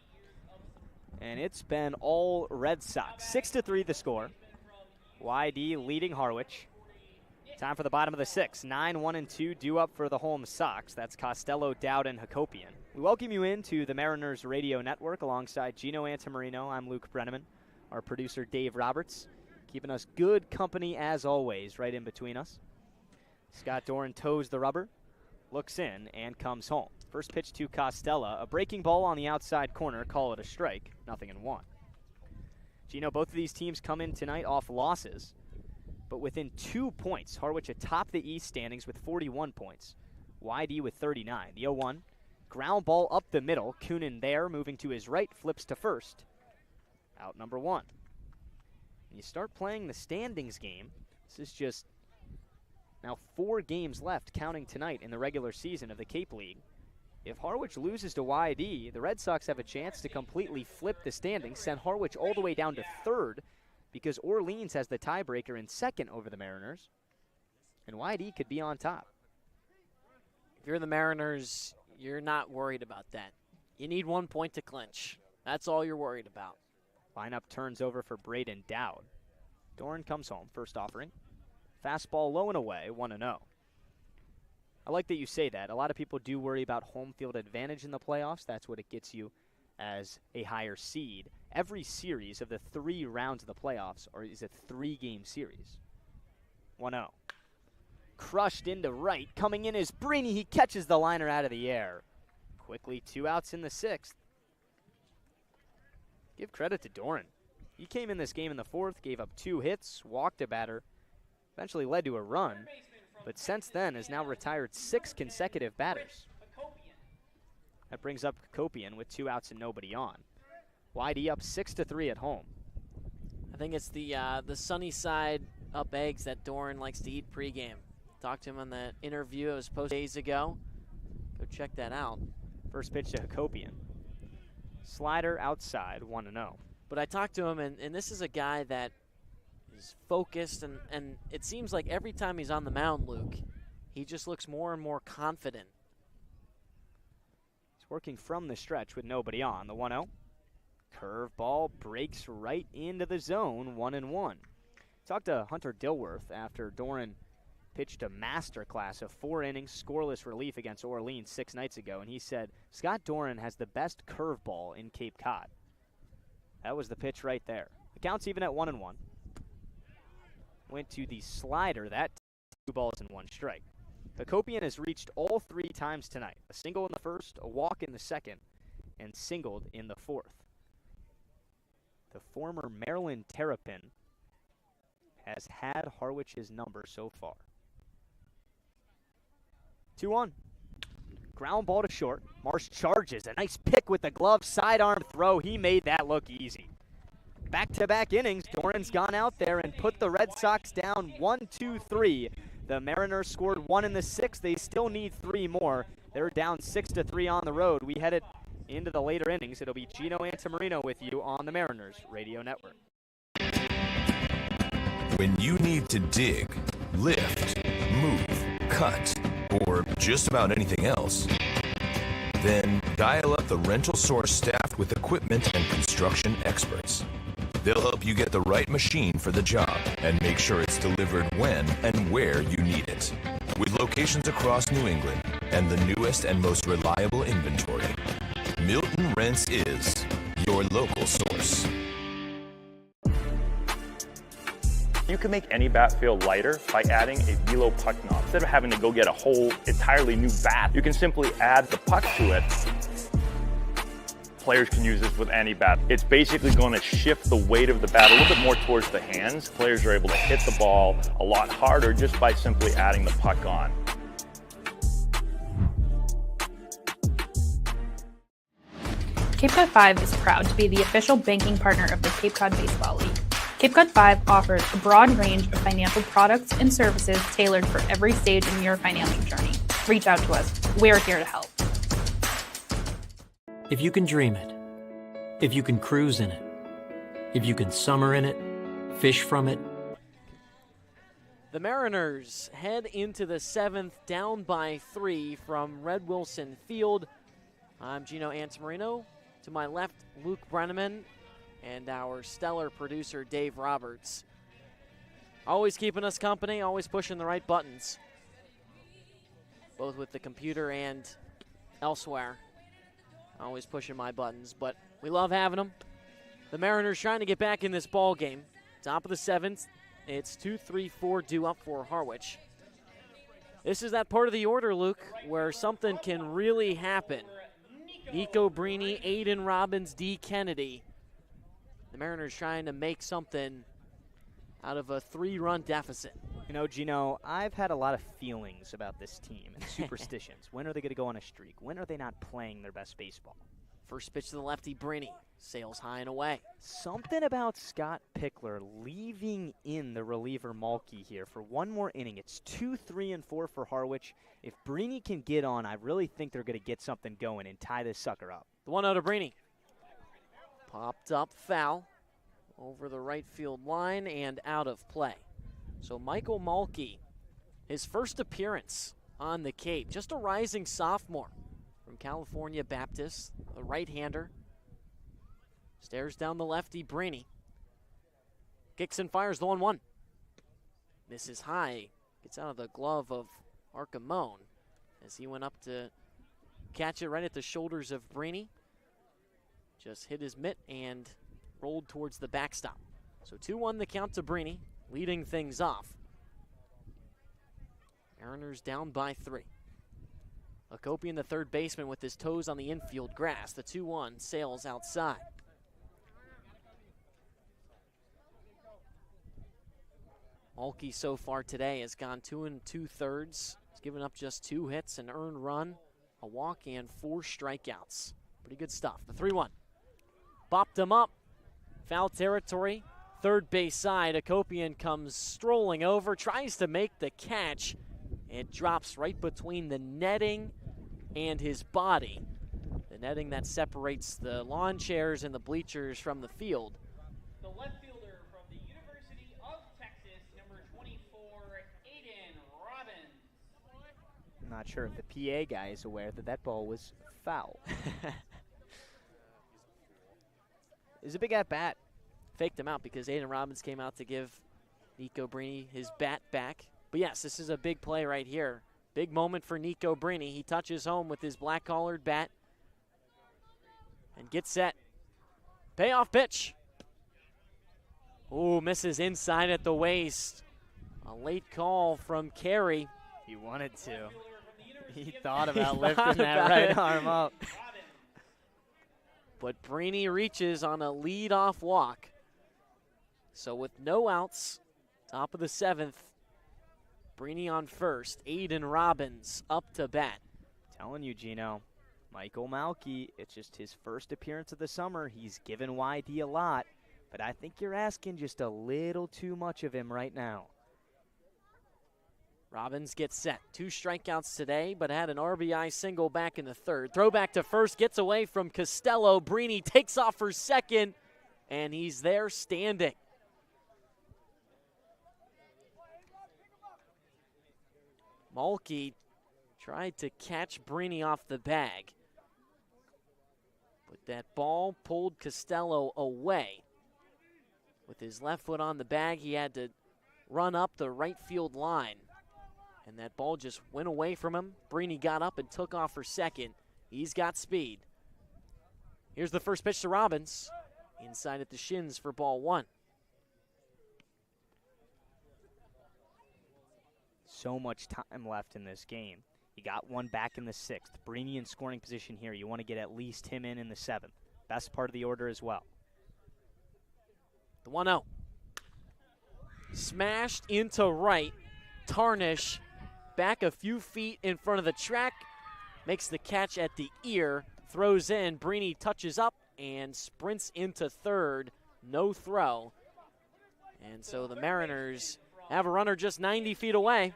Speaker 1: And it's been all Red Sox. 6-3 the score. YD leading Harwich. Time for the bottom of the sixth. 9-1-2 due up for the home Sox. That's Costello, Dowd, and Hakopian. We welcome you into the Mariners Radio Network alongside Gino Antamarino. I'm Luke Brenneman. Our producer Dave Roberts keeping us good company as always right in between us. Scott Doran toes the rubber, looks in, and comes home. First pitch to Costello, a breaking ball on the outside corner, call it a strike, 0-1. Gino, both of these teams come in tonight off losses, but within 2 points. Harwich atop the East standings with 41 points. YD with 39. The 0-1, ground ball up the middle. Coonan there, moving to his right, flips to first. Out number 1. And you start playing the standings game. This is just now 4 games left, counting tonight in the regular season of the Cape League. If Harwich loses to YD, the Red Sox have a chance to completely flip the standings, send Harwich all the way down to 3rd, because Orleans has the tiebreaker in 2nd over the Mariners, and YD could be on top.
Speaker 2: If you're the Mariners, you're not worried about that. You need 1 point to clinch. That's all you're worried about.
Speaker 1: Lineup turns over for Braden Dowd. Doran comes home, first offering. Fastball low and away, 1-0. I like that you say that. A lot of people do worry about home field advantage in the playoffs. That's what it gets you as a higher seed. Every series of the 3 rounds of the playoffs is a 3-game series. 1-0. Crushed into right. Coming in is Brini. He catches the liner out of the air. Quickly 2 outs in the 6th. Give credit to Doran. He came in this game in the 4th, gave up 2 hits, walked a batter, eventually led to a run, but since then has now retired 6 consecutive batters. That brings up Hakopian with 2 outs and nobody on. YD up 6-3 at home.
Speaker 2: I think it's the sunny side up eggs that Doran likes to eat pregame. Talked to him on that interview it was posted days ago. Go check that out.
Speaker 1: First pitch to Hakopian. Slider outside, 1-0.
Speaker 2: But I talked to him, and this is a guy that is focused, and it seems like every time he's on the mound, Luke, he just looks more and more confident.
Speaker 1: He's working from the stretch with nobody on. The 1-0. Curveball breaks right into the zone, 1-1. Talked to Hunter Dilworth after Doran pitched a masterclass of 4 innings, scoreless relief against Orleans 6 nights ago, and he said, Scott Doran has the best curveball in Cape Cod. That was the pitch right there. The count's even at 1-1. Went to the slider. That 2 balls and 1 strike. Hakopian has reached all 3 times tonight. A single in the 1st, a walk in the 2nd, and singled in the 4th. The former Maryland Terrapin has had Harwich's number so far. 2-1. Ground ball to short. Marsh charges. A nice pick with the glove. Sidearm throw. He made that look easy. Back-to-back innings. Doran's gone out there and put the Red Sox down 1-2-3. The Mariners scored 1 in the 6th. They still need 3 more. They're down 6-3 on the road. We headed into the later innings. It'll be Gino Antamarino with you on the Mariners Radio Network.
Speaker 6: When you need to dig, lift, move, cut, or just about anything else, then dial up the rental source staffed with equipment and construction experts. They'll help you get the right machine for the job and make sure it's delivered when and where you need it. With locations across New England and the newest and most reliable inventory, Milton Rents is your local source.
Speaker 5: You can make any bat feel lighter by adding a velo puck knob. Instead of having to go get a whole entirely new bat, you can simply add the puck to it. Players can use this with any bat. It's basically going to shift the weight of the bat a little bit more towards the hands. Players are able to hit the ball a lot harder just by simply adding the puck on.
Speaker 7: Cape Cod 5 is proud to be the official banking partner of the Cape Cod Baseball League. Cape Cod 5 offers a broad range of financial products and services tailored for every stage in your financial journey. Reach out to us. We're here to help.
Speaker 11: If you can dream it, if you can cruise in it, if you can summer in it, fish from it.
Speaker 2: The Mariners head into the 7th down by 3 from Red Wilson Field. I'm Gino Antamarino. To my left, Luke Brenneman, and our stellar producer, Dave Roberts. Always keeping us company, always pushing the right buttons, both with the computer and elsewhere. Always pushing my buttons, but we love having them. The Mariners trying to get back in this ball game. Top of the 7th, it's 2-3-4 due up for Harwich. This is that part of the order, Luke, where something can really happen. Nico Brini, Aiden Robbins, D. Kennedy. The Mariners trying to make something out of a 3-run deficit.
Speaker 1: You know, Gino, I've had a lot of feelings about this team and superstitions. When are they going to go on a streak? When are they not playing their best baseball?
Speaker 2: First pitch to the lefty, Brini. Sails high and away.
Speaker 1: Something about Scott Pickler leaving in the reliever Mulkey here for one more inning. It's 2-3-4 for Harwich. If Brini can get on, I really think they're going to get something going and tie this sucker up.
Speaker 2: The 1-0 to Brini. Popped up foul over the right field line and out of play. So Michael Mulkey, his first appearance on the Cape, just a rising sophomore from California Baptist, a right-hander. Stares down the lefty, Brini. Kicks and fires the 1-1. Misses high, gets out of the glove of Arcamone as he went up to catch it right at the shoulders of Brini. Just hit his mitt and rolled towards the backstop. So 2-1 the count to Brini, leading things off. Mariners down by 3. Akopian, the third baseman, with his toes on the infield grass. The 2-1 sails outside. Mulkey so far today has gone 2 2/3. He's given up just 2 hits, an earned run, a walk, and 4 strikeouts. Pretty good stuff. The 3-1. Bopped him up. Foul territory. Third base side. Akopian comes strolling over, tries to make the catch. It drops right between the netting and his body. The netting that separates the lawn chairs and the bleachers from the field.
Speaker 12: The left fielder from the University of Texas, number 24, Aiden Robbins.
Speaker 1: I'm not sure if the PA guy is aware that that ball was foul. It was a big at-bat.
Speaker 2: Faked him out because Aiden Robbins came out to give Nico Brini his bat back. But yes, this is a big play right here. Big moment for Nico Brini. He touches home with his black-collared bat and gets set. Payoff pitch. Ooh, misses inside at the waist. A late call from Carey.
Speaker 1: He wanted to. He thought about lifting that right arm up.
Speaker 2: But Brini reaches on a lead-off walk. So with no outs, top of the 7th, Brini on first. Aiden Robbins up to bat.
Speaker 1: Telling you, Gino, Michael Mulkey, it's just his first appearance of the summer. He's given YD a lot, but I think you're asking just a little too much of him right now.
Speaker 2: Robbins gets set. 2 strikeouts today, but had an RBI single back in the 3rd. Throw back to first, gets away from Costello. Brini takes off for second, and he's there standing. Mulkey tried to catch Brini off the bag, but that ball pulled Costello away. With his left foot on the bag, he had to run up the right field line, and that ball just went away from him. Brini got up and took off for second. He's got speed. Here's the first pitch to Robbins. Inside at the shins for ball 1.
Speaker 1: So much time left in this game. You got one back in the 6th. Brini in scoring position here. You want to get at least him in the 7th. Best part of the order as well.
Speaker 2: The 1-0. Smashed into right. Tarnish back a few feet in front of the track. Makes the catch at the ear. Throws in. Brini touches up and sprints into third. No throw. And so the Mariners have a runner just 90 feet away.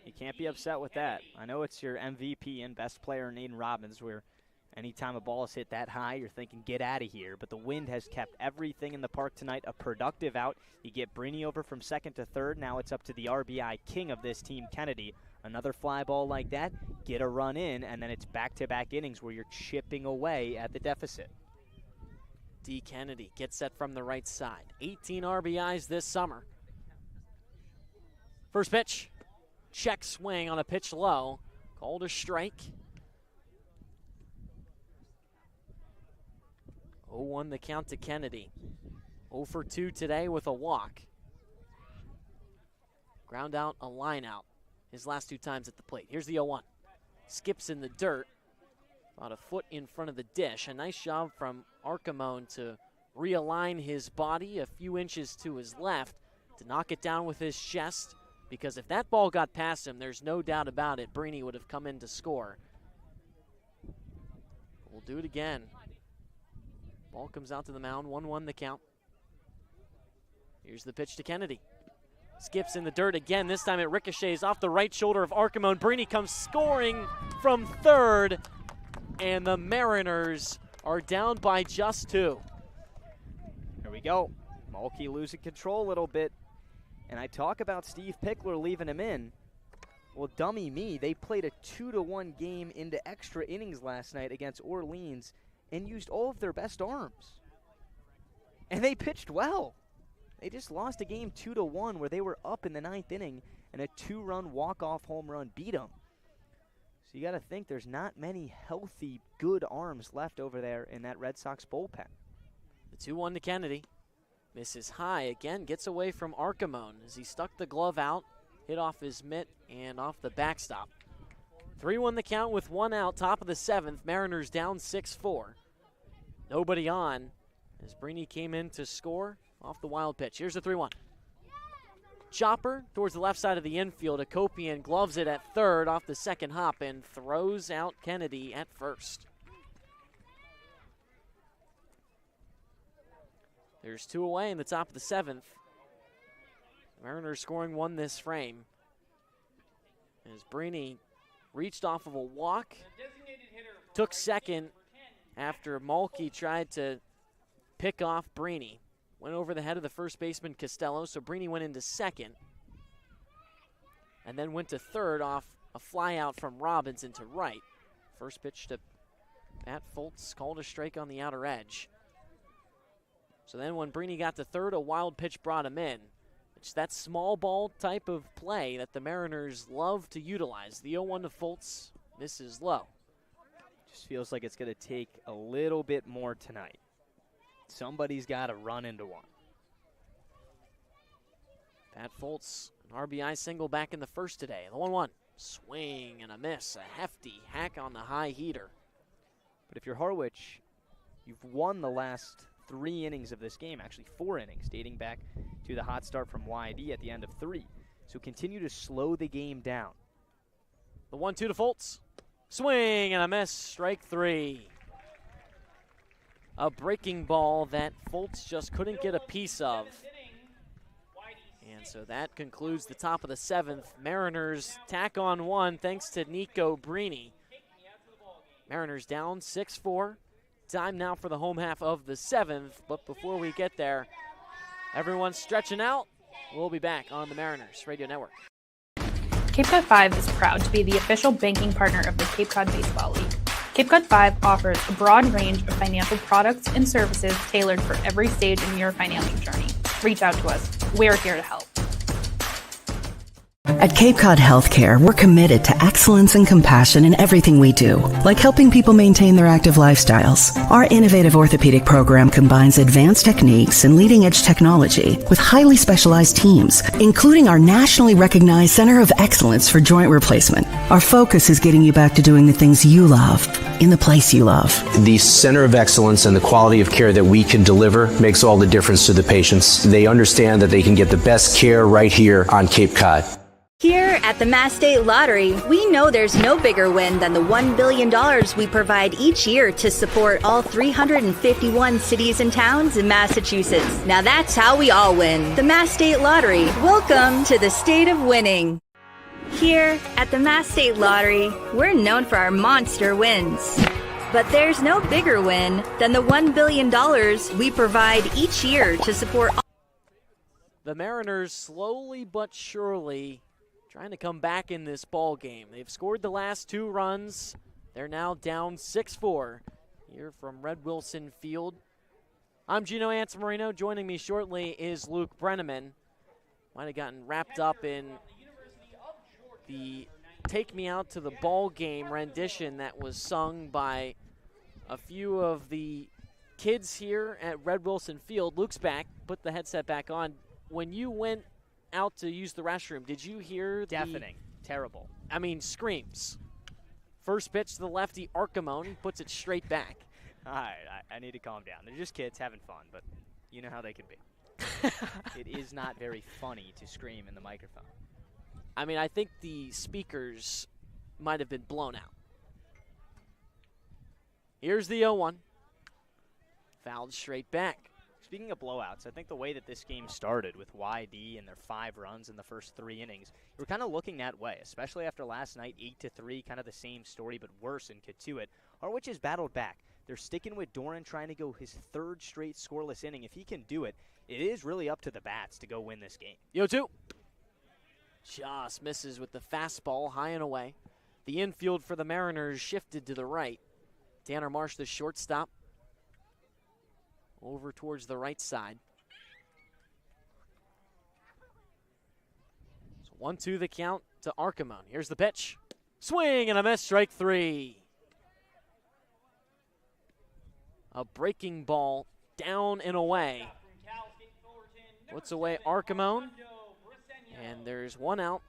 Speaker 1: You can't be upset with that. I know it's your MVP and best player, Nathan Robbins, where anytime a ball is hit that high, you're thinking, get out of here. But the wind has kept everything in the park tonight a productive out. You get Brini over from 2nd to 3rd. Now it's up to the RBI king of this team, Kennedy. Another fly ball like that, get a run in, and then it's back-to-back innings where you're chipping away at the deficit.
Speaker 2: D. Kennedy gets set from the right side. 18 RBIs this summer. First pitch. Check swing on a pitch low. Called a strike. 0-1 the count to Kennedy. 0 for 2 today with a walk. Ground out, a line out. His last 2 times at the plate. Here's the 0-1. Skips in the dirt. About a foot in front of the dish. A nice job from Archimone to realign his body a few inches to his left to knock it down with his chest. Because if that ball got past him, there's no doubt about it, Brini would have come in to score. We'll do it again. Ball comes out to the mound, 1-1 the count. Here's the pitch to Kennedy. Skips in the dirt again. This time it ricochets off the right shoulder of Archimone. Brini comes scoring from third, and the Mariners are down by just 2.
Speaker 1: Here we go. Mulkey losing control a little bit. And I talk about Steve Pickler leaving him in. Well, dummy me, they played a 2-1 game into extra innings last night against Orleans and used all of their best arms. And they pitched well. They just lost a game 2-1 where they were up in the 9th inning and a 2-run walk-off home run beat them. So you got to think there's not many healthy, good arms left over there in that Red Sox bullpen.
Speaker 2: The 2-1 to Kennedy. Misses high again, gets away from Archimone as he stuck the glove out, hit off his mitt and off the backstop. 3-1 the count with 1 out, top of the 7th. Mariners down 6-4. Nobody on as Brini came in to score off the wild pitch. Here's the 3-1. Chopper towards the left side of the infield. Akopian gloves it at third off the second hop and throws out Kennedy at first. There's 2 away in the top of the 7th. Mariners scoring 1 this frame. As Brini reached off of a walk, took second after Mulkey tried to pick off Brini. Went over the head of the first baseman Costello, so Brini went into second. And then went to third off a fly out from Robbins into right. First pitch to Pat Fultz, called a strike on the outer edge. So then when Brini got to third, a wild pitch brought him in. It's that small ball type of play that the Mariners love to utilize. The 0-1 to Fultz misses low.
Speaker 1: Just feels like it's going to take a little bit more tonight. Somebody's got to run into one.
Speaker 2: Pat Fultz, an RBI single back in the first today. The 1-1, swing and a miss. A hefty hack on the high heater.
Speaker 1: But if you're Harwich, you've won the last 3 innings of this game, actually 4 innings, dating back to the hot start from YD at the end of 3. So continue to slow the game down.
Speaker 2: The 1-2 to Fultz. Swing and a miss, strike 3. A breaking ball that Fultz just couldn't get a piece of. And so that concludes the top of the 7th. Mariners tack on 1 thanks to Nico Brini. Mariners down 6-4. Time now for the home half of the 7th, but before we get there, everyone's stretching out. We'll be back on the Mariners Radio Network.
Speaker 7: Cape Cod 5 is proud to be the official banking partner of the Cape Cod Baseball League. Cape Cod 5 offers a broad range of financial products and services tailored for every stage in your financial journey. Reach out to us. We're here to help.
Speaker 8: At Cape Cod Healthcare, we're committed to excellence and compassion in everything we do, like helping people maintain their active lifestyles. Our innovative orthopedic program combines advanced techniques and leading-edge technology with highly specialized teams, including our nationally recognized Center of Excellence for Joint Replacement. Our focus is getting you back to doing the things you love, in the place you love.
Speaker 9: The Center of Excellence and the quality of care that we can deliver makes all the difference to the patients. They understand that they can get the best care right here on Cape Cod.
Speaker 4: Here at the Mass State Lottery, we know there's no bigger win than the $1 billion we provide each year to support all 351 cities and towns in Massachusetts. Now that's how we all win. The Mass State Lottery. Welcome to the state of winning. Here at the Mass State Lottery, we're known for our monster wins. But there's no bigger win than the $1 billion we provide each year to support all.
Speaker 2: The Mariners slowly but surely trying to come back in this ball game. They've scored the last 2 runs. They're now down 6-4 here from Red Wilson Field. I'm Gino Antamarino. Joining me shortly is Luke Brenneman. Might have gotten wrapped up in the Take Me Out to the Ball Game rendition that was sung by a few of the kids here at Red Wilson Field. Luke's back. Put the headset back on. When you went out to use the restroom, did you hear
Speaker 1: Deafening. Terrible.
Speaker 2: I mean, screams. First pitch to the lefty, Archimone puts it straight back.
Speaker 1: All right, I need to calm down. They're just kids having fun, but you know how they can be. It is not very funny to scream in the microphone.
Speaker 2: I mean, I think the speakers might have been blown out. Here's the 0-1. Fouled straight back.
Speaker 1: Speaking of blowouts, I think the way that this game started with YD and their 5 runs in the first 3 innings, we're kind of looking that way, especially after last night, 8-3, kind of the same story, but worse in Katuitt. Harwich has battled back. They're sticking with Doran, trying to go his 3rd straight scoreless inning. If he can do it, it is really up to the bats to go win this game.
Speaker 2: 0-2. Just misses with the fastball high and away. The infield for the Mariners shifted to the right. Tanner Marsh, the shortstop, over towards the right side. So 1-2 the count to Archimone. Here's the pitch. Swing and a miss, strike 3. A breaking ball down and away. Puts away Archimone. And there's 1 out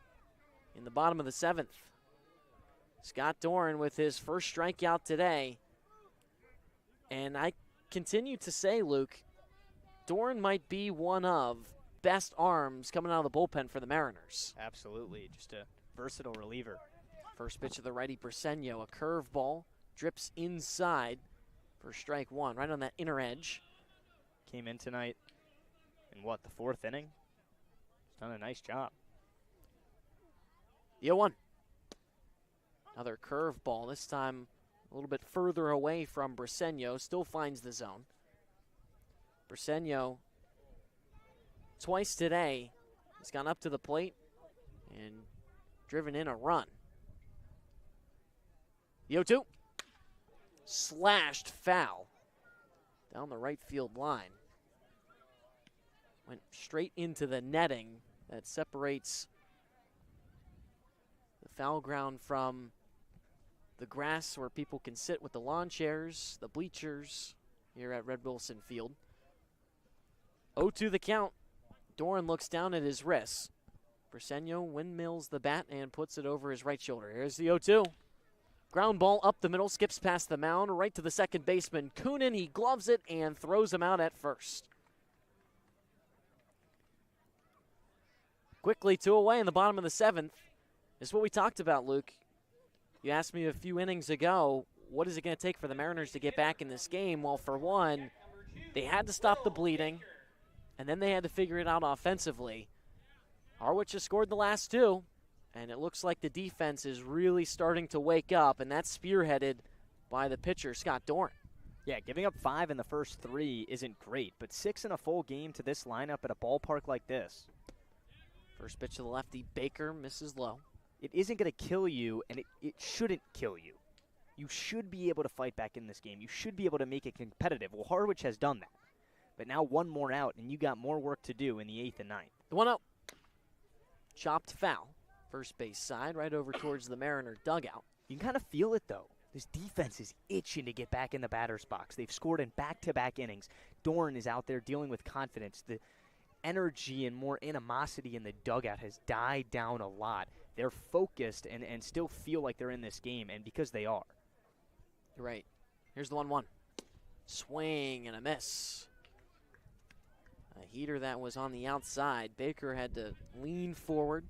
Speaker 2: in the bottom of the 7th. Scott Doran with his first strikeout today. And I continue to say, Luke, Doran might be one of best arms coming out of the bullpen for the Mariners.
Speaker 1: Absolutely, just a versatile reliever.
Speaker 2: First pitch of the righty Briseño, a curveball, drips inside for strike 1, right on that inner edge.
Speaker 1: Came in tonight in what, the 4th inning? He's done a nice job.
Speaker 2: The 0-1. Another curveball, this time a little bit further away from Briseño, still finds the zone. Briseño, twice today, has gone up to the plate and driven in a run. The 0-2. Slashed foul down the right field line. Went straight into the netting that separates the foul ground from the grass where people can sit with the lawn chairs, the bleachers here at Red Wilson Field. 0-2 the count. Doran looks down at his wrists. Briseño windmills the bat and puts it over his right shoulder. Here's the 0-2. Ground ball up the middle, skips past the mound, right to the second baseman, Coonan. He gloves it and throws him out at first. Quickly 2 away in the bottom of the 7th. This is what we talked about, Luke. You asked me a few innings ago, what is it going to take for the Mariners to get back in this game? Well, for one, they had to stop the bleeding, and then they had to figure it out offensively. Harwich has scored the last 2, and it looks like the defense is really starting to wake up, and that's spearheaded by the pitcher, Scott Doran.
Speaker 1: Yeah, giving up 5 in the first 3 isn't great, but 6 in a full game to this lineup at a ballpark like this.
Speaker 2: First pitch to the lefty, Baker misses low.
Speaker 1: It isn't going to kill you, and it shouldn't kill you. You should be able to fight back in this game. You should be able to make it competitive. Well, Harwich has done that. But now 1 more out, and you got more work to do in the 8th and 9th.
Speaker 2: The 1-0. Chopped foul. first base side, right over towards the Mariner dugout.
Speaker 1: You can kind of feel it, though. This defense is itching to get back in the batter's box. They've scored in back-to-back innings. Doran is out there dealing with confidence. The energy and more animosity in the dugout has died down a lot. They're focused and still feel like they're in this game, and because they are.
Speaker 2: You're right. Here's the 1-1. Swing and a miss. A heater that was on the outside. Baker had to lean forward.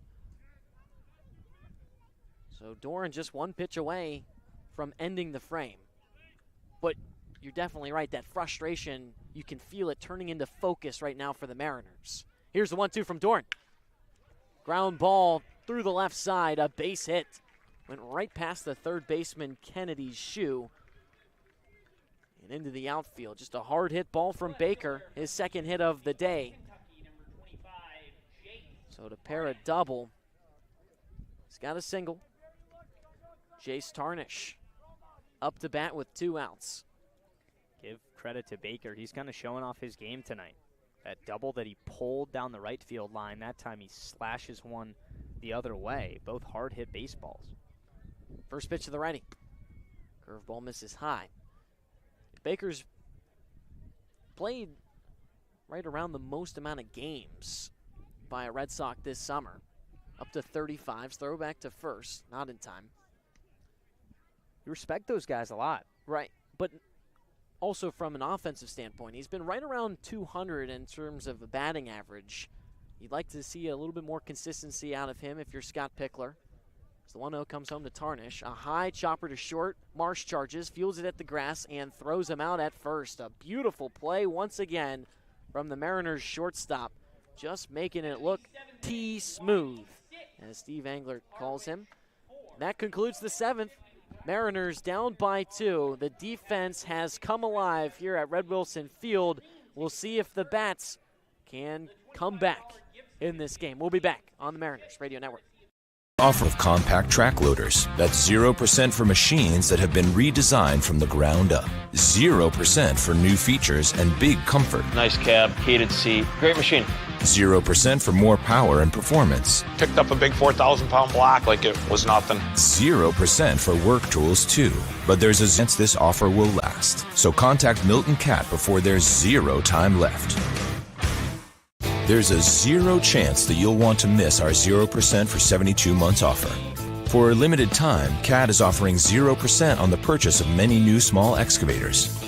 Speaker 2: So Doran just one pitch away from ending the frame. But you're definitely right. That frustration, you can feel it turning into focus right now for the Mariners. Here's the 1-2 from Doran. Ground ball through the left side, a base hit. Went right past the third baseman Kennedy's shoe and into the outfield. Just a hard hit ball from Baker, his second hit of the day. So to pair a double, he's got a single. Jace Tarnish up to bat with 2 outs.
Speaker 1: Give credit to Baker. He's kind of showing off his game tonight. That double that he pulled down the right field line, that time he slashes one the other way. Both hard-hit baseballs.
Speaker 2: First pitch to the righty. Curveball misses high. Baker's played right around the most amount of games by a Red Sox this summer. Up to 35s, throw back to first, not in time.
Speaker 1: You respect those guys a lot.
Speaker 2: Right, but also from an offensive standpoint, he's been right around 200 in terms of a batting average. You'd like to see a little bit more consistency out of him if you're Scott Pickler. So the 1-0 comes home to Tarnish. A high chopper to short. Marsh charges, fields it at the grass, and throws him out at first. A beautiful play once again from the Mariners shortstop, just making it look T-smooth, as Steve Angler calls him. That concludes the 7th. Mariners down by 2. The defense has come alive here at Red Wilson Field. We'll see if the Bats can come back in this game. We'll be back on the Mariners Radio Network.
Speaker 6: Offer of compact track loaders. That's 0% for machines that have been redesigned from the ground up. 0% for new features and big comfort.
Speaker 10: Nice cab, heated seat, great machine.
Speaker 6: 0% for more power and performance.
Speaker 13: Picked up a big 4,000-pound block like it was nothing.
Speaker 6: 0% for work tools too. But there's a chance this offer will last. So contact Milton Cat before there's 0 time left. There's a 0 chance that you'll want to miss our 0% for 72 months offer. For a limited time, CAT is offering 0% on the purchase of many new small excavators.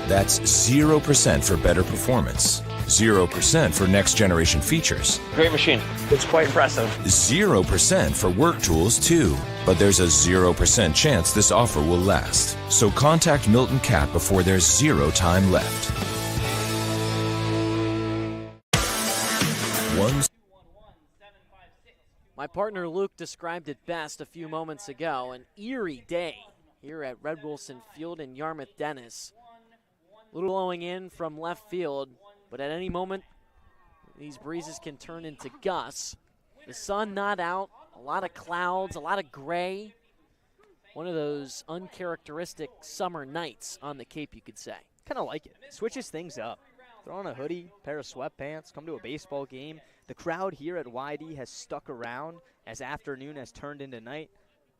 Speaker 6: That's 0% for better performance, 0% for next generation features.
Speaker 10: Great machine. It's quite impressive.
Speaker 6: 0% for work tools too. But there's a 0% chance this offer will last. So contact Milton Cat before there's 0 time left.
Speaker 2: My partner Luke described it best a few moments ago. An eerie day here at Red Wilson Field in Yarmouth Dennis. A little blowing in from left field, but at any moment, these breezes can turn into gusts. The sun not out, a lot of clouds, a lot of gray. One of those uncharacteristic summer nights on the Cape, you could say.
Speaker 1: Kind of like it. Switches things up. Throw on a hoodie, pair of sweatpants, come to a baseball game. The crowd here at YD has stuck around as afternoon has turned into night.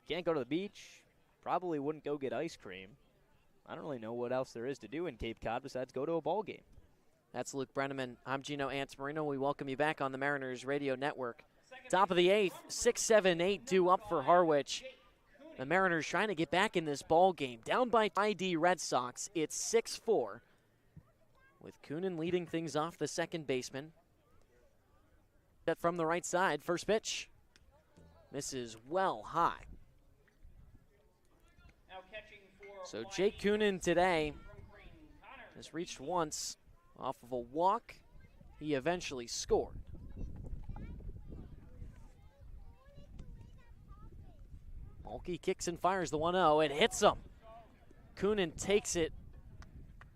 Speaker 1: Can't go to the beach, probably wouldn't go get ice cream. I don't really know what else there is to do in Cape Cod besides go to a ball game.
Speaker 2: That's Luke Brenneman. I'm Gino Antamarino. We welcome you back on the Mariners Radio Network. Top of the 8th, 6-7-8 due up for Harwich. The Mariners trying to get back in this ball game. Down by ID Red Sox, it's 6-4. With Coonan leading things off, the second baseman. That from the right side, first pitch. Misses well high. So Jake Coonan today has reached once off of a walk. He eventually scored. Mulkey kicks and fires the 1-0. It hits him. Coonan takes it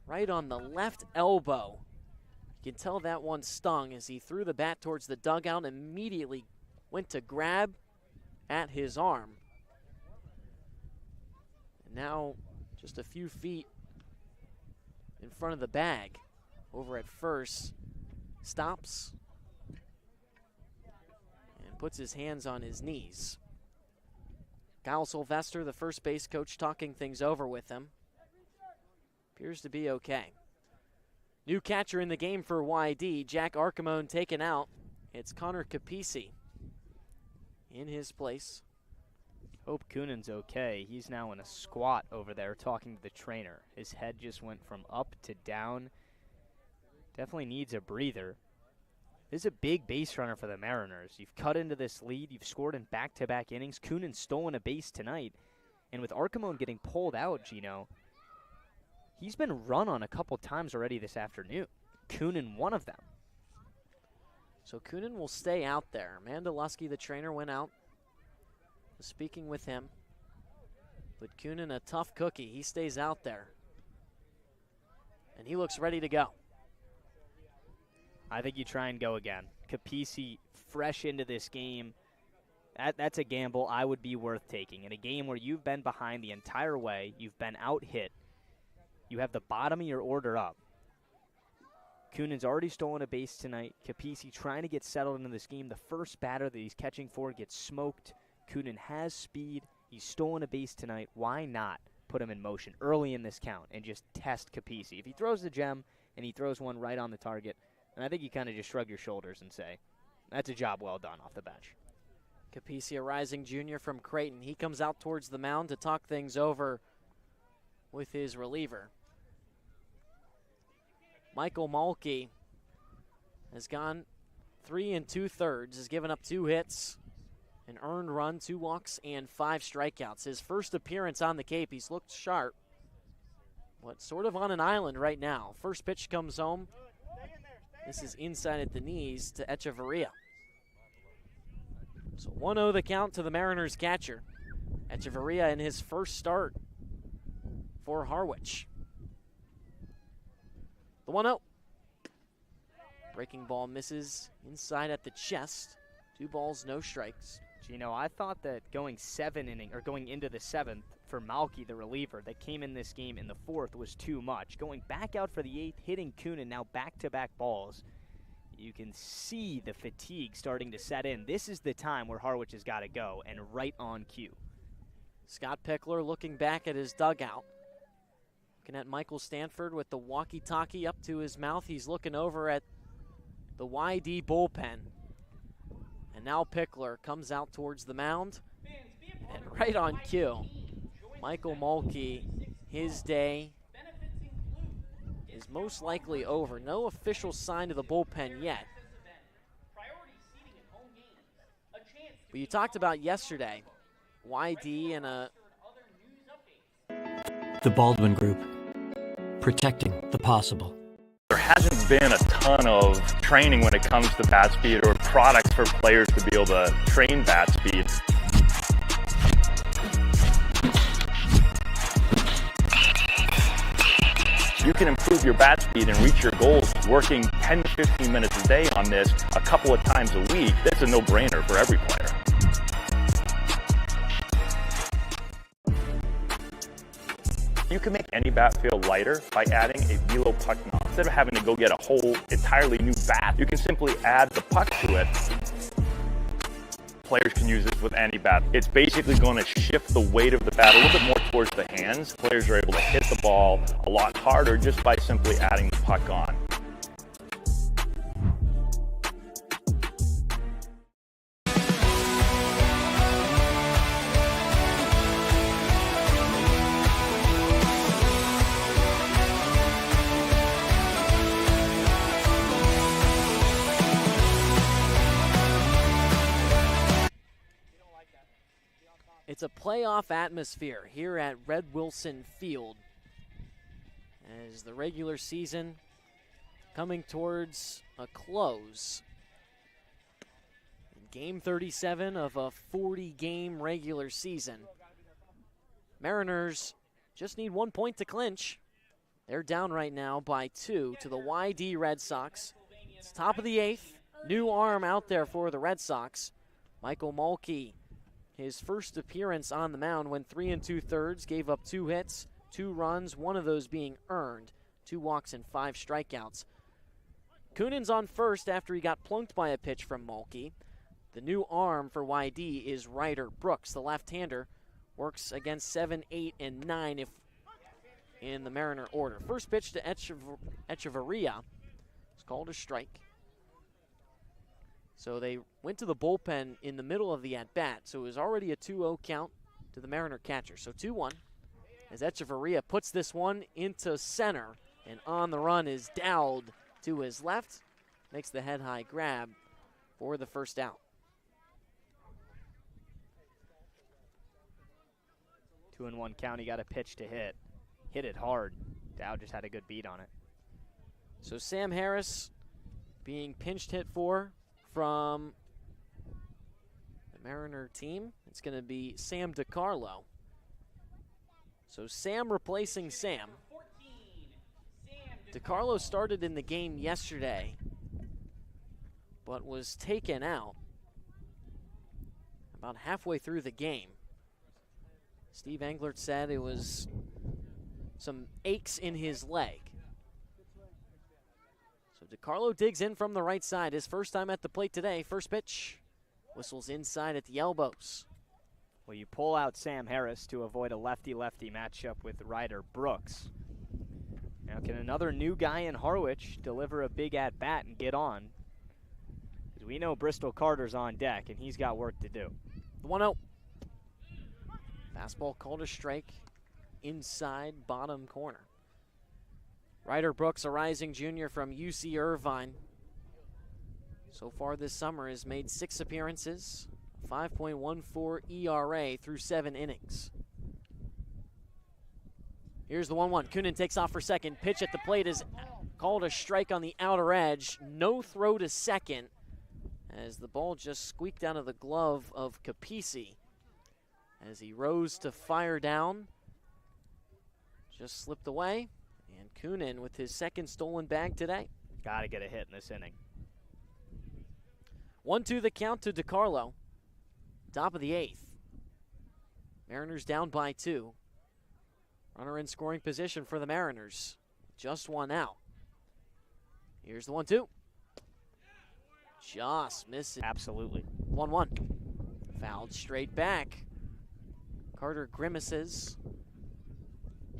Speaker 2: right on the left elbow. You can tell that one stung as he threw the bat towards the dugout and immediately went to grab at his arm. And now just a few feet in front of the bag over at first. Stops. And puts his hands on his knees. Kyle Sylvester, the first base coach, talking things over with him. Appears to be okay. New catcher in the game for YD, Jack Archimone taken out. It's Connor Capisi in his place.
Speaker 1: Hope Kunin's okay. He's now in a squat over there talking to the trainer. His head just went from up to down. Definitely needs a breather. This is a big base runner for the Mariners. You've cut into this lead. You've scored in back-to-back innings. Kunin's stolen a base tonight. And with Archimone getting pulled out, Gino, he's been run on a couple times already this afternoon. Kunin, one of them.
Speaker 2: So Kunin will stay out there. Mandelusky, the trainer, went out. Was speaking with him. But Kunin, a tough cookie. He stays out there. And he looks ready to go.
Speaker 1: I think you try and go again. Capisi fresh into this game. That's a gamble I would be worth taking. In a game where you've been behind the entire way, you've been out-hit, you have the bottom of your order up. Kunin's already stolen a base tonight. Capisi trying to get settled into this game. The first batter that he's catching for gets smoked. Kunin has speed. He's stolen a base tonight. Why not put him in motion early in this count and just test Capisi? If he throws the gem and he throws one right on the target, and I think you kind of just shrug your shoulders and say, that's a job well done off the bench.
Speaker 2: Capisi, a rising junior from Creighton. He comes out towards the mound to talk things over with his reliever. Michael Mulkey has gone 3 2/3, has given up 2 hits, an earned run, 2 walks, and 5 strikeouts. His first appearance on the Cape, he's looked sharp, but sort of on an island right now. First pitch comes home. This is inside at the knees to Echeverria. So 1-0 the count to the Mariners catcher. Echeverria in his first start for Harwich. The 1-0. Breaking ball misses inside at the chest. 2 balls, no strikes.
Speaker 1: Gino, I thought that going into the 7th for Malky, the reliever, that came in this game in the 4th was too much. Going back out for the 8th, hitting Kunin, now back-to-back balls. You can see the fatigue starting to set in. This is the time where Harwich has got to go, and right on cue.
Speaker 2: Scott Pickler looking back at his dugout. Looking at Michael Stanford with the walkie-talkie up to his mouth. He's looking over at the YD bullpen. And now Pickler comes out towards the mound. And right on cue, Michael Mulkey, his day is most likely over. No official sign to the bullpen yet. But you talked about yesterday, YD and a...
Speaker 11: The Baldwin Group, protecting the possible.
Speaker 5: There hasn't been a ton of training when it comes to bat speed or products for players to be able to train bat speed. You can improve your bat speed and reach your goals working 10 to 15 minutes a day on this a couple of times a week. That's a no-brainer for every player. You can make any bat feel lighter by adding a velo puck knob. Instead of having to go get a whole entirely new bat, you can simply add the puck to it. Players can use this with any bat. It's basically going to shift the weight of the bat a little bit more towards the hands. Players are able to hit the ball a lot harder just by simply adding the puck on.
Speaker 2: It's a playoff atmosphere here at Red Wilson Field as the regular season coming towards a close. In Game 37 of a 40-game regular season. Mariners just need 1 point to clinch. They're down right now by 2 to the YD Red Sox. It's top of the 8th. New arm out there for the Red Sox. Michael Mulkey. His first appearance on the mound went 3 2/3, gave up 2 hits, 2 runs, 1 of those being earned, 2 walks and 5 strikeouts. Kunin's on first after he got plunked by a pitch from Mulkey. The new arm for YD is Ryder Brooks. The left-hander works against 7, 8, and 9 if in the Mariner order. First pitch to Echeverria. It's called a strike. So they went to the bullpen in the middle of the at-bat, so it was already a 2-0 count to the Mariner catcher. So 2-1 as Echeverria puts this one into center, and on the run is Dowd to his left. Makes the head-high grab for the first out.
Speaker 1: 2-1 count, he got a pitch to hit. Hit it hard. Dowd just had a good beat on it.
Speaker 2: So Sam Harris being pinched hit for from the Mariner team. It's going to be Sam DiCarlo. So Sam replacing Sam. DiCarlo started in the game yesterday, but was taken out about halfway through the game. Steve Englert said it was some aches in his leg. So DiCarlo digs in from the right side. His first time at the plate today. First pitch, whistles inside at the elbows.
Speaker 1: Well, you pull out Sam Harris to avoid a lefty-lefty matchup with Ryder Brooks. Now, can another new guy in Harwich deliver a big at-bat and get on? Because we know Bristol Carter's on deck, and he's got work to do.
Speaker 2: The 1-0. Fastball called a strike inside bottom corner. Ryder Brooks, a rising junior from UC Irvine. So far this summer has made 6 appearances, 5.14 ERA through 7 innings. Here's the 1-1. Kunin takes off for second. Pitch at the plate is called a strike on the outer edge. No throw to second as the ball just squeaked out of the glove of Capisi. As he rose to fire down, just slipped away. And Kunin with his second stolen bag today.
Speaker 1: Got to get a hit in this inning.
Speaker 2: 1-2 the count to DiCarlo. Top of the 8th. Mariners down by 2. Runner in scoring position for the Mariners. Just 1 out. Here's the 1-2. Just misses.
Speaker 1: Absolutely.
Speaker 2: 1-1. Fouled straight back. Carter grimaces.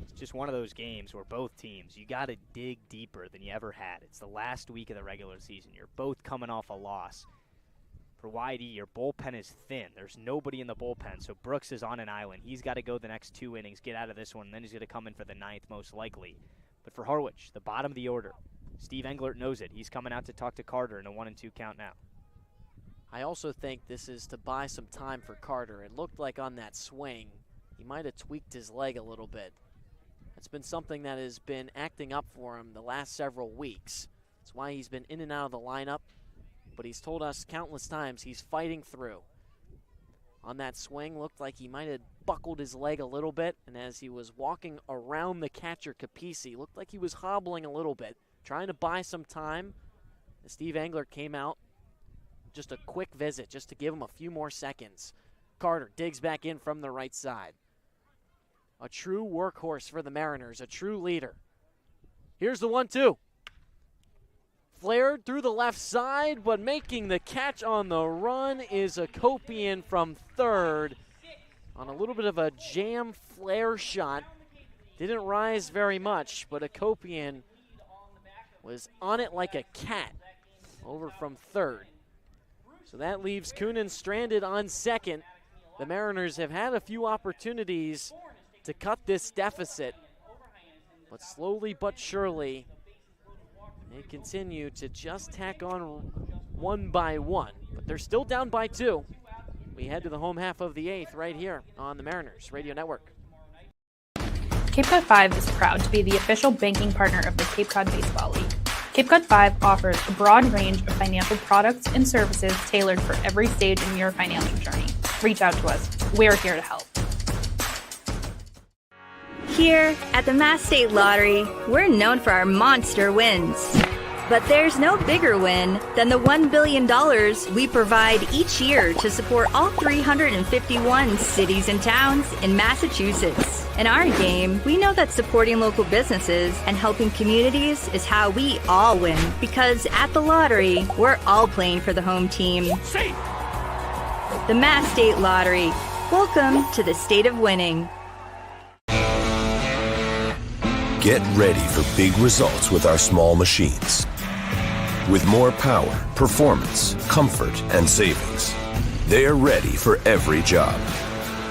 Speaker 1: It's just one of those games where both teams, you got to dig deeper than you ever had. It's the last week of the regular season. You're both coming off a loss. For YD, your bullpen is thin. There's nobody in the bullpen, so Brooks is on an island. He's got to go the next 2 innings, get out of this one, and then he's going to come in for the 9th most likely. But for Harwich, the bottom of the order, Steve Englert knows it. He's coming out to talk to Carter in a 1-2 count now.
Speaker 2: I also think this is to buy some time for Carter. It looked like on that swing, he might have tweaked his leg a little bit. It's been something that has been acting up for him the last several weeks. That's why he's been in and out of the lineup, but he's told us countless times he's fighting through. On that swing, looked like he might have buckled his leg a little bit, and as he was walking around the catcher, Capisi, looked like he was hobbling a little bit, trying to buy some time. Steve Englert came out, just a quick visit, just to give him a few more seconds. Carter digs back in from the right side. A true workhorse for the Mariners, a true leader. Here's the 1-2. Flared through the left side, but making the catch on the run is Akopian from third on a little bit of a jam flare shot. Didn't rise very much, but Akopian was on it like a cat over from third. So that leaves Kunin stranded on second. The Mariners have had a few opportunities to cut this deficit, but slowly but surely they continue to just tack on 1 by 1, but they're still down by 2. We head to the home half of the 8th right here on the Mariners Radio Network.
Speaker 7: Cape Cod 5 is proud to be the official banking partner of the Cape Cod Baseball League. Cape Cod 5 offers a broad range of financial products and services tailored for every stage in your financial journey. Reach out to us. We're here to help.
Speaker 4: Here at the Mass State Lottery, we're known for our monster wins. But there's no bigger win than the $1 billion we provide each year to support all 351 cities and towns in Massachusetts. In our game, we know that supporting local businesses and helping communities is how we all win. Because at the lottery, we're all playing for the home team. The Mass State Lottery. Welcome to the state of winning.
Speaker 6: Get ready for big results with our small machines. With more power, performance, comfort, and savings, they're ready for every job.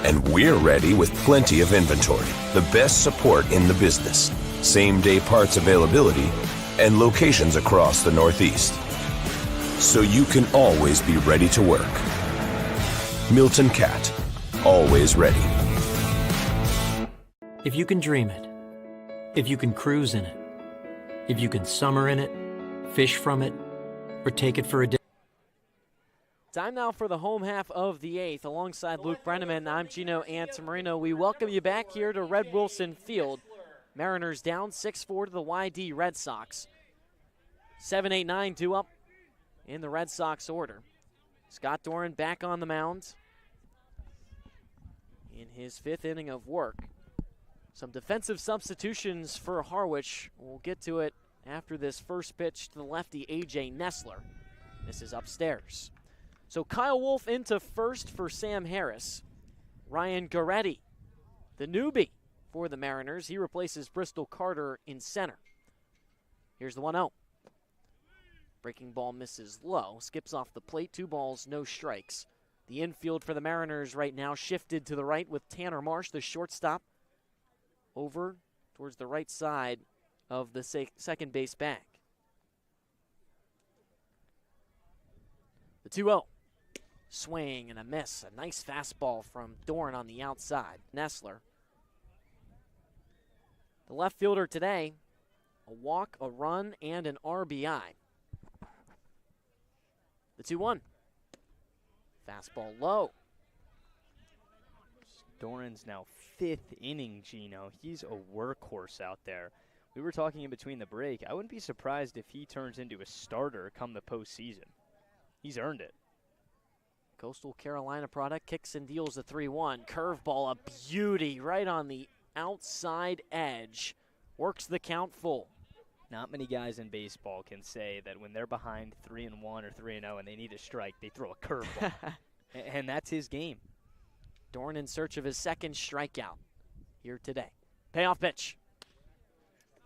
Speaker 6: And we're ready with plenty of inventory, the best support in the business, same-day parts availability, and locations across the Northeast. So you can always be ready to work. Milton Cat, always ready.
Speaker 11: If you can dream it, if you can cruise in it, if you can summer in it, fish from it, or take it for a day.
Speaker 2: Time now for the home half of the 8th. Alongside Luke Brenneman, I'm Gino Antamarino. We welcome you back here to Red Wilson Field. Mariners down 6-4 to the YD Red Sox. 7-8-9 due up in the Red Sox order. Scott Doran back on the mound in his 5th inning of work. Some defensive substitutions for Harwich. We'll get to it after this first pitch to the lefty, A.J. Nessler. This is upstairs. So Kyle Wolf into first for Sam Harris. Ryan Goretti, the newbie for the Mariners. He replaces Bristol Carter in center. Here's the 1-0. Breaking ball misses low, skips off the plate, 2 balls, no strikes. The infield for the Mariners right now shifted to the right with Tanner Marsh, the shortstop, over towards the right side of the second base bag. The 2-0. Swing and a miss. A nice fastball from Doran on the outside. Nessler. The left fielder today, a walk, a run, and an RBI. The 2-1. Fastball low.
Speaker 1: Doran's now 5th inning, Gino. He's a workhorse out there. We were talking in between the break. I wouldn't be surprised if he turns into a starter come the postseason. He's earned it.
Speaker 2: Coastal Carolina product, kicks and deals the 3-1. Curveball, a beauty right on the outside edge. Works the count full.
Speaker 1: Not many guys in baseball can say that when they're behind 3-1 or 3-0 and they need a strike, they throw a curveball. And that's his game.
Speaker 2: Doran in search of his 2nd strikeout here today. Payoff pitch.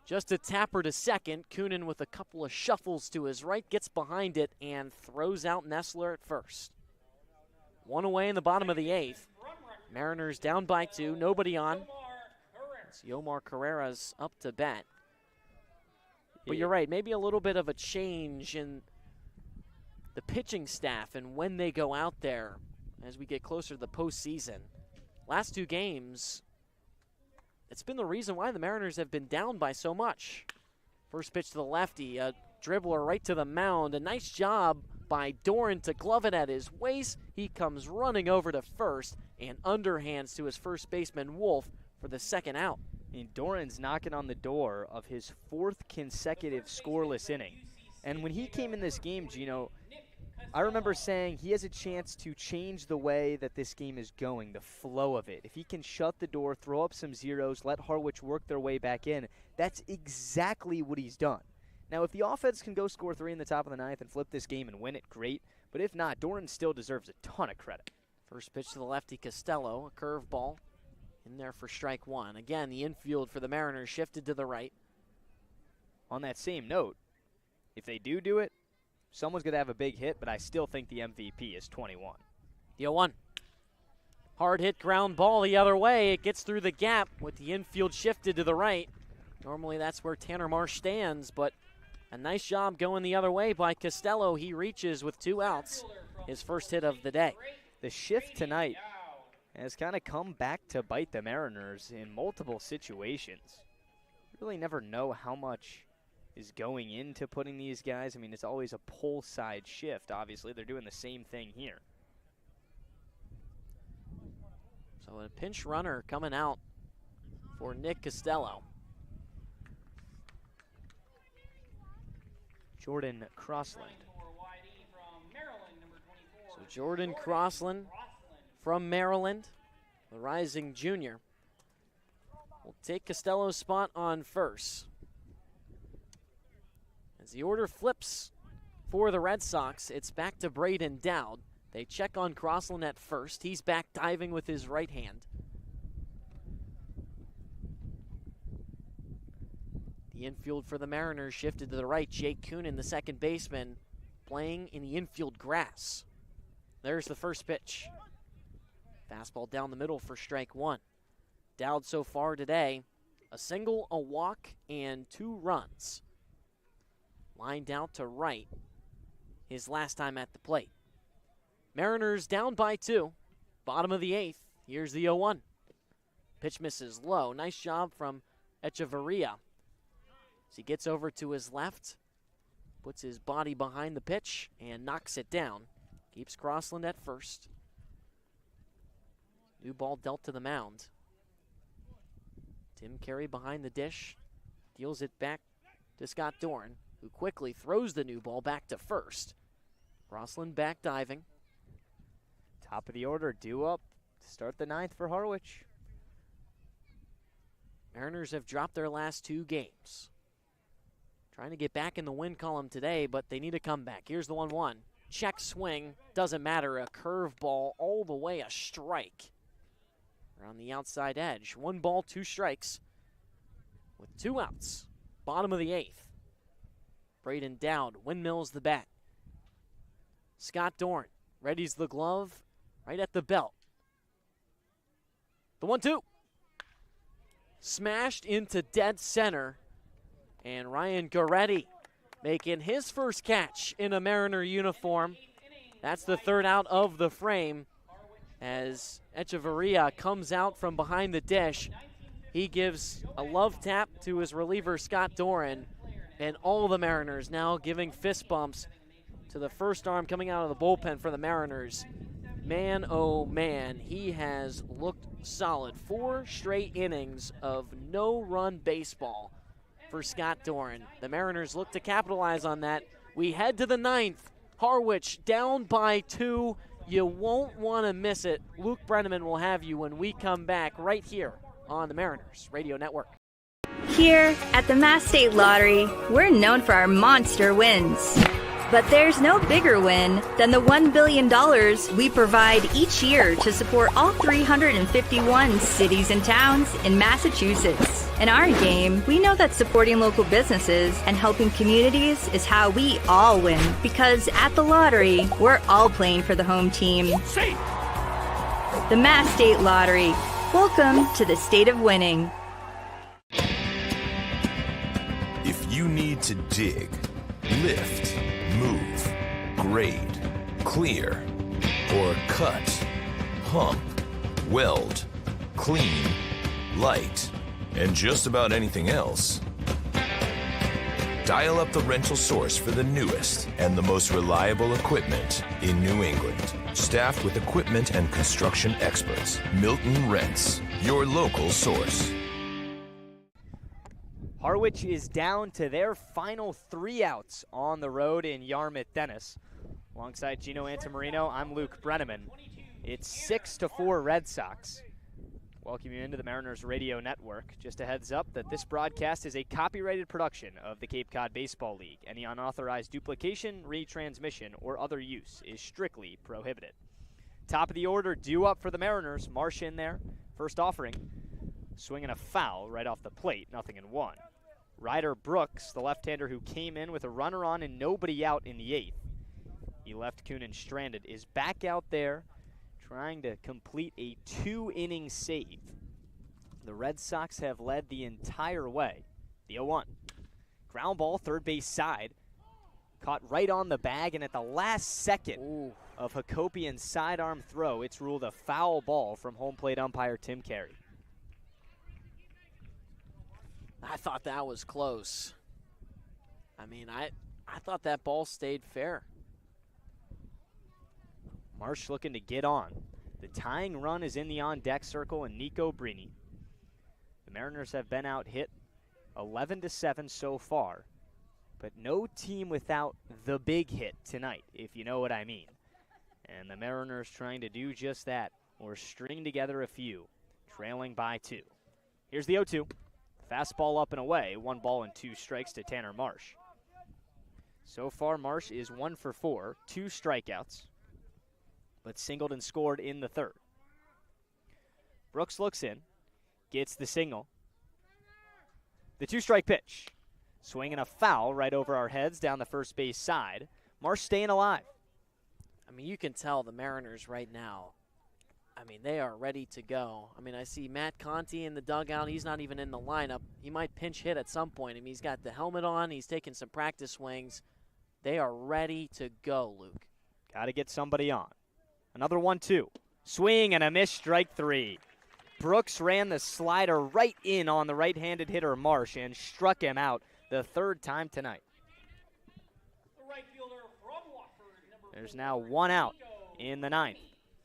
Speaker 2: Just a tapper to second. Kunin with a couple of shuffles to his right, gets behind it and throws out Nessler at first. 1 away in the bottom of the 8th. Mariners down by 2, nobody on. It's Yomar Carrera's up to bat. But you're right, maybe a little bit of a change in the pitching staff and when they go out there as we get closer to the postseason. Last 2 games, it's been the reason why the Mariners have been down by so much. First pitch to the lefty, a dribbler right to the mound. A nice job by Doran to glove it at his waist. He comes running over to first and underhands to his first baseman, Wolf, for the 2nd out.
Speaker 1: And Doran's knocking on the door of his 4th consecutive scoreless inning. And when he came in this game, Gino, I remember saying he has a chance to change the way that this game is going, the flow of it. If he can shut the door, throw up some zeros, let Harwich work their way back in, that's exactly what he's done. Now, if the offense can go score 3 in the top of the 9th and flip this game and win it, great. But if not, Doran still deserves a ton of credit.
Speaker 2: First pitch to the lefty, Costello, a curveball in there for strike 1. Again, the infield for the Mariners shifted to the right.
Speaker 1: On that same note, if they do it, someone's going to have a big hit, but I still think the MVP is 21.
Speaker 2: The 0-1. Hard hit ground ball the other way. It gets through the gap with the infield shifted to the right. Normally that's where Tanner Marsh stands, but a nice job going the other way by Costello. He reaches with 2 outs. His first hit of the day.
Speaker 1: The shift tonight has kind of come back to bite the Mariners in multiple situations. Really never know how much is going into putting these guys. I mean, it's always a pull side shift. Obviously, they're doing the same thing here.
Speaker 2: So a pinch runner coming out for Nick Costello.
Speaker 1: Jordan Crossland.
Speaker 2: So Jordan Crossland from Maryland, the rising junior, will take Costello's spot on first. As the order flips for the Red Sox, it's back to Braden Dowd. They check on Crossland at first. He's back diving with his right hand. The infield for the Mariners shifted to the right. Jake Coonan, the second baseman, playing in the infield grass. There's the first pitch. Fastball down the middle for strike one. Dowd so far today, a single, a walk, and 2 runs. Lined out to right his last time at the plate. Mariners down by 2. Bottom of the 8th. Here's the 0-1. Pitch misses low. Nice job from Echeverria. As he gets over to his left, puts his body behind the pitch, and knocks it down. Keeps Crossland at first. New ball dealt to the mound. Tim Carey behind the dish. Deals it back to Scott Dorn, who quickly throws the new ball back to first. Crossland back diving.
Speaker 1: Top of the order, due up to start the 9th for Harwich.
Speaker 2: Mariners have dropped their last 2 games. Trying to get back in the win column today, but they need a comeback. Here's the 1-1. Check swing, doesn't matter. A curveball all the way, a strike. Around the outside edge. 1 ball, 2 strikes. With 2 outs. Bottom of the 8th. Braden Dowd windmills the bat. Scott Dorn readies the glove right at the belt. The 1-2. Smashed into dead center. And Ryan Goretti making his first catch in a Mariner uniform. That's the 3rd out of the frame as Echeverria comes out from behind the dish. He gives a love tap to his reliever, Scott Doran, and all the Mariners now giving fist bumps to the first arm coming out of the bullpen for the Mariners. Man, oh man, he has looked solid. 4 straight innings of no-run baseball for Scott Doran. The Mariners look to capitalize on that. We head to the 9th. Harwich down by 2. You won't want to miss it. Luke Brenneman will have you when we come back right here on the Mariners Radio Network.
Speaker 4: Here at the Mass State Lottery, we're known for our monster wins. But there's no bigger win than the $1 billion we provide each year to support all 351 cities and towns in Massachusetts. In our game, we know that supporting local businesses and helping communities is how we all win. Because at the lottery, we're all playing for the home team. The Mass State Lottery. Welcome to the state of winning.
Speaker 6: If you need to dig, lift, move, grade, clear, or cut, pump, weld, clean, light, and just about anything else, dial up the rental source for the newest and the most reliable equipment in New England. Staffed with equipment and construction experts, Milton Rents, your local source.
Speaker 1: Harwich is down to their final 3 outs on the road in Yarmouth Dennis. Alongside Gino Antamarino, I'm Luke Brenneman. It's 6-4 Red Sox. Welcome you into the Mariners Radio Network. Just a heads up that this broadcast is a copyrighted production of the Cape Cod Baseball League. Any unauthorized duplication, retransmission, or other use is strictly prohibited. Top of the order, due up for the Mariners. Marsh in there. First offering. Swinging a foul right off the plate, 0-1. Ryder Brooks, the left-hander who came in with a runner on and nobody out in the 8th. He left Coonan stranded, is back out there trying to complete a 2-inning save. The Red Sox have led the entire way. The 0-1. Ground ball, third base side. Caught right on the bag, and at the last second of Hakopian's sidearm throw, it's ruled a foul ball from home plate umpire Tim Carey.
Speaker 2: I thought that was close. I mean, I thought that ball stayed fair.
Speaker 1: Marsh looking to get on. The tying run is in the on-deck circle, and Nico Brini. The Mariners have been out hit 11-7 so far, but no team without the big hit tonight, if you know what I mean. And the Mariners trying to do just that, or string together a few, trailing by 2. Here's the 0-2. Fastball up and away, 1 ball and 2 strikes to Tanner Marsh. So far, Marsh is 1 for 4, 2 strikeouts. but singled and scored in the third. Brooks looks in, gets the single. The 2-strike pitch. Swinging a foul right over our heads down the first base side. Marsh staying alive.
Speaker 2: I mean, you can tell the Mariners right now, I mean, they are ready to go. I mean, I see Matt Conti in the dugout. He's not even in the lineup. He might pinch hit at some point. I mean, he's got the helmet on. He's taking some practice swings. They are ready to go, Luke.
Speaker 1: Got to get somebody on. Another 1-2. Swing and a miss, strike 3. Brooks ran the slider right in on the right-handed hitter Marsh and struck him out the third time tonight. There's now 1 out in the 9th.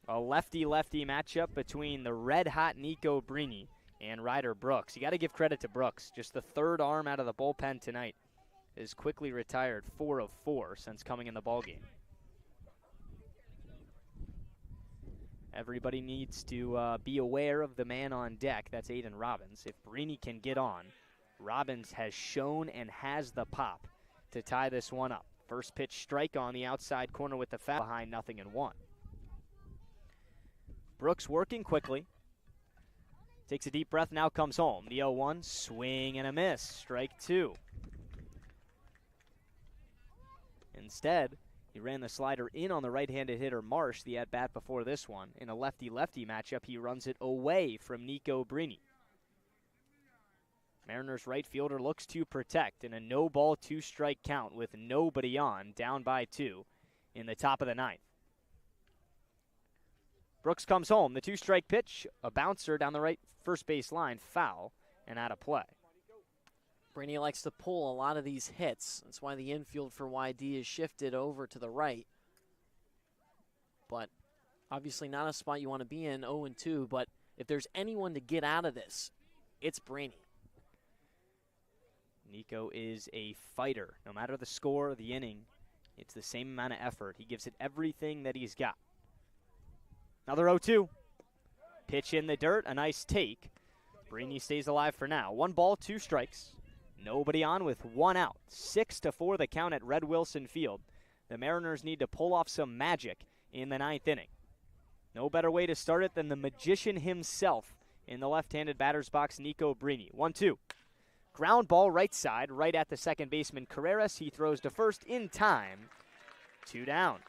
Speaker 1: A lefty-lefty matchup between the red-hot Nico Brini and Ryder Brooks. You got to give credit to Brooks. Just the third arm out of the bullpen tonight is quickly retired 4 of 4 since coming in the ballgame. Everybody needs to be aware of the man on deck. That's Aiden Robbins. If Brini can get on, Robbins has shown and has the pop to tie this one up. First pitch strike on the outside corner with the foul behind 0-1. Brooks working quickly. Takes a deep breath, now comes home. The 0-1, swing and a miss, strike 2. Instead, he ran the slider in on the right-handed hitter Marsh, the at-bat before this one. In a lefty-lefty matchup, he runs it away from Nico Brini. Mariners right fielder looks to protect in a no-ball, 2-strike count with nobody on, down by 2 in the top of the 9th. Brooks comes home. The 2-strike pitch, a bouncer down the right first base line, foul, and out of play.
Speaker 2: Brini likes to pull a lot of these hits. That's why the infield for YD is shifted over to the right. But obviously not a spot you want to be in, 0-2. But if there's anyone to get out of this, it's Brini.
Speaker 1: Nico is a fighter. No matter the score or the inning, it's the same amount of effort. He gives it everything that he's got. Another 0-2. Pitch in the dirt, a nice take. Brini stays alive for now. 1 ball, 2 strikes. Nobody on with 1 out. 6-4 the count at Red Wilson Field. The Mariners need to pull off some magic in the 9th inning. No better way to start it than the magician himself in the left-handed batter's box, Nico Brini. 1-2. Ground ball right side, right at the second baseman Carreras. He throws to first in time. 2 down.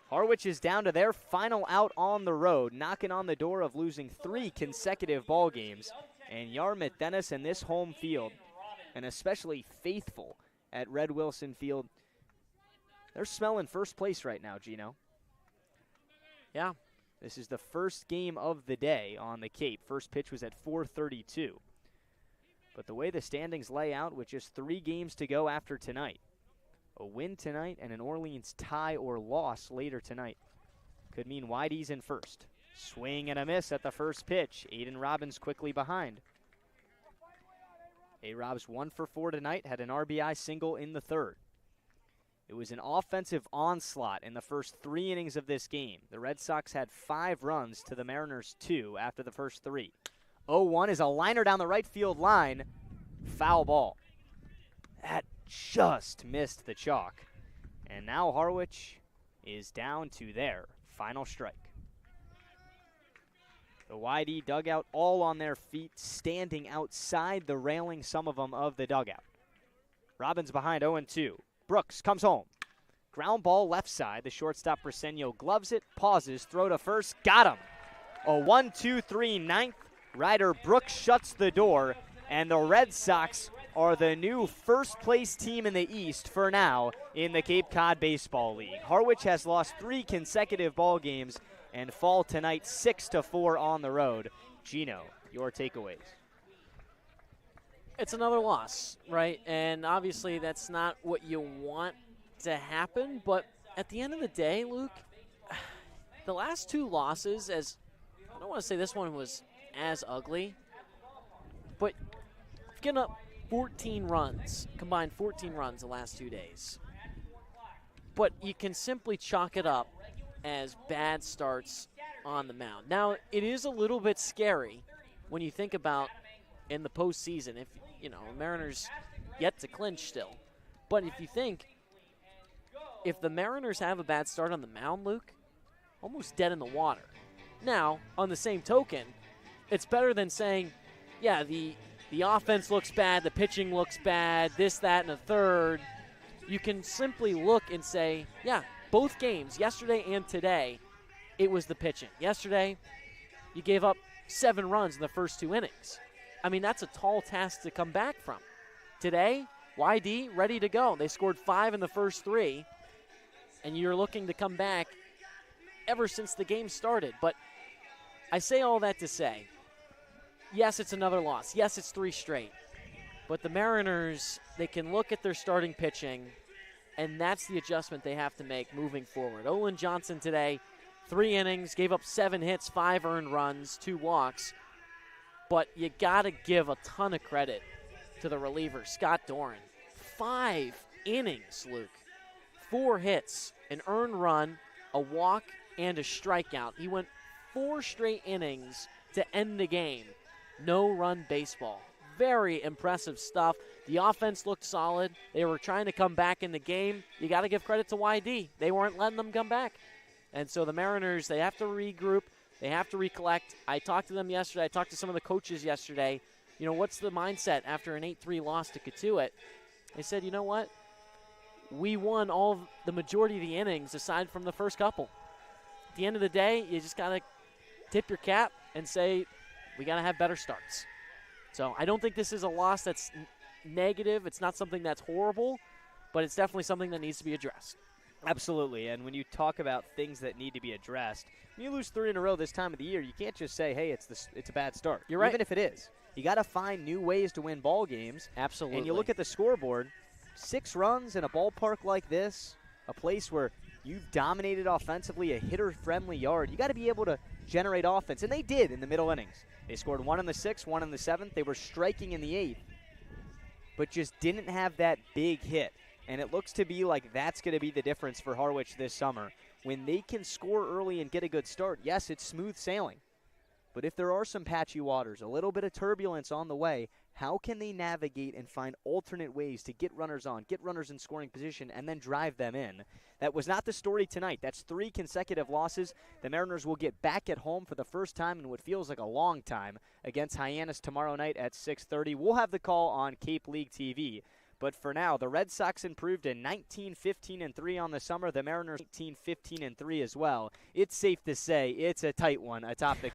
Speaker 1: Harwich is down to their final out on the road, knocking on the door of losing 3 consecutive ball games. And Yarmouth Dennis in this home field, and especially faithful at Red Wilson Field, they're smelling first place right now, Gino.
Speaker 2: Yeah.
Speaker 1: This is the first game of the day on the Cape. First pitch was at 4:32. But the way the standings lay out with just 3 games to go after tonight, a win tonight and an Orleans tie or loss later tonight could mean Whitey's in first. Swing and a miss at the first pitch. Aiden Robbins quickly behind. A-Rob's 1 for 4 tonight, had an RBI single in the third. It was an offensive onslaught in the first 3 innings of this game. The Red Sox had 5 runs to the Mariners 2 after the first 3. 0-1 is a liner down the right field line. Foul ball. That just missed the chalk. And now Harwich is down to their final strike. The YD dugout all on their feet, standing outside the railing, some of them, of the dugout. Robbins behind 0-2. Brooks comes home. Ground ball left side. The shortstop Briseño gloves it, pauses, throw to first, got him. A 1-2-3 9th. Ryder Brooks shuts the door, and the Red Sox are the new first-place team in the East for now in the Cape Cod Baseball League. Harwich has lost 3 consecutive ball games and fall tonight 6-4 on the road. Gino, your takeaways.
Speaker 2: It's another loss, right? And obviously that's not what you want to happen, but at the end of the day, Luke, the last 2 losses, as I don't want to say this one was as ugly, but getting up 14 runs, combined 14 runs the last 2 days. But you can simply chalk it up as bad starts on the mound. Now, it is a little bit scary when you think about in the postseason, if, you know, Mariners yet to clinch still. But if you think, if the Mariners have a bad start on the mound, Luke, almost dead in the water. Now, on the same token, it's better than saying, yeah, the offense looks bad, the pitching looks bad, this, that, and a third. You can simply look and say, yeah, both games, yesterday and today, it was the pitching. Yesterday, you gave up 7 runs in the first 2 innings. I mean, that's a tall task to come back from. Today, YD ready to go. They scored 5 in the first 3, and you're looking to come back ever since the game started. But I say all that to say, yes, it's another loss. Yes, it's 3 straight. But the Mariners, they can look at their starting pitching, and that's the adjustment they have to make moving forward. Olin Johnson today, 3 innings, gave up 7 hits, 5 earned runs, 2 walks. But you got to give a ton of credit to the reliever, Scott Doran. 5 innings, Luke. 4 hits, an earned run, a walk, and a strikeout. He went 4 straight innings to end the game. No-run baseball. Very impressive stuff. The offense looked solid. They were trying to come back in the game. You got to give credit to YD. They weren't letting them come back. And so the Mariners, they have to regroup. They have to recollect. I talked to them yesterday. I talked to some of the coaches yesterday. You know, what's the mindset after an 8-3 loss to Katuitt? They said, you know what? We won the majority of the innings aside from the first couple. At the end of the day, you just got to tip your cap and say, we got to have better starts. So I don't think this is a loss that's negative. It's not something that's horrible, but it's definitely something that needs to be addressed.
Speaker 1: Absolutely, and when you talk about things that need to be addressed, when you lose 3 in a row this time of the year, you can't just say, hey, it's a bad start.
Speaker 2: You're right.
Speaker 1: Even if it is. You got to find new ways to win ball games.
Speaker 2: Absolutely.
Speaker 1: And you look at the scoreboard, 6 runs in a ballpark like this, a place where you've dominated offensively, a hitter-friendly yard. You got to be able to generate offense, and they did in the middle innings. They scored 1 in the 6th, 1 in the 7th. They were striking in the 8th, but just didn't have that big hit. And it looks to be like that's going to be the difference for Harwich this summer. When they can score early and get a good start, yes, it's smooth sailing. But if there are some patchy waters, a little bit of turbulence on the way, how can they navigate and find alternate ways to get runners on, get runners in scoring position, and then drive them in? That was not the story tonight. That's 3 consecutive losses. The Mariners will get back at home for the first time in what feels like a long time against Hyannis tomorrow night at 6:30. We'll have the call on Cape League TV. But for now, the Red Sox improved to 19-15-3 on the summer. The Mariners 19-15-3 as well. It's safe to say it's a tight one atop the